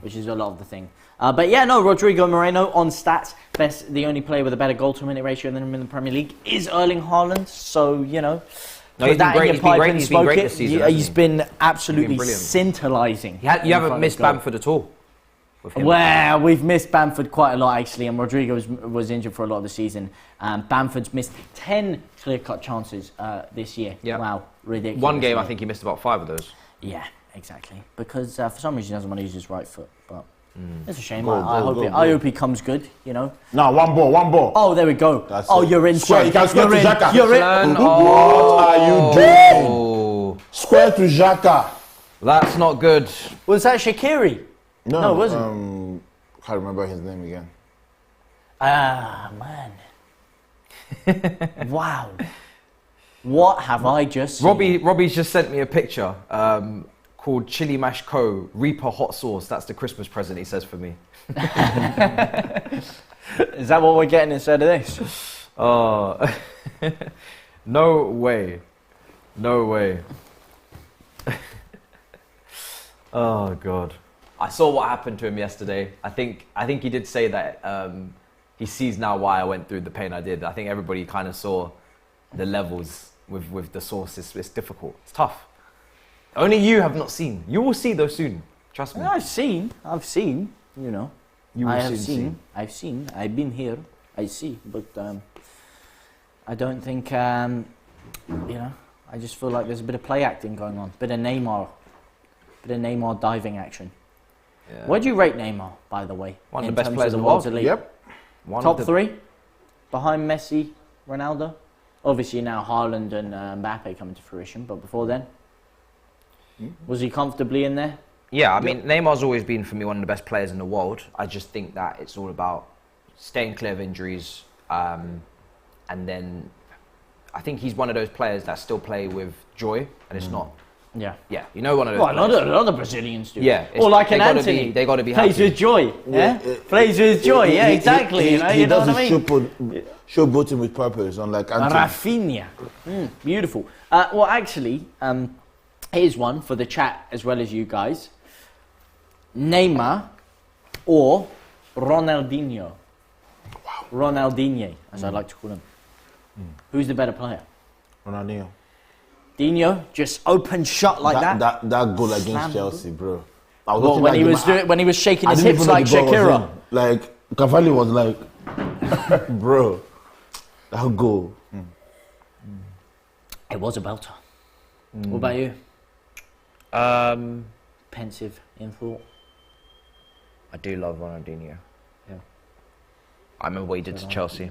which is a lot of the thing. But yeah, no, Rodrigo Moreno on stats, the only player with a better goal-to-minute ratio than him in the Premier League is Erling Haaland. So No, he's been great. He's been great. He's been great this season. He's been absolutely scintillating. You haven't missed Bamford at all. Well, we've missed Bamford quite a lot actually, and Rodrigo was injured for a lot of the season. Bamford's missed 10 clear-cut chances this year. Yep. Wow, ridiculous. One game, I think he missed about 5 of those. Yeah, exactly. Because for some reason he doesn't want to use his right foot, but it's a shame. I hope he comes good, you know. No, one ball. Oh, there we go. That's it. You're in. Square, you can square to Xhaka. You're in. What are you doing? Square to Xhaka. That's not good. Was that Shaqiri? No, it wasn't. Can't remember his name again. Ah, man. Wow. What have I just seen? Robbie's just sent me a picture called Chili Mash Co. Reaper Hot Sauce. That's the Christmas present, he says, for me. Is that what we're getting instead of this? Oh, no way. No way. Oh, God. I saw what happened to him yesterday. I think he did say that he sees now why I went through the pain I did. I think everybody kind of saw the levels with the sauce. It's difficult. It's tough. Only you have not seen. You will see though soon. Trust me. I've seen. You know. You will I've soon seen. I've been here. I see. But I don't think. I just feel like there's a bit of play acting going on. Bit of Neymar diving action. Yeah. Where do you rate Neymar, by the way? One of the best players in the world. Yep. Top 3? Behind Messi, Ronaldo? Obviously now Haaland and Mbappe coming to fruition, but before then? Was he comfortably in there? Yeah, I mean, Neymar's always been, for me, one of the best players in the world. I just think that it's all about staying clear of injuries. And then I think he's one of those players that still play with joy, and it's not. Yeah. Yeah, you know one of those. Well, a lot of Brazilians do. Yeah. Or like an Anthony. They got to be happy. Plays with joy. Yeah? Plays with joy, yeah, exactly. He you know what I mean? Showboating with purpose, unlike Anthony. Rafinha. Beautiful. Well, actually, here's one for the chat as well as you guys. Neymar or Ronaldinho? Wow. Ronaldinho, as I like to call him. Who's the better player? Ronaldinho. Dino just open shot like that. That goal against Chelsea, bro. Well, when he was shaking his hips like Shakira. Like Cavalli was like, bro, that goal. It was a belter. What about you? Pensive in thought. I do love Ronaldinho. Yeah. I remember what he did to Chelsea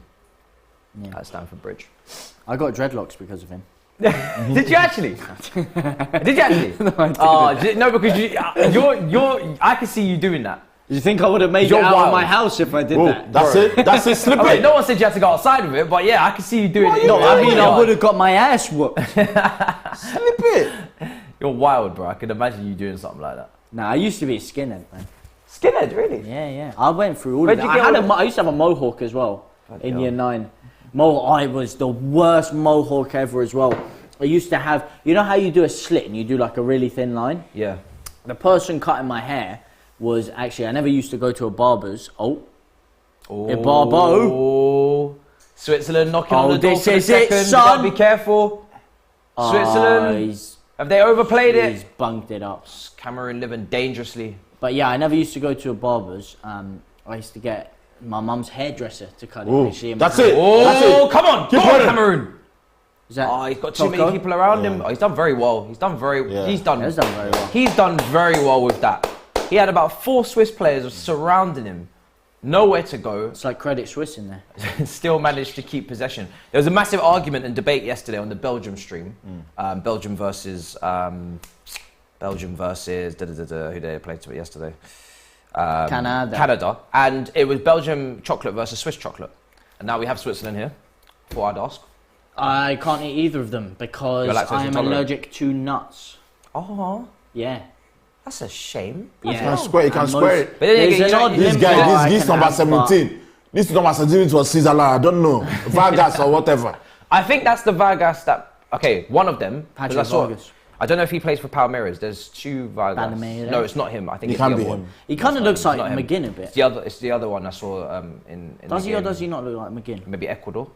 at Stamford Bridge. I got dreadlocks because of him. Did you actually? Did you actually? No, I didn't. No, because you're. I can see you doing that. Do you think I would have made it out of my house if I did that? That's it. Slip it. No one said you had to go outside with it, but yeah, I can see you doing it. No, I mean I would have got my ass whooped. Slip it. You're wild, bro. I can imagine you doing something like that. Nah, I used to be a skinhead, man. Skinhead, really? Yeah. I went through all of that. I used to have a mohawk as well in year 9. I was the worst mohawk ever as well. I used to have, you know how you do a slit and you do like a really thin line? Yeah. The person cutting my hair was actually, I never used to go to a barber's. A barbo. Switzerland knocking on the door this for the is it, second. son. You gotta be careful. Switzerland. Have they overplayed it? He's bunked it up. Cameroon living dangerously. But yeah, I never used to go to a barber's. I used to get my mum's hairdresser to cut it. That's it. Oh, come on. Go on, Cameroon. Is that he's got too many people around him. Oh, he's done very well. He's done very well. He's done very well. He's done very well with that. He had about 4 Swiss players surrounding him. Nowhere to go. It's like Credit Suisse in there. Still managed to keep possession. There was a massive argument and debate yesterday on the Belgium stream. Belgium versus who they played to it yesterday? Canada. And it was Belgium chocolate versus Swiss chocolate. And now we have Switzerland here. Before I'd ask. I can't eat either of them because I am allergic to nuts. Oh. Yeah. That's a shame. Yeah. You can't square it. But then This guy, this number 17. This Thomas Adini was Switzerland. I don't know. Vargas or whatever. I think that's the Vargas that. Okay, one of them. 'cause Patrick Vargas. I don't know if he plays for Palmeiras. There's two Vargas. Palmeiras. No, it's not him. I think It it's can't the be other one. him. He kind of looks like not him. McGinn a bit. It's the other one I saw in Does the he or game. does he not look like McGinn? Maybe Ecuador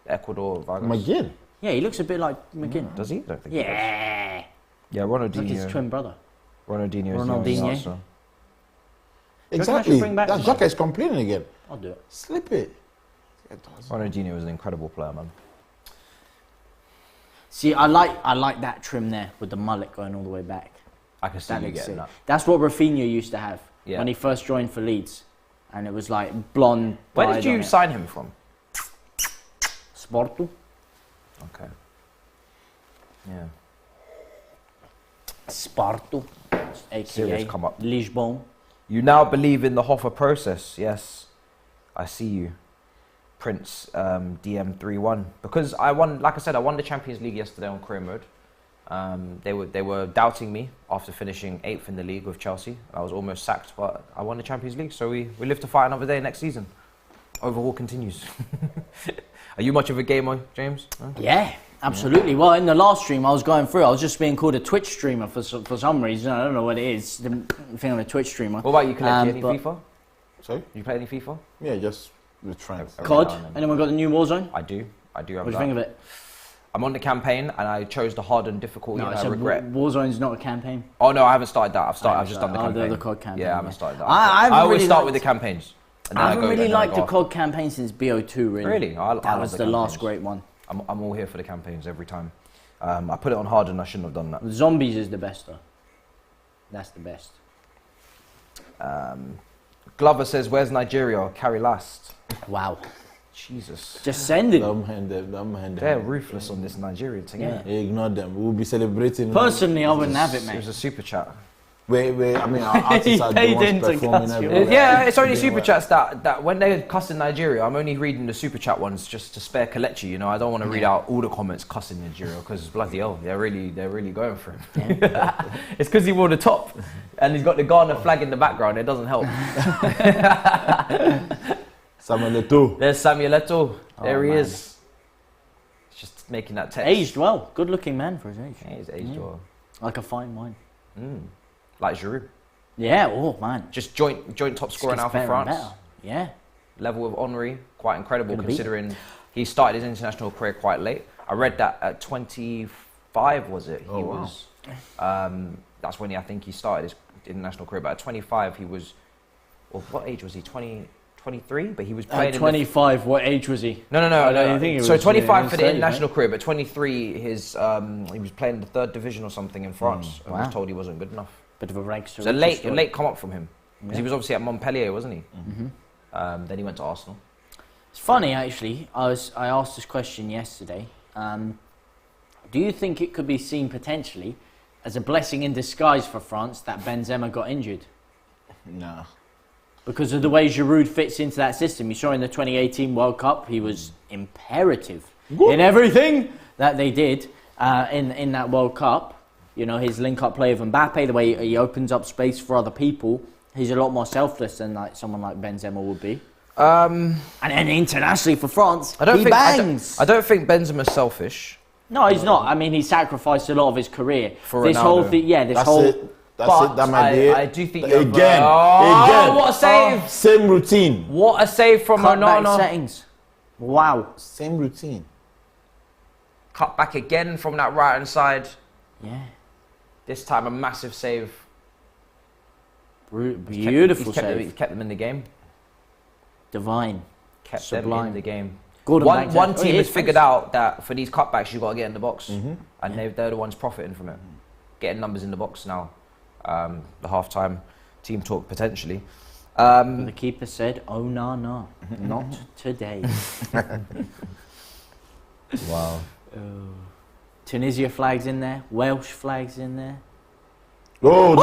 Vargas. McGinn. Yeah, he looks a bit like McGinn. Does he? I don't think he does. Yeah. Yeah, Like his twin brother. Ronaldinho. Ronaldinho. Is the answer. Exactly. bring back That Xhaka? Xhaka is complaining again. I'll do it. Slip it. Ronaldinho was an incredible player, man. See, I like that trim there with the mullet going all the way back. I can see That you looks getting sick. that. That's what Rafinha used to have Yeah. when he first joined for Leeds. And it was like blonde. Where dyed did you on it. sign him from? Sporto. Okay. Yeah. Sparto. AKA Serious come up. Lisbon. You now believe in the Hoffa process. Yes, I see you. Prince DM31. Because I won, like I said, I won the Champions League yesterday on career mode. They were doubting me after finishing 8th in the league with Chelsea. I was almost sacked, but I won the Champions League, so we live to fight another day next season. Overhaul continues. Are you much of a gamer, James? No? Yeah, absolutely. Well, in the last stream I was going through, I was just being called a Twitch streamer for some reason. I don't know what it is. The thing I'm a Twitch streamer. What about you, Kelechi? Any but- FIFA? Sorry? You play any FIFA? Yeah, just with friends. Every COD? now and then. Anyone got the new Warzone? I do have What do you that. think of it? I'm on the campaign and I chose the hardened difficulty No, and it's I a regret. Warzone's not a campaign. Oh no, I haven't started that. I've just done the Oh, campaign. the COD campaign, Yeah, I haven't yeah. started that. I haven't always really start liked- with the campaigns. And then I haven't go, really and then I liked go the off. COD campaign since BO2, really. Really? I That love was the the last campaigns. great one. I'm all here for the campaigns every time. I put it on hard and I shouldn't have done that. Zombies is the best, though. That's the best. Glover says, "Where's Nigeria? Carry last." Wow. Jesus, Just send it. Don't mind them. they're ruthless on this Nigerian thing. Yeah. Ignore them. We'll be celebrating. Personally, I wouldn't have it, It mate. was a super chat. I mean, our artists are the paid ones in to performing cuss you. everywhere. Yeah, it's only They super were- chats that when they cuss in Nigeria, I'm only reading the super chat ones just to spare Kelechi. You know, I don't want to read out all the comments cussing Nigeria because bloody hell, they're really going for him. It's because he wore the top and he's got the Ghana flag in the background. It doesn't help. Samuel Eto'o. There's Samuel Eto'o. There he man. is. Just making that text. Aged well. Good looking man for his age. Yeah, he's aged well. Like a fine wine. Like Giroud. Yeah, oh man. Just joint top scorer now Gets for better and France. better. Yeah. Level of Henry, quite incredible Gonna beat considering he started his international career quite late. I read that at 25, was it? He wow. was. That's when I think he started his international career. But at 25, he was. Well, what age was he? 23? But he was playing. At 25, what age was he? No. I don't think it So was, 25 for the 30, international career, but 23, his he was playing in the 3rd division or something in France, and was wow. told he wasn't good enough. Bit of a rags to So riches story. late come up from him because he was obviously at Montpellier, wasn't he? Then he went to Arsenal. It's funny, actually. I asked this question yesterday. Do you think it could be seen potentially as a blessing in disguise for France that Benzema got injured? No. Because of the way Giroud fits into that system. You saw in the 2018 World Cup, he was imperative in everything that they did in that World Cup. You know, his link-up play with Mbappe, the way he opens up space for other people, he's a lot more selfless than like someone like Benzema would be. And then internationally for France, I don't he think bangs. I don't think Benzema's selfish. No, he's not. I mean, he sacrificed a lot of his career. For this Ronaldo. whole thing, yeah, this That's whole... it. That's it. That might be it. I do think you have, again. what a save! Same routine. What a save from Cutback Onana. settings. Wow. Same routine. Cut back again from that right hand side. Yeah. This time a massive save. Beautiful He's kept save. them in the game. Divine. Kept them in Sublime. the game. Gordon One Banks- one oh, team he has is figured French. out that for these cutbacks you've got to get in the box, and they're the ones profiting from it. Getting numbers in the box now. The half-time team talk potentially. The keeper said, "Oh no, not today." Wow. Tunisia flags in there. Welsh flags in there. Oh,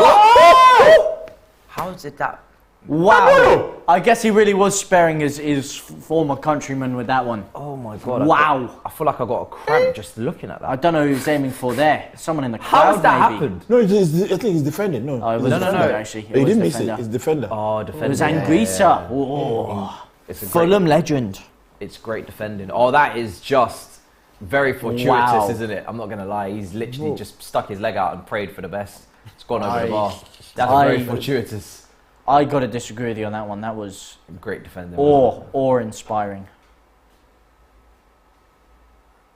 How did that? Wow. I guess he really was sparing his former countryman with that one. Oh my god! Wow. I feel like I got a cramp just looking at I that. don't know who he was aiming for there. Someone in the How crowd, has that maybe. happened? no, I think he's defending. No, Oh, it was No, defender, no. actually. He was didn't miss it. defender. It's defender. Oh, It defender. was Anguissa. Oh. It's a Fulham legend. It's great defending. Oh, that is just very fortuitous, Wow. isn't it? I'm not going to lie. He's literally just stuck his leg out and prayed for the best. It's gone over the bar. That's very fortuitous. I got to disagree with you on that one. That was Great defending. awe-inspiring.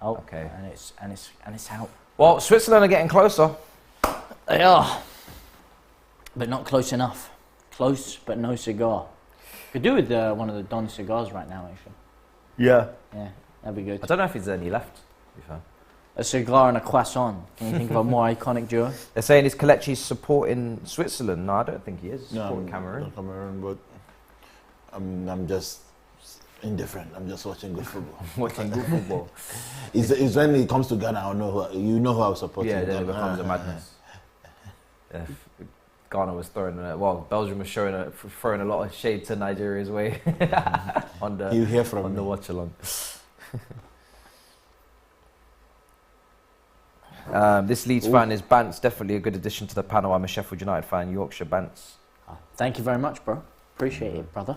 Oh, Okay. and it's out. Well, Switzerland are getting closer. They are, but not close enough. Close, but no cigar. Could do with one of the Don cigars right now, actually. Yeah. Yeah, that'd be good. I don't know if there's any left, to be fair. A cigar and a croissant. Can you think of a more iconic duo? They're saying is Kelechi supporting Switzerland. No, I don't think he is. Supporting Cameroon. Not Cameroon, but I'm just indifferent. I'm just watching good football. Watching good football. It's when it comes to Ghana, I'll know who I was supporting. Yeah, then it becomes a madness. Yeah, Ghana was Belgium was throwing a lot of shade to Nigeria's way on the You hear from on me. the watch along. This Leeds fan is Bantz, definitely a good addition to the panel. I'm a Sheffield United fan, Yorkshire Bantz. Thank you very much, bro. Appreciate it, brother.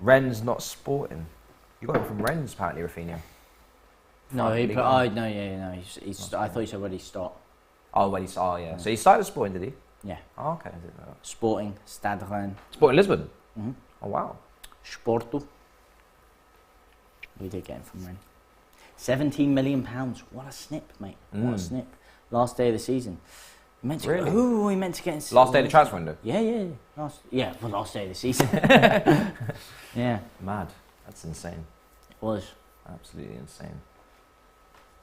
Rennes not sporting. You got him from Rennes, apparently, Rafinha. No, League I thought you said where he start. Oh, well, yeah. So he started sporting, did he? Yeah. Oh, okay. I didn't know that. Sporting, Stade Rennes, Sporting Lisbon? Mhm. Oh, wow. Sporto. We did get him from Rennes. £17 million. What a snip, mate. What a snip. Last day of the season. Really? Who were we meant to get in? Last day of the transfer window? Yeah. Last day of the season. Yeah, Mad. That's insane. it was. Absolutely insane.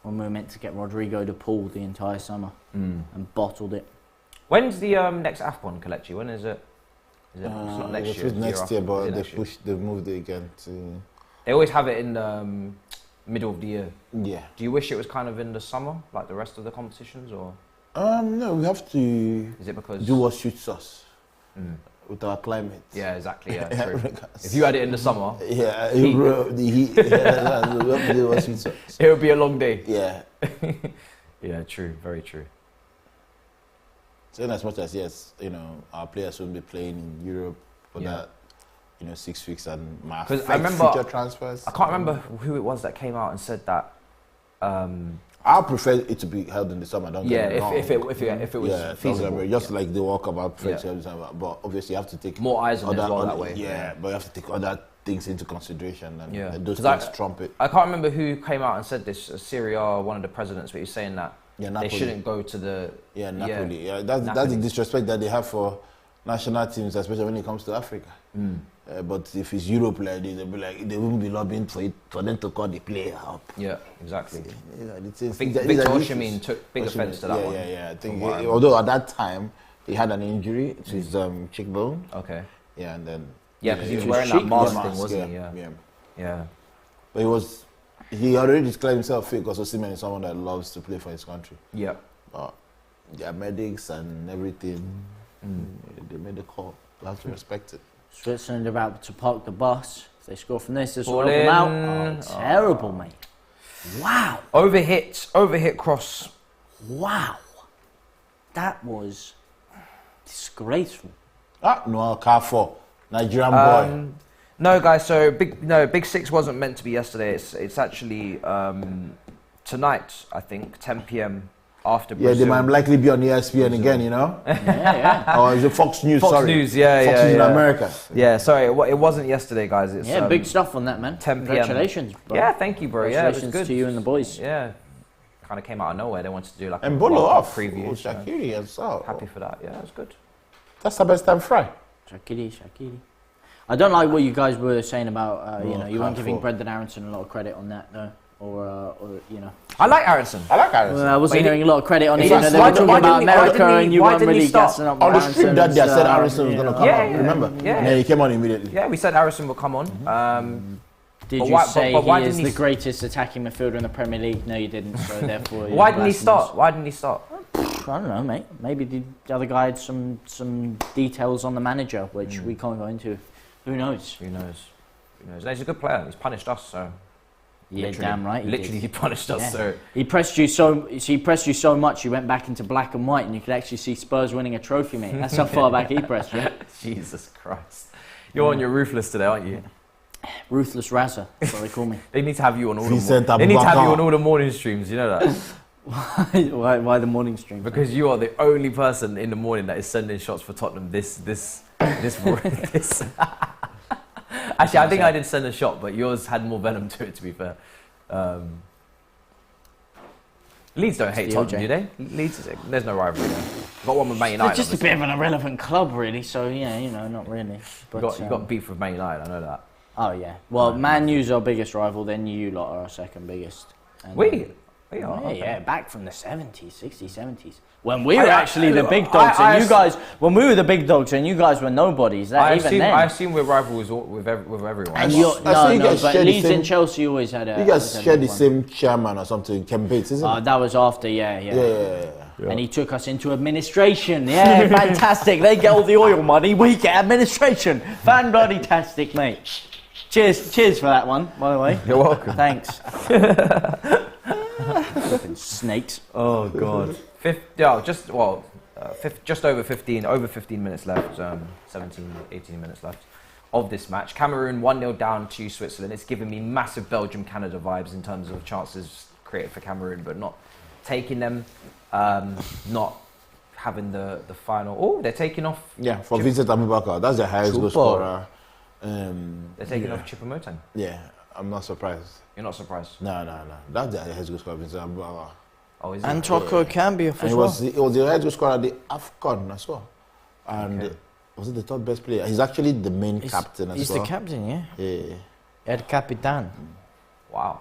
When we were meant to get Rodrigo de Paul the entire summer and bottled it. When's the next AFCON, Kelechi? When is it? Is it it's not next year? It was next year, but they year? moved it again to. They always have it in the middle of the year. Yeah. Do you wish it was kind of in the summer, like the rest of the competitions, or No, we have to is it because do what suits us with our climate. Yeah, exactly. Yeah, true. If you had it in the summer, Yeah, Heat. the heat. We have to do what suits us. it would be a long day. Yeah. Yeah, true. Very true. So in as much as yes, our players won't be playing in Europe for that, 6 weeks and my 'Cause I remember- future transfers. I can't remember who it was that came out and said that. I prefer it to be held in the summer. Don't Yeah, get me wrong. if it was don't feasible. get me- just like the World Cup, I prefer Yeah. to held in the summer. But obviously, you have to take More eyes on it as well that other- way. Yeah, but you have to take other things into consideration, and Yeah. those 'Cause things trump it. I can't remember who came out and said this. Syria, one of the presidents, but he was saying that Yeah, they Napoli. shouldn't go to the Napoli. Yeah, that's Napoli. the disrespect that they have for national teams, especially when it comes to Africa. But if it's Europe like this, they won't be lobbying for them to call the player up. Yeah, exactly. I I think Victor Osimhen took big offence to that one. Yeah. I think From what I although at that time he had an injury to his cheekbone. Okay. Yeah, and then Because he was his wearing that cheek mask mask, thing, wasn't he? yeah. Yeah. But he already declared himself fit because Osimhen is someone that loves to play for his country. Yeah. But their medics and everything, they made the call. You have to respect it. Switzerland are about to park the bus. If they score from this will Ball help them in. out. Oh, terrible, mate. Wow. Overhit cross. Wow. That was disgraceful. No, car 4, Nigerian boy. No, guys. So Big Six wasn't meant to be yesterday. It's actually tonight. I think 10 p.m. after Yeah, Brazil. they might likely be on ESPN again, Yeah. Or is it Fox News? Fox sorry. News, yeah, Fox yeah, News in yeah. America. Yeah, sorry, it wasn't yesterday, guys. It's Yeah, big stuff on that, man. 10 p.m. Congratulations, bro. Yeah, thank you, bro. Yeah, it was Congratulations good. to you and the boys. Yeah, kind of came out of nowhere. They wanted to do like And a Bolo World Cup off. preview. so Shaqiri and so. happy for that. Yeah, it was good. That's the best time fry. Shaqiri. I don't like what you guys were saying about, you weren't can't giving fault. Brendan Aronson a lot of credit on that, though. Or I like Aronson. I like Harrison. Well, I wasn't But he hearing a lot of credit on it. He You know, didn't- they why were talking didn't about he- America why and you didn't weren't he really start? gassing up On the Aronson script that and day, I said stuff, Harrison was you going to know. come Yeah, out. yeah. Remember? Yeah. And then he came on immediately. Yeah, we said Aronson will come on. Did But you why- say but why he is didn't the he- greatest attacking midfielder in the Premier League? No, you didn't. So therefore, Why didn't he start? Why didn't he start? I don't know, mate. Maybe the other guy had some details on the manager, which we can't go into. Who knows? Who knows? No, he's a good player. He's punished us, so Yeah, damn right. He punished us. Yeah. So He pressed you so much you went back into black and white, and you could actually see Spurs winning a trophy, mate. That's how far back he pressed you. Jesus Christ, you're on your ruthless today, aren't you? Ruthless Razza, that's what they call me. They need to have you on all Vincent they need to have you Abubakar. on all the morning streams. You know that Why the morning stream? because you are the only person in the morning that is sending shots for Tottenham. This. Actually, I think I did send a shot, but yours had more venom to it. To be fair, Leeds don't hate the Tottenham, OJ. do they? Leeds, there's no rivalry there. Got one with Man United. It's just a obviously. bit of an irrelevant club, really. So yeah, not really. But You got beef with Man United. I know that. Oh yeah. Well, Man U's our biggest rival. Then you lot are our second biggest. And, We are. Yeah, Okay. yeah, back from the 70s, 60s, 70s. When we were actually the big dogs, and you guys, when we were the big dogs, and you guys were nobodies. I Even then. assume we're rivals with everyone. And I you're, see no, you guys but share the Leeds same- and Chelsea always had a. You guys always had a share big the one. same chairman or something, Ken Bates, isn't it? That was after, yeah. Yeah. And he took us into administration. Yeah, fantastic. They get all the oil money, we get administration. Fan-bloody-tastic, mate. Cheers for that one, by the way. You're welcome. Thanks. Flipping snakes. Oh God. Just over 15 minutes left. 17, 18 minutes left of this match. Cameroon 1-0 down to Switzerland. It's giving me massive Belgium-Canada vibes in terms of chances created for Cameroon, but not taking them. Not having the final. Oh, they're taking off. Yeah, for Vincent Abubakar. That's the highest goal Super. scorer. They're taking off Choupo-Moting. Yeah, I'm not surprised. You're not surprised. No. That's the highest goal scorer, Vincent Abubakar. Oh, is it? And Toko Cambia And it was the highest goal scorer at the AFCON as well. And Okay. was it the top best player? He's actually the main captain as He's well. the captain, yeah. Yeah. El Capitan. Wow.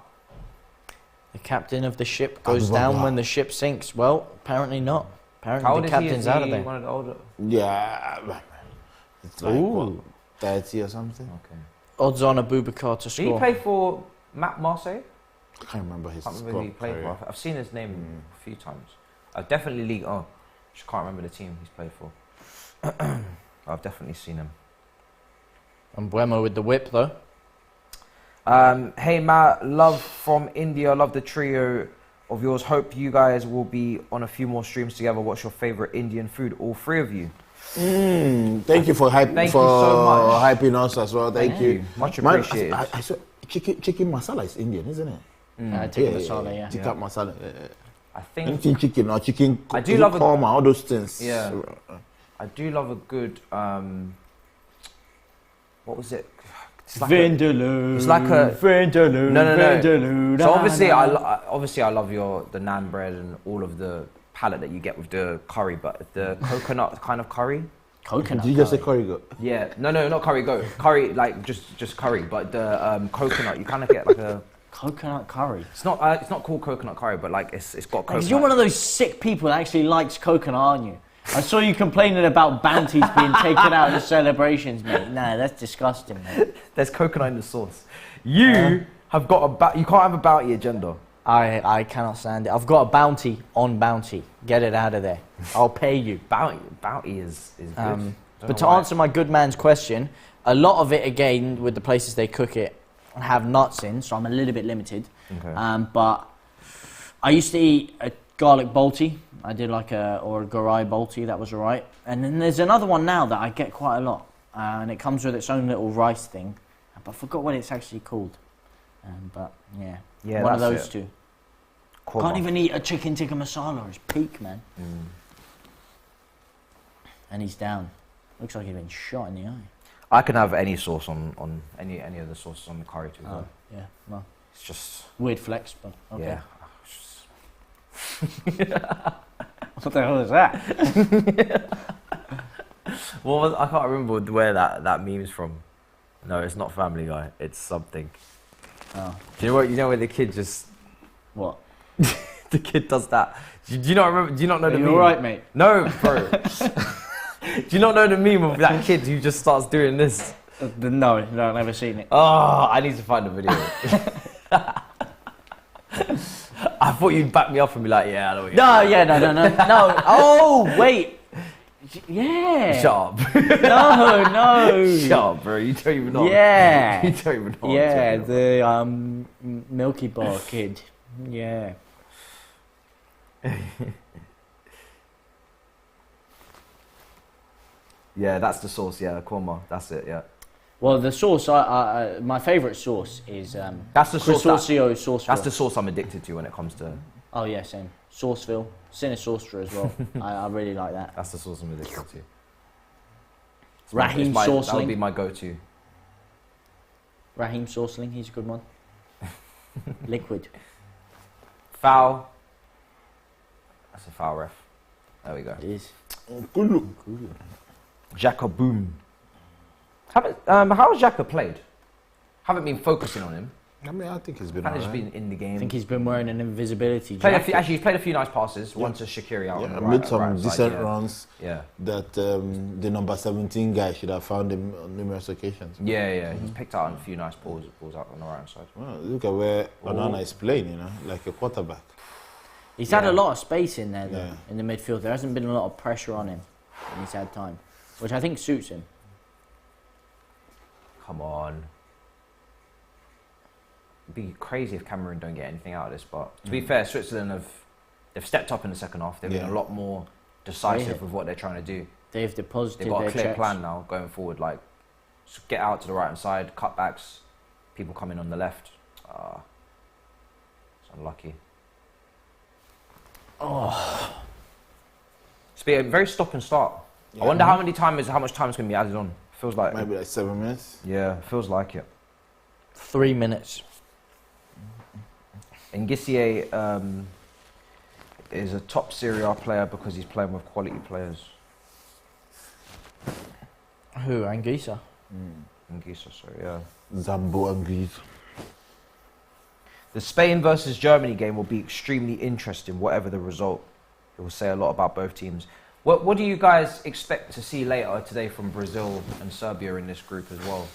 The captain of the ship goes down when the ship sinks. Well, apparently not. Apparently the captain's out of there. One of the older. Yeah. It's like, what, 30 or something? Okay. Odds on Abubakar to Did he score. play for Marseille? I can't remember his I can't remember who he played for. I've seen his name a few times. Definitely League 1. Just can't remember the team he's played for. I've definitely seen him. And Buemo with the whip, though. Hey Matt, love from India. Love the trio of yours. Hope you guys will be on a few more streams together. What's your favorite Indian food? All three of you. Thank you for Thank you so much. hyping us as well. Thank you. Much Man, appreciated. I saw chicken masala is Indian, isn't it? Tikka masala, yeah. Tikka masala. I think Anything chicken or chicken. I do love a- korma, all those things. Yeah. I do love a good what was it? It's like Vindaloo. It's like a- Vindaloo. No. Vindaloo. So obviously I love the naan bread and all of the palette that you get with the curry, but the coconut kind of curry. Coconut. Did you just say curry goat? Yeah, no, not curry goat. Curry like just curry, but the coconut you kind of get like a. Coconut curry. It's not called coconut curry, but like it's got coconut. Because you're one of those sick people that actually likes coconut, aren't you? I saw you complaining about bounties being taken out of the celebrations, mate. Nah, that's disgusting, mate. There's coconut in the sauce. You have got you can't have a bounty agenda. I cannot stand it. I've got a bounty on bounty. Get it out of there. I'll pay you. Bounty is good. Don't But know to why. answer my good man's question, a lot of it, again, with the places they cook it, have nuts in, so I'm a little bit limited. Okay. But I used to eat a garlic bolty. I did like a garai bolty, that was alright. And then there's another one now that I get quite a lot. And it comes with its own little rice thing. But I forgot what it's actually called. But yeah, Yeah, one of that's those it. two. Korma. Can't even eat a chicken tikka masala. It's peak, man. And he's down. Looks like he's been shot in the eye. I can have any sauce on any of the sauces on the curry too. though. Yeah, well, It's just weird flex, but okay. yeah. What the hell is that? Well, I can't remember where that meme's from. No, it's not Family Guy. It's something. Oh. Do you know what? You know where the kid just What? the kid does that. Do you not remember? Do you not know the Are meme? you alright, mate? No, bro. Do you not know the meme of that kid who just starts doing this? No, I've never seen it. Oh, I need to find the video. I thought you'd back me up and be like, yeah, I know what you're No. Oh, wait. Yeah. Shut up. No. Shut up, bro. You don't even know. Yeah. You don't even know. Yeah, the Milky Bar kid. Yeah. Yeah, that's the sauce. Yeah, korma. That's it. Yeah. Well, the sauce, my favourite sauce is That's the sauce. Sauceville. That's the sauce I'm addicted to when it comes to. Oh yeah, same. Sauceville, Sinister as well. I really like that. That's the sauce I'm addicted to. Raheem That would Sauceling. be my go-to. Raheem Sauceling, he's a good one. Liquid. Foul. That's a foul, ref. There we go. It is. Xhaka boom. How has Xhaka played? Haven't been focusing on him. I mean, I think he's been Haven't just alright. been in the game. I think he's been wearing an invisibility Played jacket. he's played a few nice passes. One to Shaqiri out. on the made right, some right side, decent yeah. runs Yeah. that the number 17 guy should have found him on numerous occasions. Yeah. He's picked out a few nice balls out on the right hand side. Well, look at where Onana is playing, you know, like a quarterback. He's had a lot of space in there, though, Yeah. in the midfield. There hasn't been a lot of pressure on him when he's had time, which I think suits him. Come on. It'd be crazy if Cameroon don't get anything out of this, but to be fair, Switzerland they've stepped up in the second half. They've been a lot more decisive with what they're trying to do. They've deposited They've got their a clear checks. plan now going forward, like get out to the right hand side, cutbacks, people coming on the left. It's unlucky. It's been a very stop and start. Yeah. I wonder how much time is going to be added on. Feels like Maybe like 7 minutes. Yeah, feels like it. 3 minutes. Ngissier is a top Serie A player because he's playing with quality players. Who? Anguissa? Ngissier, sorry, yeah. Zambo and Greece. The Spain versus Germany game will be extremely interesting, whatever the result. It will say a lot about both teams. What do you guys expect to see later today from Brazil and Serbia in this group as well?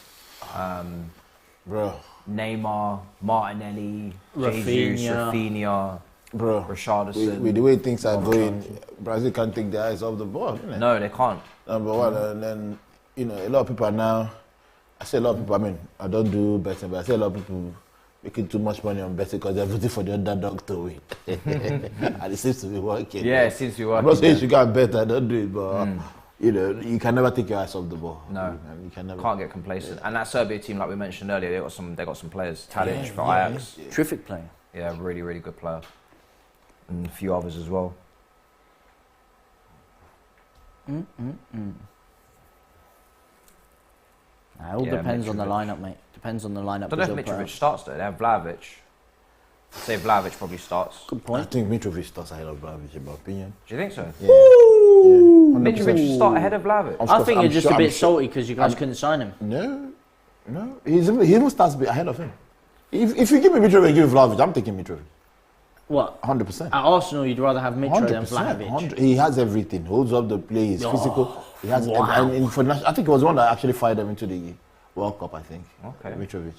Bro. Neymar, Martinelli, Jesus, Rafinha, Bro, Richarlison. with the way things are going, Brazil can't take their eyes off the ball. Innit? No, they can't. Number one, and then, you know, a lot of people are now, I say a lot of people, I mean, I don't do betting, but I say a lot of people making too much money on betting because they're voting for the underdog to win. And it seems to be working. Yeah, it seems to be working. I'm not saying you can't bet, I don't do it, but, you know, you can never take your eyes off the ball. No, you can never. Can't get complacent. And that Serbia team, like we mentioned earlier, they got some players. Tadic for Ajax. Terrific player. Yeah, really, really good player. And a few others as well. It all depends on the Mitrovic. lineup, mate. Depends on the lineup. I don't know if Brazil put Mitrovic out. starts though. They have Vlahovic. I'd say Vlahovic probably starts. Good I point. think Mitrovic starts ahead of Vlahovic, in my opinion. Do you think so? Yeah. Mitrovic should start ahead of Vlahovic. Of I course, think I'm you're just sure- a bit I'm sure- salty because you guys couldn't sign him. No. He even starts ahead of him. If you give me Mitrovic and give me Vlahovic, I'm taking Mitrovic. What? 100%. At Arsenal, you'd rather have Mitro than 100%. Vlahovic. He has everything. Holds up the play. He's physical. He has. I think it was one that actually fired them into the World Cup. I think. Okay. Mitrovic.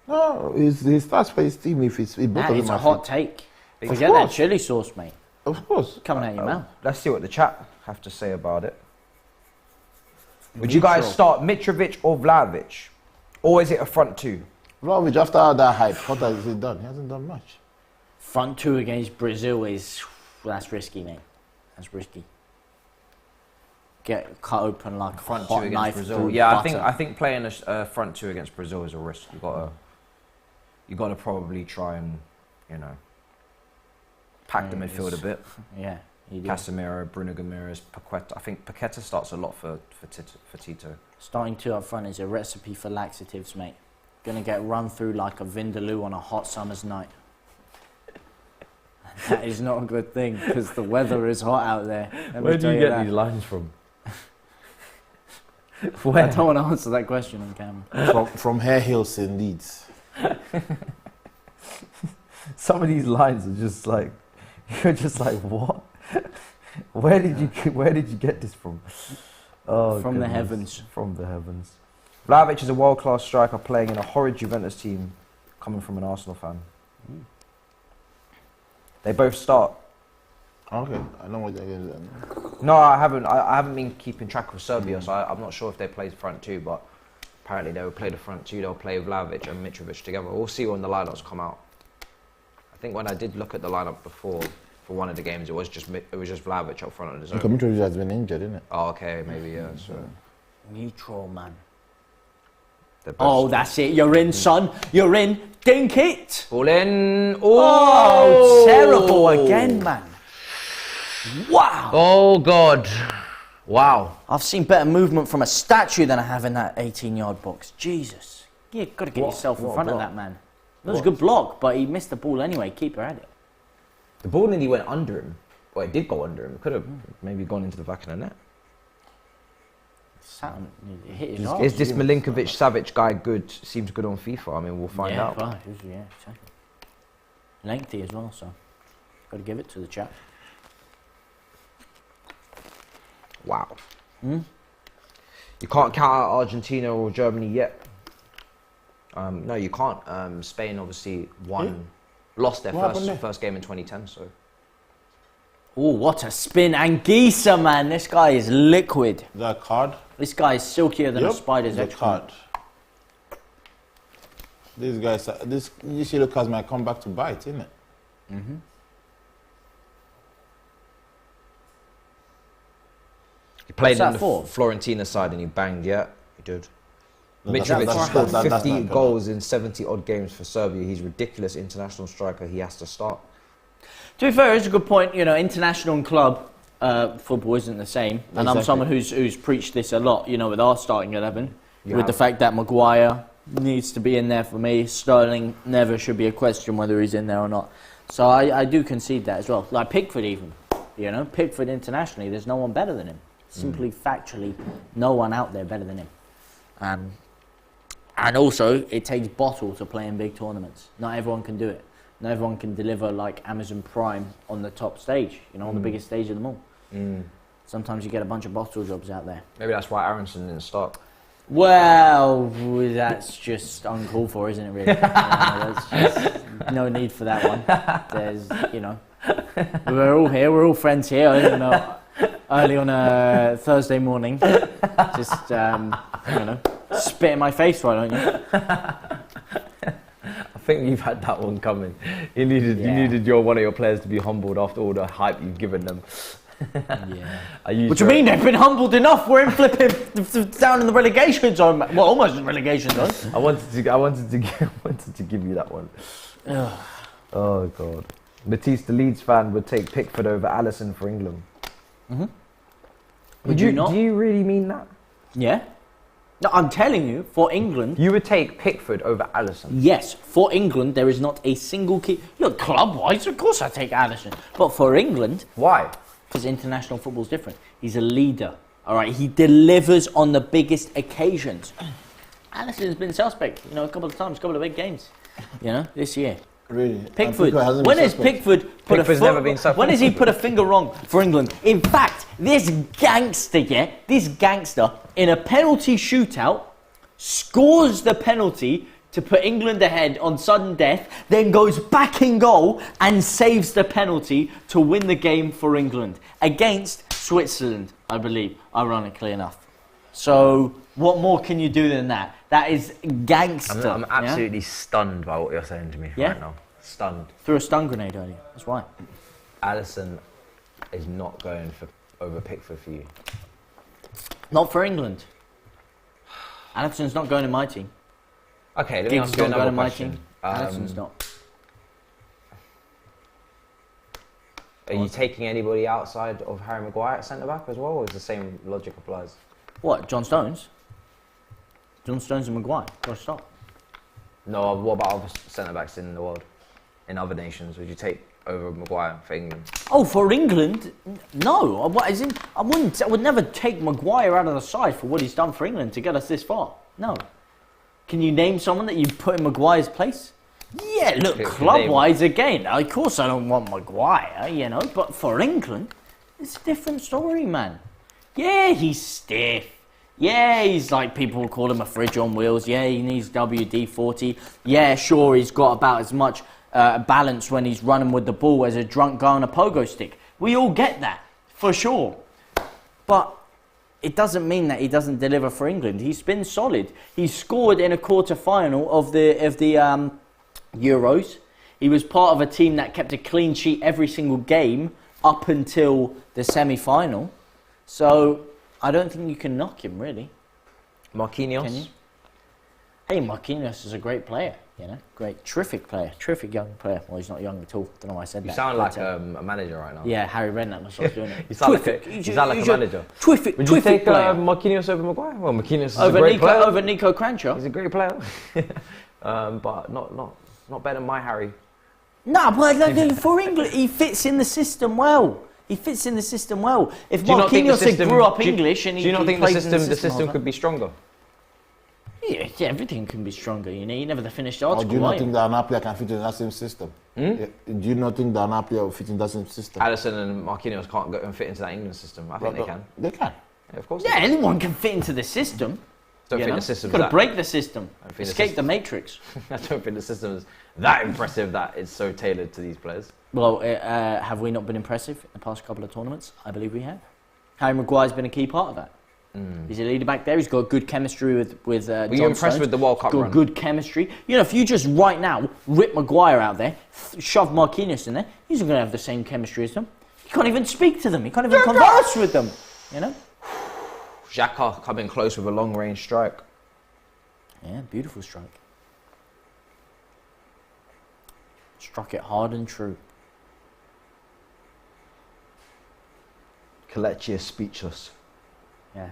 No, he starts for his team if both That of is them a are hot fit. take. Of Forget that course. chili sauce, mate. Of course. Coming out your mouth. Let's see what the chat have to say about it. Would you guys start Mitrovic or Vlahovic? Or is it a front two? Vlahovic, after that hype, what has he done? He hasn't done much. Front two against Brazil that's risky, mate. That's risky. Get cut open like Front a two hot against knife Brazil. through Yeah, butter. I think playing a front two against Brazil is a risk. You got to probably try and, pack the midfield a bit. Yeah, you do. Casemiro, Bruno Guimaraes, Paqueta. I think Paqueta starts a lot for Tito. Starting two up front is a recipe for laxatives, mate. Gonna get run through like a vindaloo on a hot summer's night. That is not a good thing because the weather is hot out there. Let me tell you that. lines from? I don't want to answer that question on camera. from Hare Hills in Leeds. Some of these lines are just like, you're just like, what? Where did you get this from? Oh, From the goodness. heavens. From the heavens. Vlahovic is a world-class striker playing in a horrid Juventus team, coming from an Arsenal fan. They both start. Okay, I know what you're saying. No, I haven't. I haven't been keeping track of Serbia, so I'm not sure if they play front two, but apparently they will play the front two. They'll play Vlahovic and Mitrovic together. We'll see when the lineups come out. I think when I did look at the lineup before for one of the games, it was just Vlahovic up front on his own. Mitrovic has been injured, isn't it? Oh, okay, maybe yeah. So Neutral, man. oh, that's it. You're in, son. You're in. Dink it. Ball in. Oh, terrible again, man. Wow. Oh God. Wow. I've seen better movement from a statue than I have in that 18-yard box. Jesus. You've got to get yourself in front of that man. That was a good block, but he missed the ball anyway. Keeper had it. The ball nearly went under him. Well, it did go under him. It could have maybe gone into the back of the net. It hit his arm. Is this Milinkovic-Savic guy good? Seems good on FIFA. I mean, we'll find out. Right. Yeah, exactly. Lengthy as well, so got to give it to the chap. Wow. You can't count out Argentina or Germany yet. No, you can't. Spain obviously lost their first game in 2010. So. Oh, what a spin! Anguissa, man, this guy is liquid. That card. This guy is silkier than a spider's the excrement. card. These guys, this usually look as might come back to bite, isn't it? Mm-hmm. He played in the Fiorentina side and he banged, yeah, he did. No, Mitrovic scored that's 50 not goals in 70 odd games for Serbia. He's a ridiculous international striker. He has to start. To be fair, it's a good point. You know, international and club football isn't the same. And I'm someone who's preached this a lot, you know, with our starting 11. With the fact that Maguire needs to be in there for me. Sterling never should be a question whether he's in there or not. So I do concede that as well. Like Pickford even. You know, Pickford internationally, there's no one better than him. Simply factually, no one out there better than him. And also, it takes bottle to play in big tournaments. Not everyone can do it. Not everyone can deliver like Amazon Prime on the top stage, you know, on the biggest stage of them all. Sometimes you get a bunch of bottle jobs out there. Maybe that's why Aronson didn't start. Well, that's just uncalled for, isn't it, really? There's just no need for that one. There's, you know, we're all here, we're all friends here, you know, early on a Thursday morning. Just, you know, spit in my face, why don't you? I think you've had that one coming. You needed one of your players to be humbled after all the hype you've given them. What do you mean? They've been humbled enough. We're in flipping down in the relegation zone. Well, almost in the relegation zone. I wanted to give you that one. Oh God. Matisse, the Leeds fan, would take Pickford over Alisson for England. Would you not? Do you really mean that? Yeah. No, I'm telling you, for England... You would take Pickford over Alisson? Yes, for England, there is not a single key... Look, club-wise, of course I take Alisson. But for England... Why? Because international football's different. He's a leader, all right? He delivers on the biggest occasions. Alisson's been suspect, you know, a couple of times, a couple of big games, you know, this year. Really? Pickford. When has Pickford put when has he put a finger wrong for England? In fact, this gangster in a penalty shootout scores the penalty to put England ahead on sudden death, then goes back in goal and saves the penalty to win the game for England against Switzerland, I believe, ironically enough. So, what more can you do than that? That is gangster. I'm absolutely stunned by what you're saying to me right now. Stunned. Threw a stun grenade earlier. That's why. Alisson is not going over Pickford for you. Not for England. Alisson's not going in my team. Okay, let me ask you another question. Alisson's not. Are you taking anybody outside of Harry Maguire at centre-back as well, or is the same logic applies? What, John Stones? John Stones and Maguire? Gotta stop. No, what about other centre-backs in the world? In other nations, would you take over Maguire for England? Oh, for England? No. I would never take Maguire out of the side for what he's done for England to get us this far. No. Can you name someone that you put in Maguire's place? Yeah, look, club-wise, again, of course I don't want Maguire, you know, but for England, it's a different story, man. Yeah, he's stiff. Yeah, he's like, people call him a fridge on wheels. Yeah, he needs WD-40. Yeah, sure, he's got about as much balance when he's running with the ball as a drunk guy on a pogo stick. We all get that, for sure. But it doesn't mean that he doesn't deliver for England. He's been solid. He scored in a quarter-final of the Euros. He was part of a team that kept a clean sheet every single game up until the semi-final. So I don't think you can knock him, really. Marquinhos. Can you? Hey, Marquinhos is a great player. Great, terrific player, terrific young player. Well, he's not young at all. Don't know why I said that. You sound like a manager right now. Yeah, Harry Redknapp must stop doing it. You sound like a manager. Terrific, Would you take player. Marquinhos over Maguire? Well, Marquinhos is a great player. Over Nico Crancher. He's a great player, but not better than my Harry. No, but for England, he fits in the system well. If Marquinhos grew up English and he do you not think the system could could be stronger? Yeah, everything can be stronger. You never finished the article. Or do you not think that Napoli can fit in that same system? Yeah. Do you not think that Napoli will fit in that same system? Alisson and Marquinhos can't go and fit into that England system. I think they can. They can. Yeah, of course. Yeah, anyone can fit into the system. Don't think the system's got to that. break the system. Escape the matrix. I don't think the system is that impressive that it's so tailored to these players. Well, have we not been impressive in the past couple of tournaments? I believe we have. Harry Maguire's been a key part of that. He's a leader back there. He's got good chemistry with Were you impressed with the World Cup run? Good chemistry. If you just right now rip Maguire out there, shove Marquinhos in there, he's not going to have the same chemistry as them. He can't even speak to them. He can't even converse with them. Xhaka coming close with a long-range strike. Yeah, beautiful strike. Struck it hard and true. Kelechi is speechless. Yeah.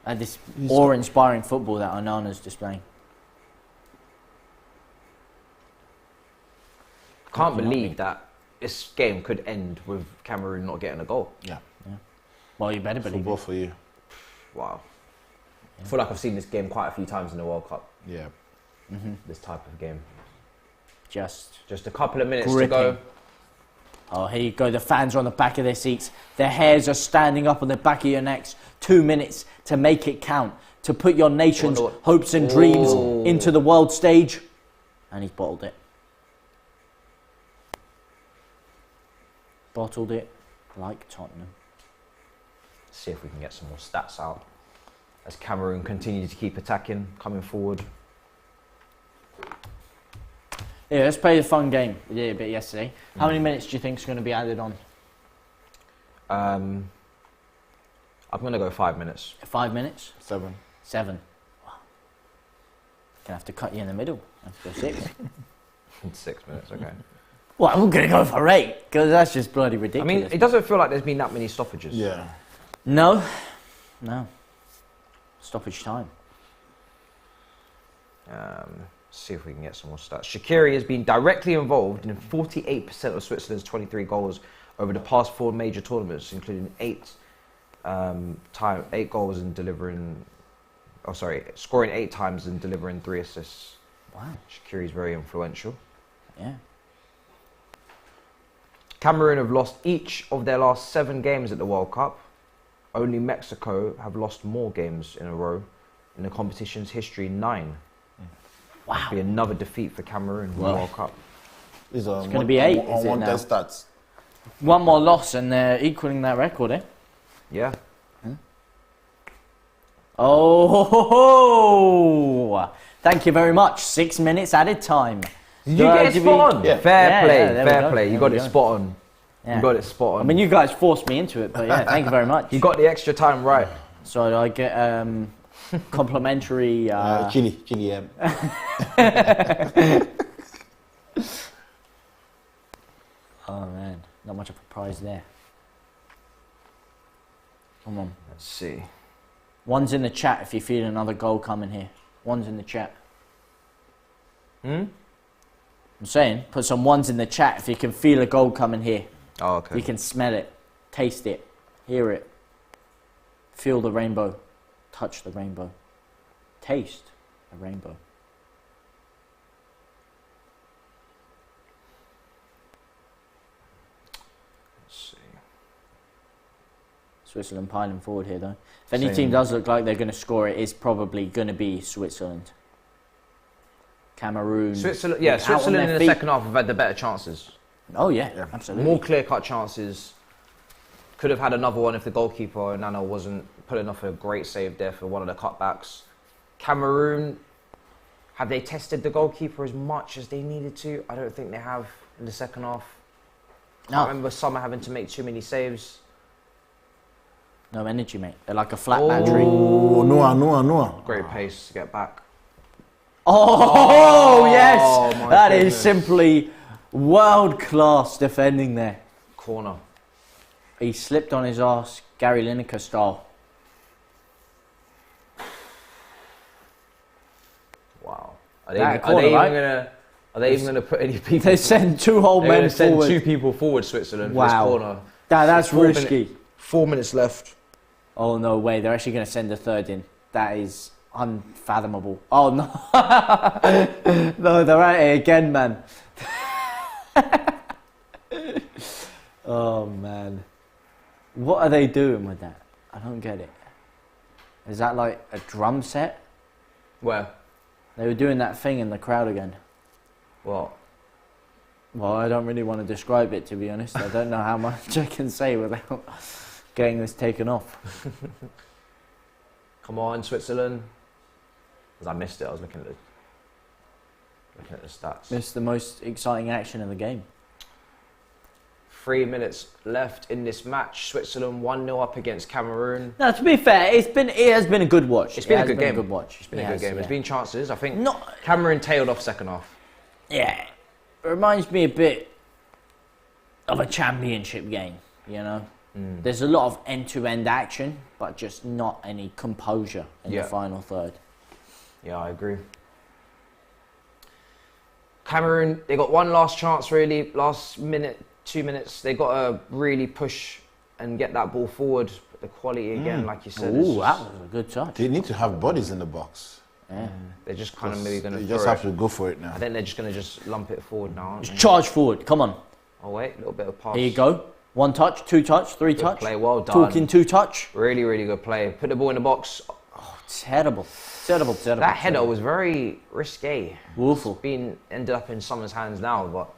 And this awe-inspiring football that Onana's displaying. Can't believe that this game could end with Cameroon not getting a goal. Yeah. Well, you better believe Football it. for you. Wow. I feel like I've seen this game quite a few times in the World Cup. Yeah. This type of game. Just a couple of minutes gripping. to go. Oh, here you go. The fans are on the back of their seats. Their hairs are standing up on the back of your necks. 2 minutes to make it count. To put your nation's hopes and dreams into the world stage. And he's bottled it. Bottled it like Tottenham. See if we can get some more stats out. As Cameroon continue to keep attacking, coming forward. Yeah, let's play the fun game. We did it a bit yesterday. How many minutes do you think is going to be added on? I'm going to go 5 minutes. 5 minutes? 7. 7. Wow. Gonna have to cut you in the middle. Have to go 6. 6 minutes, okay. Well, I'm going to go for 8 because that's just bloody ridiculous. I mean, it doesn't feel like there's been that many stoppages. Yeah. No. Stoppage time. See if we can get some more stats. Shaqiri has been directly involved in 48% of Switzerland's 23 goals over the past 4 major tournaments, including 8 goals and scoring 8 times and delivering 3 assists. Wow. Shaqiri's very influential. Yeah. Cameroon have lost each of their last 7 games at the World Cup. Only Mexico have lost more games in a row in the competition's history, 9. Wow. That'd be another defeat for Cameroon in the World Cup. It's going to be 8, is it on now? test stats. One more loss and they're equaling that record, eh? Yeah. Oh, thank you very much. 6 minutes added time. Did you get it spot on? Yeah. Fair there we play. go. You got it spot on. Yeah. You got it spot on. I mean, you guys forced me into it, but yeah, thank you very much. You got the extra time right. So I get complimentary... Chili. Oh man, not much of a prize there. Come on. Let's see. One's in the chat if you feel another goal coming here. One's in the chat. I'm saying, put some ones in the chat if you can feel a goal coming here. Oh, okay. You can smell it, taste it, hear it, feel the rainbow, touch the rainbow, taste the rainbow. Let's see. Switzerland piling forward here though. If any team does look like they're going to score, it is probably going to be Switzerland. Cameroon. Switzerland in the second half have had the better chances. Oh yeah, absolutely. More clear-cut chances. Could have had another one if the goalkeeper, Nana, wasn't pulling off a great save there for one of the cutbacks. Cameroon, have they tested the goalkeeper as much as they needed to? I don't think they have in the second half. No. I remember Summer having to make too many saves. No energy, mate. They're like a flat battery. Oh, Noah. Great pace to get back. Oh, yes! my That is goodness. simply world-class defending there. Corner. He slipped on his arse, Gary Lineker style. Wow. That corner, right? Are they even gonna put any people? They send two whole They're men gonna send forward. two people forward, Switzerland. For Wow. this corner. That's 4 risky. 4 minutes left. Oh, no way. They're actually going to send a third in. That is unfathomable. Oh, no. No, they're at it again, man. Oh, man. What are they doing with that? I don't get it. Is that like a drum set? Where? They were doing that thing in the crowd again. What? Well, I don't really want to describe it, to be honest. I don't know how much I can say without getting this taken off. Come on, Switzerland. Because I missed it. I was looking at the stats. It's the most exciting action in the game. 3 minutes left in this match. Switzerland 1-0 up against Cameroon. No, to be fair, it has been a good watch. It's been It a has good game. Good watch. It's been a It good has, game. yeah. There's been chances. I think No- Cameroon tailed off second half. Yeah, it reminds me a bit of a championship game, you know? There's a lot of end-to-end action, but just not any composure in Yeah. the final third. Yeah, I agree. Cameroon, they got one last chance really, last minute, 2 minutes. They got to really push and get that ball forward. But the quality again, like you said, Ooh, that was a good touch. They need to have bodies in the box. Yeah. they're just kind of maybe going to They throw just it. have to go for it now. I think they're just going to just lump it forward now, aren't they? Charge forward, come on. Oh wait, a little bit of pass. Here you go. 1 touch, 2 touch, 3 Good touch. play, well done. Talking 2 touch. Really, really good play. Put the ball in the box. Terrible. Terrible. That header was very risque. Woeful. Ended up in Summer's hands now, but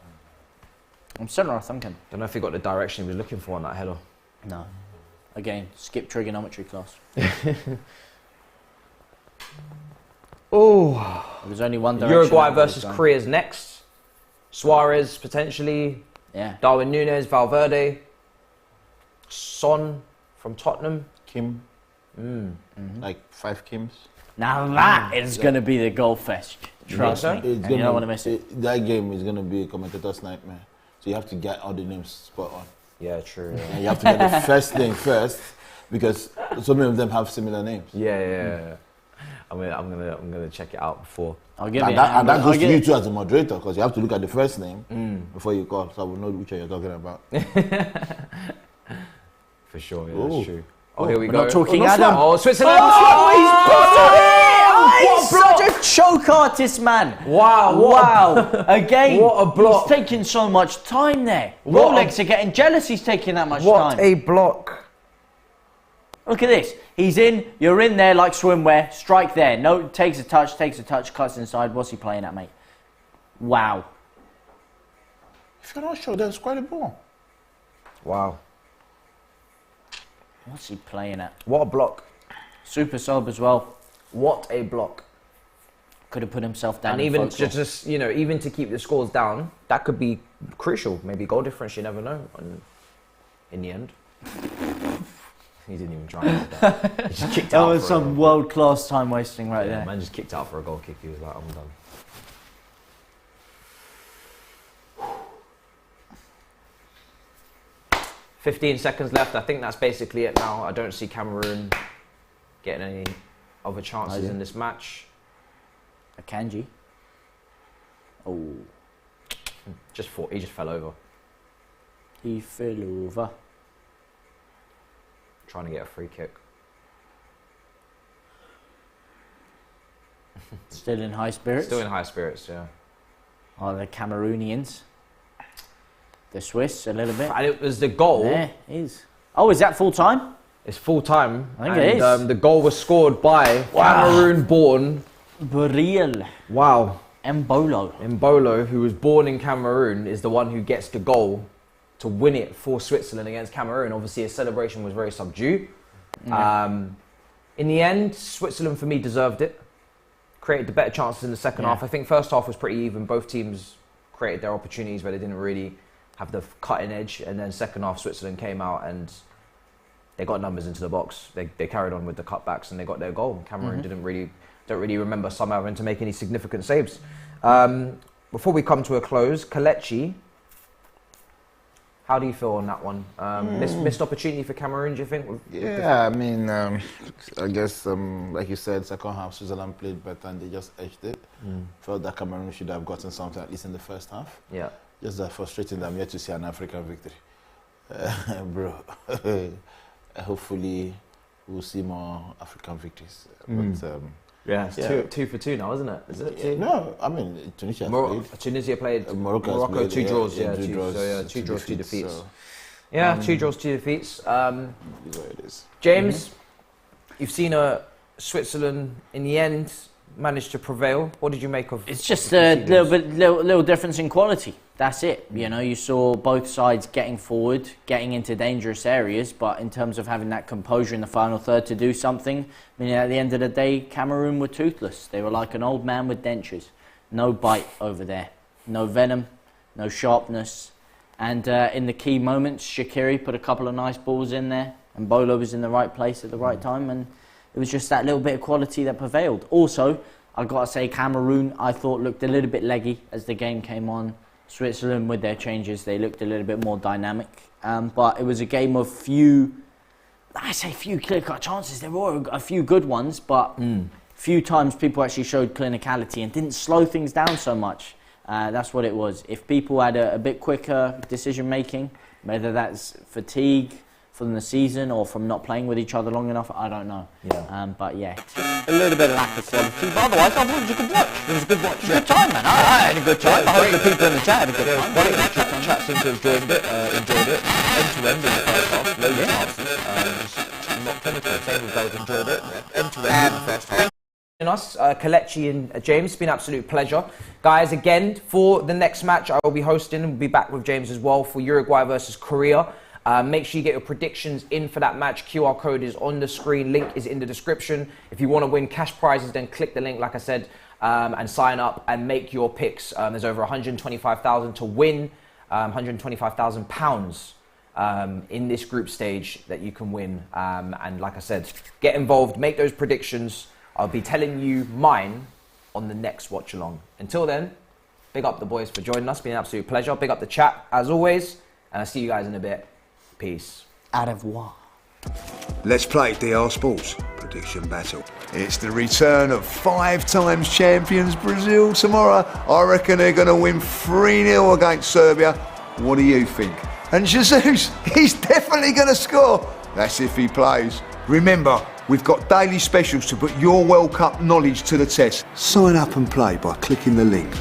I'm sitting there thinking. don't know if he got the direction he was looking for on that header. No. Again, skip trigonometry class. Oh. There was only one direction. Uruguay that was versus going. Korea's next. Suarez potentially. Yeah. Darwin Núñez, Valverde. Son from Tottenham. Kim. Like 5 Kims. Now that is going to be the goal fest. Trust so? me. And you don't want to miss it. That game is going to be a commentator's nightmare. So you have to get all the names spot on. Yeah, true. Yeah, And you have to get the first name first because so many of them have similar names. yeah. I'm gonna check it out before. I'll give And you that goes I'll to give- you too as a moderator because you have to look at the first name before you call, so I will know which one you're talking about. For sure, yeah, Ooh. that's true. Oh, here we We're go. not talking no, Adam. Oh, Switzerland! He's such a choke artist, man. Wow, Wow. Again, what a block. he's taking so much time there. What a- Rolex are getting jealous he's taking that much What time. a block! Look at this. He's in, you're in there like swimwear, strike there. No, takes a touch, cuts inside. What's he playing at, mate? Wow. If you're not sure, then square the ball. Wow, What's he playing at? what a block! Super sub as well. What a block! Could have put himself down. And in even folklore. just even to keep the scores down, that could be crucial. Maybe goal difference, you never know. And in the end, he didn't even try. And do that. He just kicked That out. was for some world-class time wasting right yeah, there. man just kicked out for a goal kick. He was like, I'm done. "15 seconds left. I think that's basically it now. I don't see Cameroon getting any other chances in this match. A Kanji. Oh, He just fell over, he fell over. trying to get a free kick. Still in high spirits. Still in high spirits, yeah. Oh, the Cameroonians. The Swiss, a little bit. And it was the goal. There it is. Oh, is that full time? It's full time. I think it is. The goal was scored by Cameroon-born. Burial Wow. Mbolo. Mbolo, who was born in Cameroon, is the one who gets the goal to win it for Switzerland against Cameroon. Obviously, his celebration was very subdued. In the end, Switzerland, for me, deserved it. Created the better chances in the second half. I think first half was pretty even. Both teams created their opportunities, but they didn't really have the cutting edge. And then second half, Switzerland came out and they got numbers into the box. They carried on with the cutbacks and they got their goal. Cameroon don't really remember somehow having to make any significant saves. Before we come to a close, Kelechi, how do you feel on that one? Missed opportunity for Cameroon, do you think? Yeah, I mean, I guess, like you said, second half, Switzerland played better and they just edged it. Felt that Cameroon should have gotten something, at least in the first half. Yeah. Just that frustrating that I'm yet to see an African victory. Bro, hopefully we'll see more African victories. But, it's 2 for 2 now, isn't it? Is it 2? No, I mean, Tunisia played. Tunisia played. Morocco played, 2 draws, two draws. So, 2 draws, 2 defeats. So. 2 draws, 2 defeats. Is what it is. James, you've seen Switzerland in the end managed to prevail. What did you make of? It's just a little difference in quality. That's it. You know, you saw both sides getting forward, getting into dangerous areas, but in terms of having that composure in the final third to do something, I mean, at the end of the day, Cameroon were toothless. They were like an old man with dentures. No bite over there. No venom, no sharpness. And in the key moments, Shaqiri put a couple of nice balls in there, and Bolo was in the right place at the right time, and it was just that little bit of quality that prevailed. Also, I've got to say, Cameroon, I thought, looked a little bit leggy as the game came on. Switzerland, with their changes, they looked a little bit more dynamic. But it was a game of few clear-cut chances. There were a few good ones, but few times people actually showed clinicality and didn't slow things down so much. That's what it was. If people had a bit quicker decision-making, whether that's fatigue from the season or from not playing with each other long enough, I don't know. But yeah, a little bit of lack of quality. But otherwise, I thought it was a good watch. It was a good watch. It was a good time, man. I had a good time. I hope the people in the chat had a good time. The chat seemed to have enjoyed it. End-to-end in the first half. Loads of chances. Just not clinical. Same with those enjoyed it. End-to-end in the first half. Us, Kelechi and James, it's been an absolute pleasure. Guys, again, for the next match I will be hosting, and we'll be back with James as well for Uruguay versus Korea. Make sure you get your predictions in for that match. QR code is on the screen. Link is in the description. If you want to win cash prizes, then click the link, like I said, and sign up and make your picks. There's over 125,000 to win, 125,000 pounds in this group stage that you can win. And like I said, get involved, make those predictions. I'll be telling you mine on the next watch along. Until then, big up the boys for joining us. It's been an absolute pleasure. Big up the chat as always. And I'll see you guys in a bit. Peace. Au revoir. Let's play DR Sports Prediction Battle. It's the return of 5 times champions Brazil tomorrow. I reckon they're going to win 3-0 against Serbia. What do you think? And Jesus, he's definitely going to score. That's if he plays. Remember, we've got daily specials to put your World Cup knowledge to the test. Sign up and play by clicking the link.